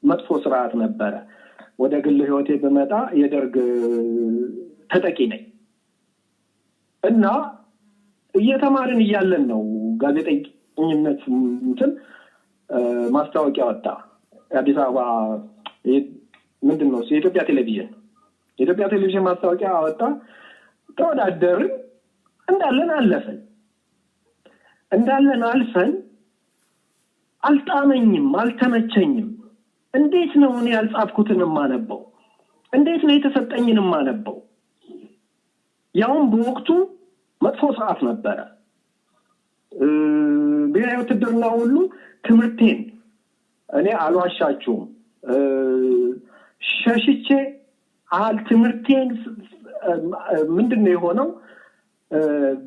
መጥፎ ስርዓት ነበረ ወደ ግል ህይወቴ በመጣ የደርግ ተጠቂ ነኝ እና እየተማርን እያለን ነው ጋዜጠኝነት እንትን ማስታወቂያ ወጣ አዲስ አበባ ምንድነው የኢትዮጵያ ቴሌቪዥን ማስታወቂያ ወጣ ተወዳደርን እንዳለን አልፈን አልጣመኝም አልተመቸኝም እንዴት ነው እኔ ያልጻፍኩትን ማነበው እንዴት ነው የተሰጠኝን ማነበው ያውን በወቅቱ መጥፎ ሰዓት ነበረ ብሔራዊ ውትድርና ሁሉ ትምህርቴን እኔ አልዋሻችሁም ሸሽቼ ትምህርቴን ምንድነው የሆነው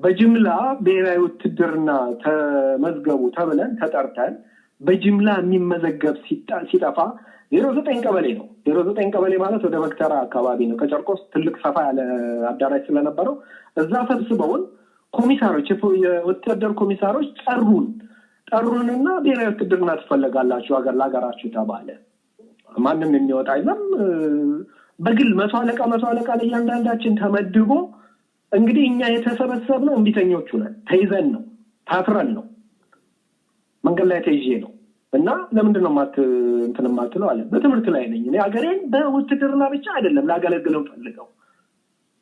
በጅምላ ብሔራዊ ውትድርና ተመዝገቡ ተብለን ተጠርተን በጅምላ የሚመዘገብ ሲጠፋ 09 ቀበሌ ነው 09 ቀበሌ ማለት ወደ መክተራ አካባቢ ነው ከጨርቆስ ትልቅ ሰፋ ያለ አዳራሽ ስለነበረው እዛ ተሰብስበውን ኮሚሳሮች የወታደር ኮሚሳሮች ጠሩንና ብሔራዊ ውትድርና ተፈልጋላችሁ ሀገራችሁ ተባለ ማንንም የሚወጣ አይደለም በግል 100 አለቃ ለእያንዳንዳችን ተመድቦ እንግዲህ እኛ የተሰበሰብነው እንቢተኞቹ ነን ተይዘን ነው ታፍረን ነው መንገድ ላይ ተይዤ ነው እና ለምንድን ነው ማትለው አለ በትምህርት ላይ ነኝ እኔ ሀገሬን በውትድርና ብቻ አይደለም ላገለግለው ፈልገው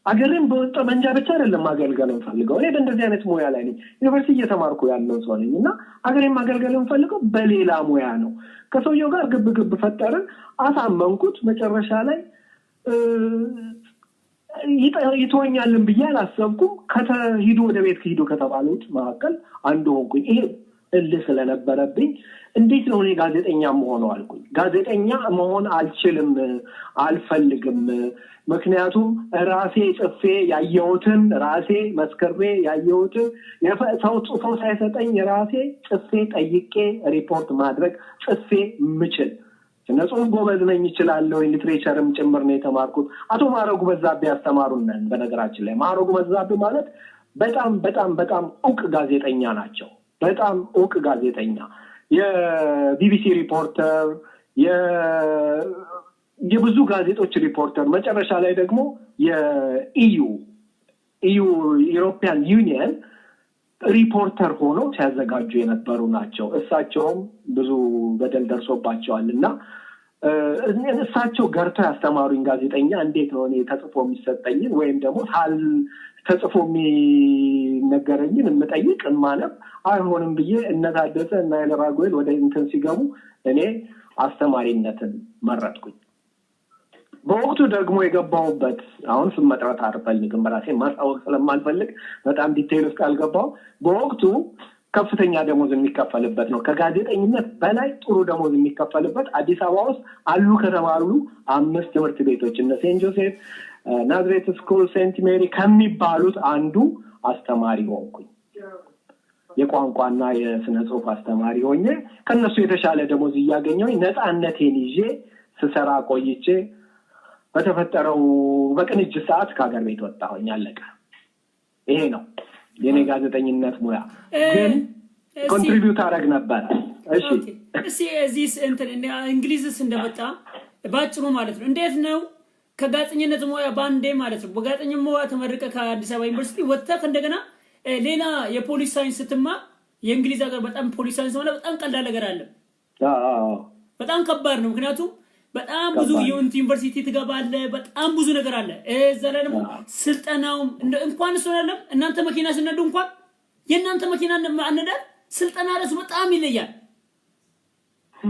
ሀገሬን በወጣ መንጃ ብቻ አይደለም ማገልገለው ፈልገው እኔ በእንደዚህ አይነት ሙያ ላይ ነኝ ዩኒቨርሲቲ እየተማርኩ ያለው ሰው ነኝና ሀገሬን ማገልገለው ፈልገው በሌላ ሙያ ነው ከሰውየው ጋር ግብ ፈጠርን አሳመንኩት መጨረሻ ላይ ይተወኛልን ብዬ አላሰብኩም ከተሂዱ ወደ ቤት ከሂዱ ከተባሉት መካከል አንዱ ሆንኩኝ ይሄ እልህ ስለነበረብኝ እንዴት ነው እኔ ጋዜጠኛ መሆን አልኩኝ ጋዜጠኛ መሆን አልፈልግም ምክንያቱም ራሴ ጽፌ ያየሁትን ራሴ መስከሬ ያየሁትን ሰው ሳይሰጠኝ ራሴ ጽፌ ጠይቄ ሪፖርት ማድረግ ጽፌ ምችል ነጹህ ጎበዝ ነኝ ይችላል ሊትሬቸርም ጭምር ነው የተማርኩት አቶ ማረጉ በዛብህ ያስተማሩን ነን በነገራችን ላይ ማረጉ በዛብህ ማለት በጣም ኡቅ ጋዜጠኛ ናቸው በጣም ኡቅ ጋዜጠኛ የቢቢሲ ሪፖርተር የብዙ ጋዜጦች ሪፖርተር መጨረሻ ላይ ደግሞ የኢዩ ዩሮፒያን ዩኒየን ሪፖርተር ሆኖ ሲያዘጋጁ የነበሩ ናቸው እሳቸውም ብዙ በደል ደርሶባቸዋልና እሳቸው ገርተው ያስተማሩኝ ጋዜጠኛ እንዴት ነው እኔ ተጽፎ የሚሰጠኝ ወይም ደግሞ ተጽፎ የሚነገረኝን እንጠይቅ ማነብ አይሆንም ብዬ እነታደሰ እና ያለራጎል ወደ እንትን ሲገቡ እኔ አስተማሪነትን መረጥኩኝ በወቅቱ ደግሞ የገባውበት አሁን ስም መጥራት አልፈልግም በራሴ ማሳወቅ ስለማልፈልግ በጣም ዲቴይል ውስጥ አልገባው በወቅቱ ከፍተኛ ደሞዝ የሚከፈልበት ነው ከጋዜጠኝነት በላይ ጥሩ ደሞዝ የሚከፈልበት አዲስ አበባ ውስጥ አሉ ከተባሉ 5 ትምህርት ቤቶች እነ ሴንት ጆሴፍ ናዝሬት ስኩል ሴንት ሜሪ ከሚባሉት አንዱ አስተማሪ ሆንኩኝ የቋንቋና የስነ ጽሁፍ አስተማሪ ሆኜ ከነሱ የተሻለ ደሞዝ እያገኘሁኝ ነፃነቴን ይዤ ስሰራ ቆይቼ በተፈጠረው በቅንጅት ሰዓት ከሀገር ቤት ወጣሁኝ አለቀ ይሄ ነው የኔ ጋዜጠኝነት ሙያ ግን ኮንትሪቢዩት አደረግ ነበር እሺ እዚህ እንትን እንግሊዝስ እንደመጣ ባጭሩ ማለት ነው እንዴት ነው ከጋዜጠኝነት ሙያ ባንዴ ማለት ነው በጋዜጠኝነት ሙያ ተመረቀ ከአዲስ አበባ ዩኒቨርሲቲ ወጣህ እንደገና ሌላ የፖሊስ ሳይንስ ስትማር የእንግሊዝ ሀገር በጣም ፖሊስ ሳይንስ ማለት በጣም ቀላል ነገር አለ በጣም ከባድ ነው ምክንያቱም በጣም ብዙ ዩኒቨርሲቲ ትገባለ በጣም ብዙ ነገር አለ እዛ ላይ ደግሞ ስልጠናው እንኳን ስለለም እናንተ መኪና ስነዱ እንኳን የእናንተ መኪና አንዳል ስልጠና ራሱ በጣም ይለያል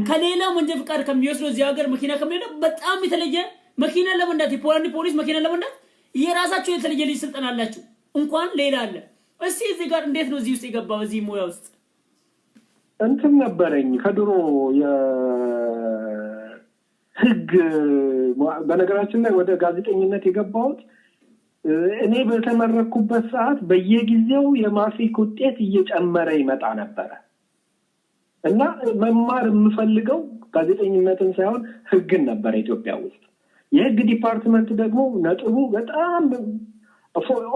ከሌላው መንጃ ፍቃድ ከሚወስደው እዚህ ሀገር መኪና ከሚለው በጣም የተለየ መኪና ለመንዳት የፖላንድ ፖሊስ መኪና ለመንዳት የራሳቸው የተለየ ልጅ ስልጠና አላችሁ እንኳን ሌላ አለ እስቲ እዚህ ጋር እንዴት ነው እዚህ ውስጥ የገባው እዚህ ሙያ ውስጥ እንትን ነበረኝ ከድሮ ህግ በነገራችን ላይ ወደ ጋዜጠኝነት የገባሁት እኔ በተመረኩበት ሰዓት በየጊዜው የማትሪክ ውጤት እየጨመረ ይመጣ ነበር እና መማር የምፈልገው ጋዜጠኝነትን ሳይሆን ህግን ነበር ኢትዮጵያ ውስጥ የህግ ዲፓርትመንት ደግሞ ነጥቡ በጣም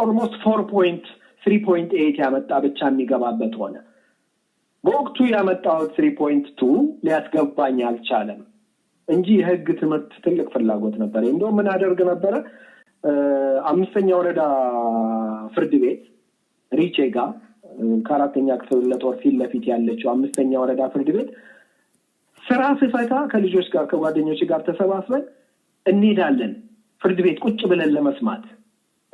ኦልሞስት 4.3.8 ያመጣ ብቻ የሚገባበት ሆነ በወቅቱ ያመጣው 3.2 ሊያስገባኝ አልቻለም እንጂ የህግ ትምህርት ትልቅ ፍላጎት ነበር እንደው ምን አደርግ ነበር አምስተኛ ወረዳ ፍርድ ቤት ሪቼጋ ከአራተኛ ክፍል ለጦር ፊት ለፊት ያለችው አምስተኛ ወረዳ ፍርድ ቤት ስራ ሲፈታ ከልጆች ጋር ከጓደኞች ጋር ተሰባስበን እንሄዳለን ፍርድ ቤት ቁጭ ብለን ለመስማት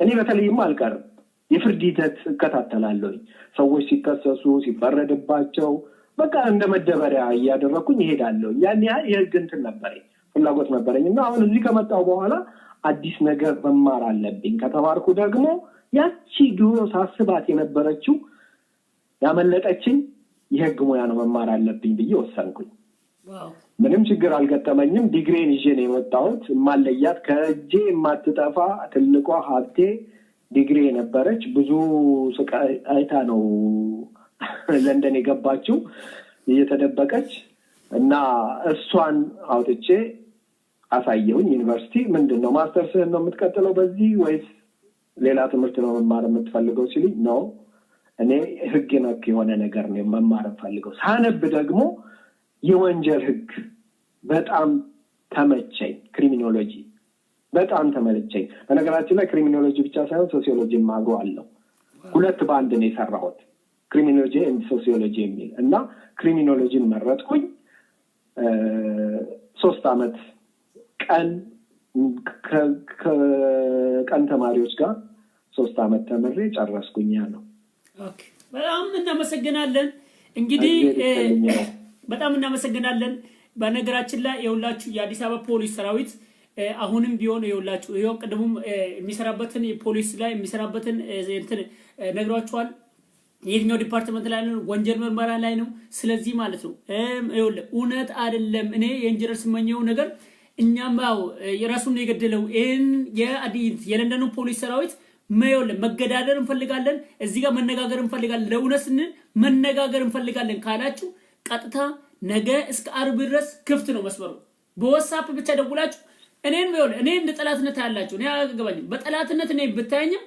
እኔ በተለይም አልቀርም የፍርድ ሂደት እከታተላለሁ ሰዎች ሲከሰሱ ሲፈረድባቸው በቃ እንደ መደበሪያ ያደረኩኝ ይሄዳለሁ ያን የህግ እንትን ነበረኝ ፍላጎት ነበረኝና አሁን እዚህ ከመጣው በኋላ አዲስ ነገር መማር አለብኝ ከተማርኩ ደግሞ ያቺ ድሮ ሳስባት የነበረችው ያመለጠችኝ የህግ ሙያ ነው መማር አለብኝ ብዬ ወሰንኩኝ። ምንም ችግር አልገጠመኝም። ዲግሪን ይዤ ነው የወጣሁት። ማለያት ከእጄ የማትጠፋ ትልቋ ሀብቴ ዲግሪ ነበረች። ብዙ ስቃይ አይታ ነው ለንደን የገባችው እየተደበቀች እና እሷን አውጥቼ አሳየሁኝ። ዩኒቨርሲቲ ምንድነው ማስተርስህን ነው የምትቀጥለው በዚህ ወይስ ሌላ ትምህርት ነው መማር የምትፈልገው ሲሉኝ ነው እኔ ህግ ነክ የሆነ ነገር ነው መማር የምፈልገው። ሳነብ ደግሞ የወንጀል ህግ በጣም ተመቸኝ። ክሪሚኖሎጂ በጣም ተመቸኝ። በነገራችን ላይ ክሪሚኖሎጂ ብቻ ሳይሆን ሶሲዮሎጂ ማግሮ አለው። ሁለት በአንድ ነው የሰራሁት ክሪሚኖሎጂ እና ሶሲዮሎጂ የሚል እና ክሪሚኖሎጂን መረጥኩኝ። 3 አመት ቀን ተማሪዎች ጋር 3 አመት ተምሬ ጨረስኩኝ ነው። ኦኬ በጣም እናመሰግናለን። እንግዲህ በጣም እናመሰግናለን። በነገራችን ላይ የሁላችሁ የአዲስ አበባ ፖሊስ ሰራዊት አሁንም ቢሆን የሁላችሁ ይሄው ቀደሙም የሚሰራበትን ፖሊስ ላይ የሚሰራበትን እንትን ነግሯቸዋል። የትኛው ዲፓርትመንት ላይ ነው? ወንጀል ምርመራ ላይ ነው። ስለዚህ ማለት ነው ይኸውልህ እውነት አይደለም። እኔ የኢንጂነር ስመኘው ነገር እኛም ያው የራሱን የገደለው የለንደኑ ፖሊስ ሰራዊት መገዳደር እንፈልጋለን፣ እዚህ ጋር መነጋገር እንፈልጋለን፣ ለእውነት ስንል መነጋገር እንፈልጋለን ካላችሁ ቀጥታ ነገ እስከ አርብ ድረስ ክፍት ነው መስመሩ። በዋትስአፕ ብቻ ደውላችሁ እኔ እንደ ጠላትነት ያላችሁ እኔ አያገባኝም። በጠላትነት እኔ ብታየኝም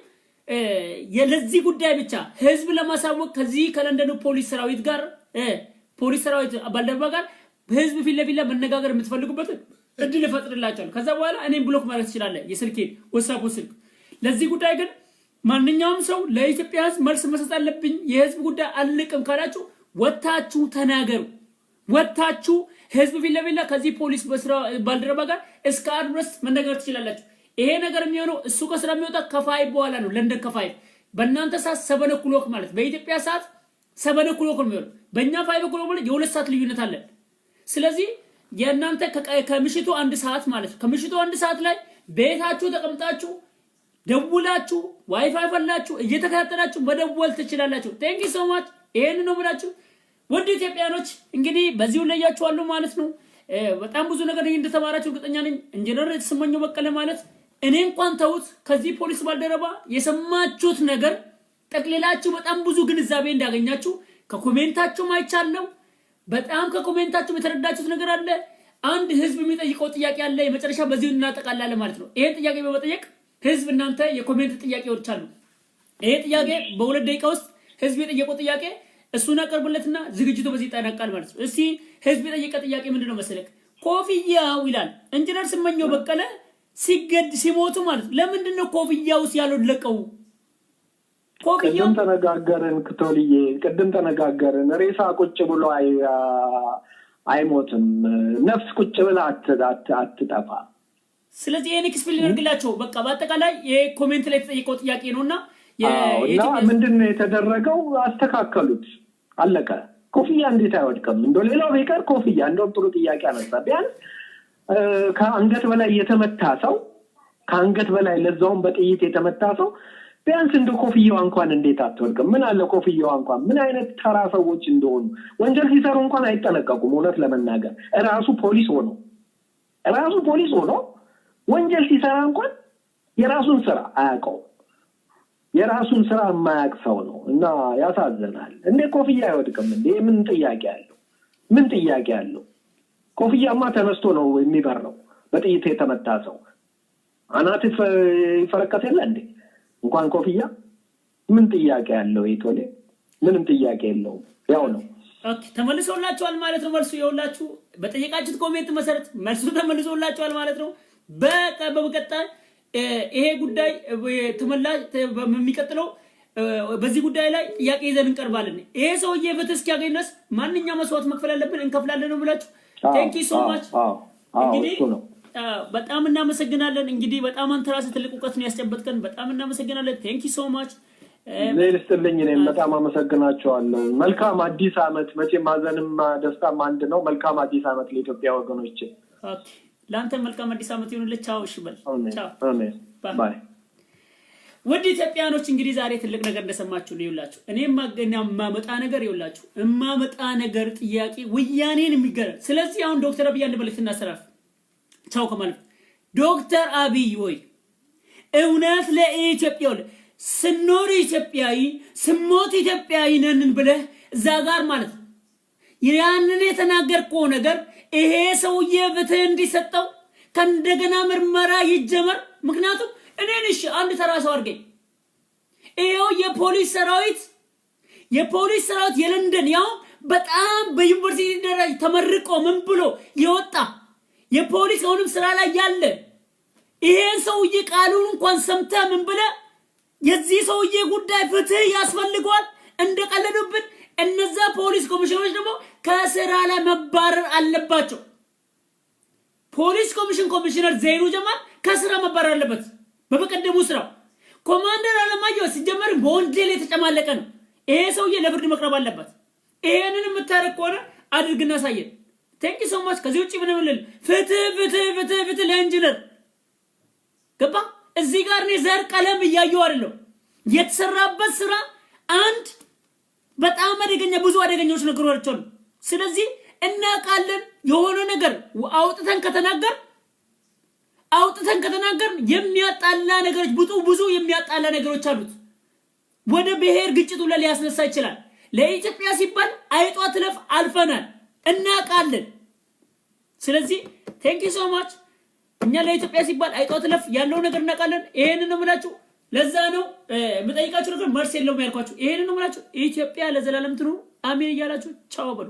የለዚህ ጉዳይ ብቻ ህዝብ ለማሳወቅ ከዚህ ከለንደኑ ፖሊስ ሰራዊት ጋር ፖሊስ ሰራዊት ባልደረባ ጋር ህዝብ ፊት ለፊት መነጋገር የምትፈልጉበት እድል እፈጥርላችኋለሁ። ከዛ በኋላ እኔም ብሎክ ማለት ትችላለህ የስልኬን ዋትስአፕ ስልክ። ለዚህ ጉዳይ ግን ማንኛውም ሰው ለኢትዮጵያ ህዝብ መልስ መስጠት አለብኝ፣ የህዝብ ጉዳይ አልልቅም ካላችሁ ወታችሁ ተናገሩ። ወታችሁ ህዝብ ፊት ለፊት ከዚህ ፖሊስ ባልደረባ ጋር እስከ አርብ ድረስ መነጋገር ትችላላችሁ። ይሄ ነገር የሚሆነው እሱ ከስራ የሚወጣ ከፋይ በኋላ ነው። ለንደን ከፋይ በእናንተ ሰዓት 7 o'clock ማለት በኢትዮጵያ ሰዓት 7 o'clock ነው የሚሆነው። በእኛ 5 o'clock ማለት የ2 ሰዓት ልዩነት አለ። ስለዚህ የእናንተ ከምሽቱ 1 ሰዓት ማለት ከምሽቱ 1 ሰዓት ላይ ቤታችሁ ተቀምጣችሁ ደውላችሁ ዋይፋይ ፈላችሁ እየተከታተላችሁ መደወል ትችላላችሁ። ቴንክ ዩ ሶ ማች። ይሄን ነው ብላችሁ ወደ ኢትዮጵያኖች እንግዲህ በዚሁ ለያችኋለሁ ማለት ነው። በጣም ብዙ ነገር እንደተማራችሁ እርግጠኛ ነኝ። ኢንጂነር ስመኘው በቀለ ማለት እኔ እንኳን ተውት ከዚህ ፖሊስ ባልደረባ የሰማችሁት ነገር ጠቅልላችሁ በጣም ብዙ ግንዛቤ እንዳገኛችሁ ከኮሜንታችሁ አይቻለሁ። በጣም ከኮሜንታችሁ የተረዳችሁት ነገር አለ። አንድ ህዝብ የሚጠይቀው ጥያቄ አለ። የመጨረሻ በዚሁ እናጠቃላለን ማለት ነው። ይሄን ጥያቄ በመጠየቅ ህዝብ እናንተ የኮሜንት ጥያቄዎች አሉ። ይሄ ጥያቄ በ2 ደቂቃ ውስጥ ህዝብ የጠየቀው ጥያቄ እሱን አቀርብለትና ዝግጅቱ በዚህ ይጠናቀቃል ማለት ነው። እስቲ ህዝብ የጠየቀ ጥያቄ ምንድነው መሰለክ? ኮፍያው ይላል ኢንጂነር ስመኘው በቀለ ሲሞቱ ማለት ለምንድነው ኮፍያው ያልወለቀው? ኮፍያው ተነጋገርን ክቶልዬ ቅድም ተነጋገርን። ሬሳ ቁጭ ብሎ አይሞትም፣ ነፍስ ቁጭ ብላ አትጠፋ። ስለዚህ ይሄን ኤክስፕሌን አድርግላቸው። በቃ በአጠቃላይ የኮሜንት ላይ የተጠየቀው ጥያቄ ነውና ምንድነው የተደረገው? አስተካከሉት፣ አለቀ። ኮፍያ እንዴት አይወድቅም? እንደው ሌላው ቢቀር ኮፍያ እንደው ጥሩ ጥያቄ አነሳ። ቢያንስ ከአንገት በላይ የተመታ ሰው ከአንገት በላይ ለዛውም በጥይት የተመታ ሰው ቢያንስ እንደው ኮፍያው እንኳን እንዴት አትወድቅም? ምን አለ ኮፍያው እንኳን ምን አይነት ተራ ሰዎች እንደሆኑ ወንጀል ሲሰሩ እንኳን አይጠነቀቁም። እውነት ለመናገር ራሱ ፖሊስ ሆኖ ወንጀል ሲሰራ እንኳን የራሱን ስራ አያውቀው። የራሱን ስራ የማያውቅ ሰው ነው እና ያሳዝናል። እንዴ ኮፍያ አይወድቅም እንዴ? ምን ጥያቄ አለው? ኮፍያማ ተነስቶ ነው የሚበረው። በጥይት የተመታ ሰው አናት ይፈረከስ የለ እንዴ? እንኳን ኮፍያ ምን ጥያቄ አለው? ይቶሌ ምንም ጥያቄ የለውም። ያው ነው። ኦኬ ተመልሶላችኋል ማለት ነው። መልሱ ይኸውላችሁ በጠየቃችሁት ኮሜንት መሰረት መልሱ ተመልሶላችኋል ማለት ነው። በመቀጠል ይሄ ጉዳይ ተመላሽ በሚቀጥለው በዚህ ጉዳይ ላይ ጥያቄ ይዘን እንቀርባለን። ይሄ ሰውዬ ፍትህ እስኪያገኝ ድረስ ማንኛውም መስዋዕት መክፈል አለብን፣ እንከፍላለን ነው ብላችሁ ቴንክ ዩ ሶ ማች። እንግዲህ በጣም እናመሰግናለን። እንግዲህ በጣም አንተ ራስህ ትልቅ ዕውቀት ነው ያስጨበጥከን። በጣም እናመሰግናለን። ቴንክ ዩ ሶ ማች። ለይልስትልኝ እኔም በጣም አመሰግናቸዋለሁ። መልካም አዲስ አመት። መቼም ማዘንም ደስታም አንድ ነው። መልካም አዲስ አመት ለኢትዮጵያ ወገኖች። ኦኬ ለአንተ መልካም አዲስ አመት ይሁንልህ። ቻው። እሺ በል ቻው። አሜን ባይ ወዲ ኢትዮጵያኖች እንግዲህ ዛሬ ትልቅ ነገር እንደሰማችሁ ነው ይውላችሁ እኔም ማመጣ ነገር ይውላችሁ እማመጣ ነገር ጥያቄ ወያኔን የሚገርም ስለዚህ አሁን ዶክተር አብይ አንድ መልእክት እናስተላልፍ ቻው ከማለት ዶክተር አብይ ወይ እውነት ለኢትዮጵያ ስኖር ኢትዮጵያዊ ስሞት ኢትዮጵያዊ ነን ብለህ እዛ ጋር ማለት ያንን የተናገርከው ነገር ይሄ ሰውዬ ፍትህ እንዲሰጠው ከእንደገና ምርመራ ይጀመር ምክንያቱም እኔንሽ አንድ ተራሰው አርገኝ ይሄው የፖሊስ ሰራዊት የለንደን ያው በጣም በዩኒቨርሲቲ ደረጃ ተመርቆ ምን ብሎ ይወጣ የፖሊስ ሆንም ስራ ላይ ያለ ይሄን ሰውዬ ቃሉን እንኳን ሰምታ ምን ብለ የዚህ ሰውዬ ጉዳይ ፍትህ ያስፈልጋል እንደቀለዱብን እነዛ ፖሊስ ኮሚሽነሮች ደግሞ ከስራ ላይ መባረር አለባቸው ፖሊስ ኮሚሽነር ዘይኑ ጀማል ከስራ መባረር አለበት በበቀደሙ ስራ ኮማንደር አለማየሁ ሲጀመር በወንጀል የተጨማለቀ ነው ይሄ ሰውዬ ለፍርድ መቅረብ አለበት ይሄንን የምታረቅ ሆነ አድርግና ሳየን ቴንክ ዩ ሶ ማች ከዚህ ውጪ ምን ምንል ፍትህ ለኢንጂነር ገባ እዚህ ጋር ነው ዘር ቀለም ያያዩ አይደለም የተሰራበት ስራ አንድ በጣም አደገኛ ብዙ አደገኞች ነገሮች አሉ ስለዚህ እናቃለን የሆነ ነገር አውጥተን ከተናገር የሚያጣላ ነገሮች ብዙ የሚያጣላ ነገሮች አሉት ወደ ብሔር ግጭቱ ላይ ሊያስነሳ ይችላል ለኢትዮጵያ ሲባል አይጧ ትለፍ አልፈናል እናቃለን ስለዚህ ቴንክ ዩ ሶ ማች እኛ ለኢትዮጵያ ሲባል አይጧ ትለፍ ያለው ነገር እናቃለን ይሄንን ነው የምላችሁ ለዛ ነው መጠይቃችሁ ነገር መልስ የለውም ያልኳችሁ ይሄንን ነው የምላችሁ ኢትዮጵያ ለዘላለም ትኑር አሜን እያላችሁ ቻው በሉ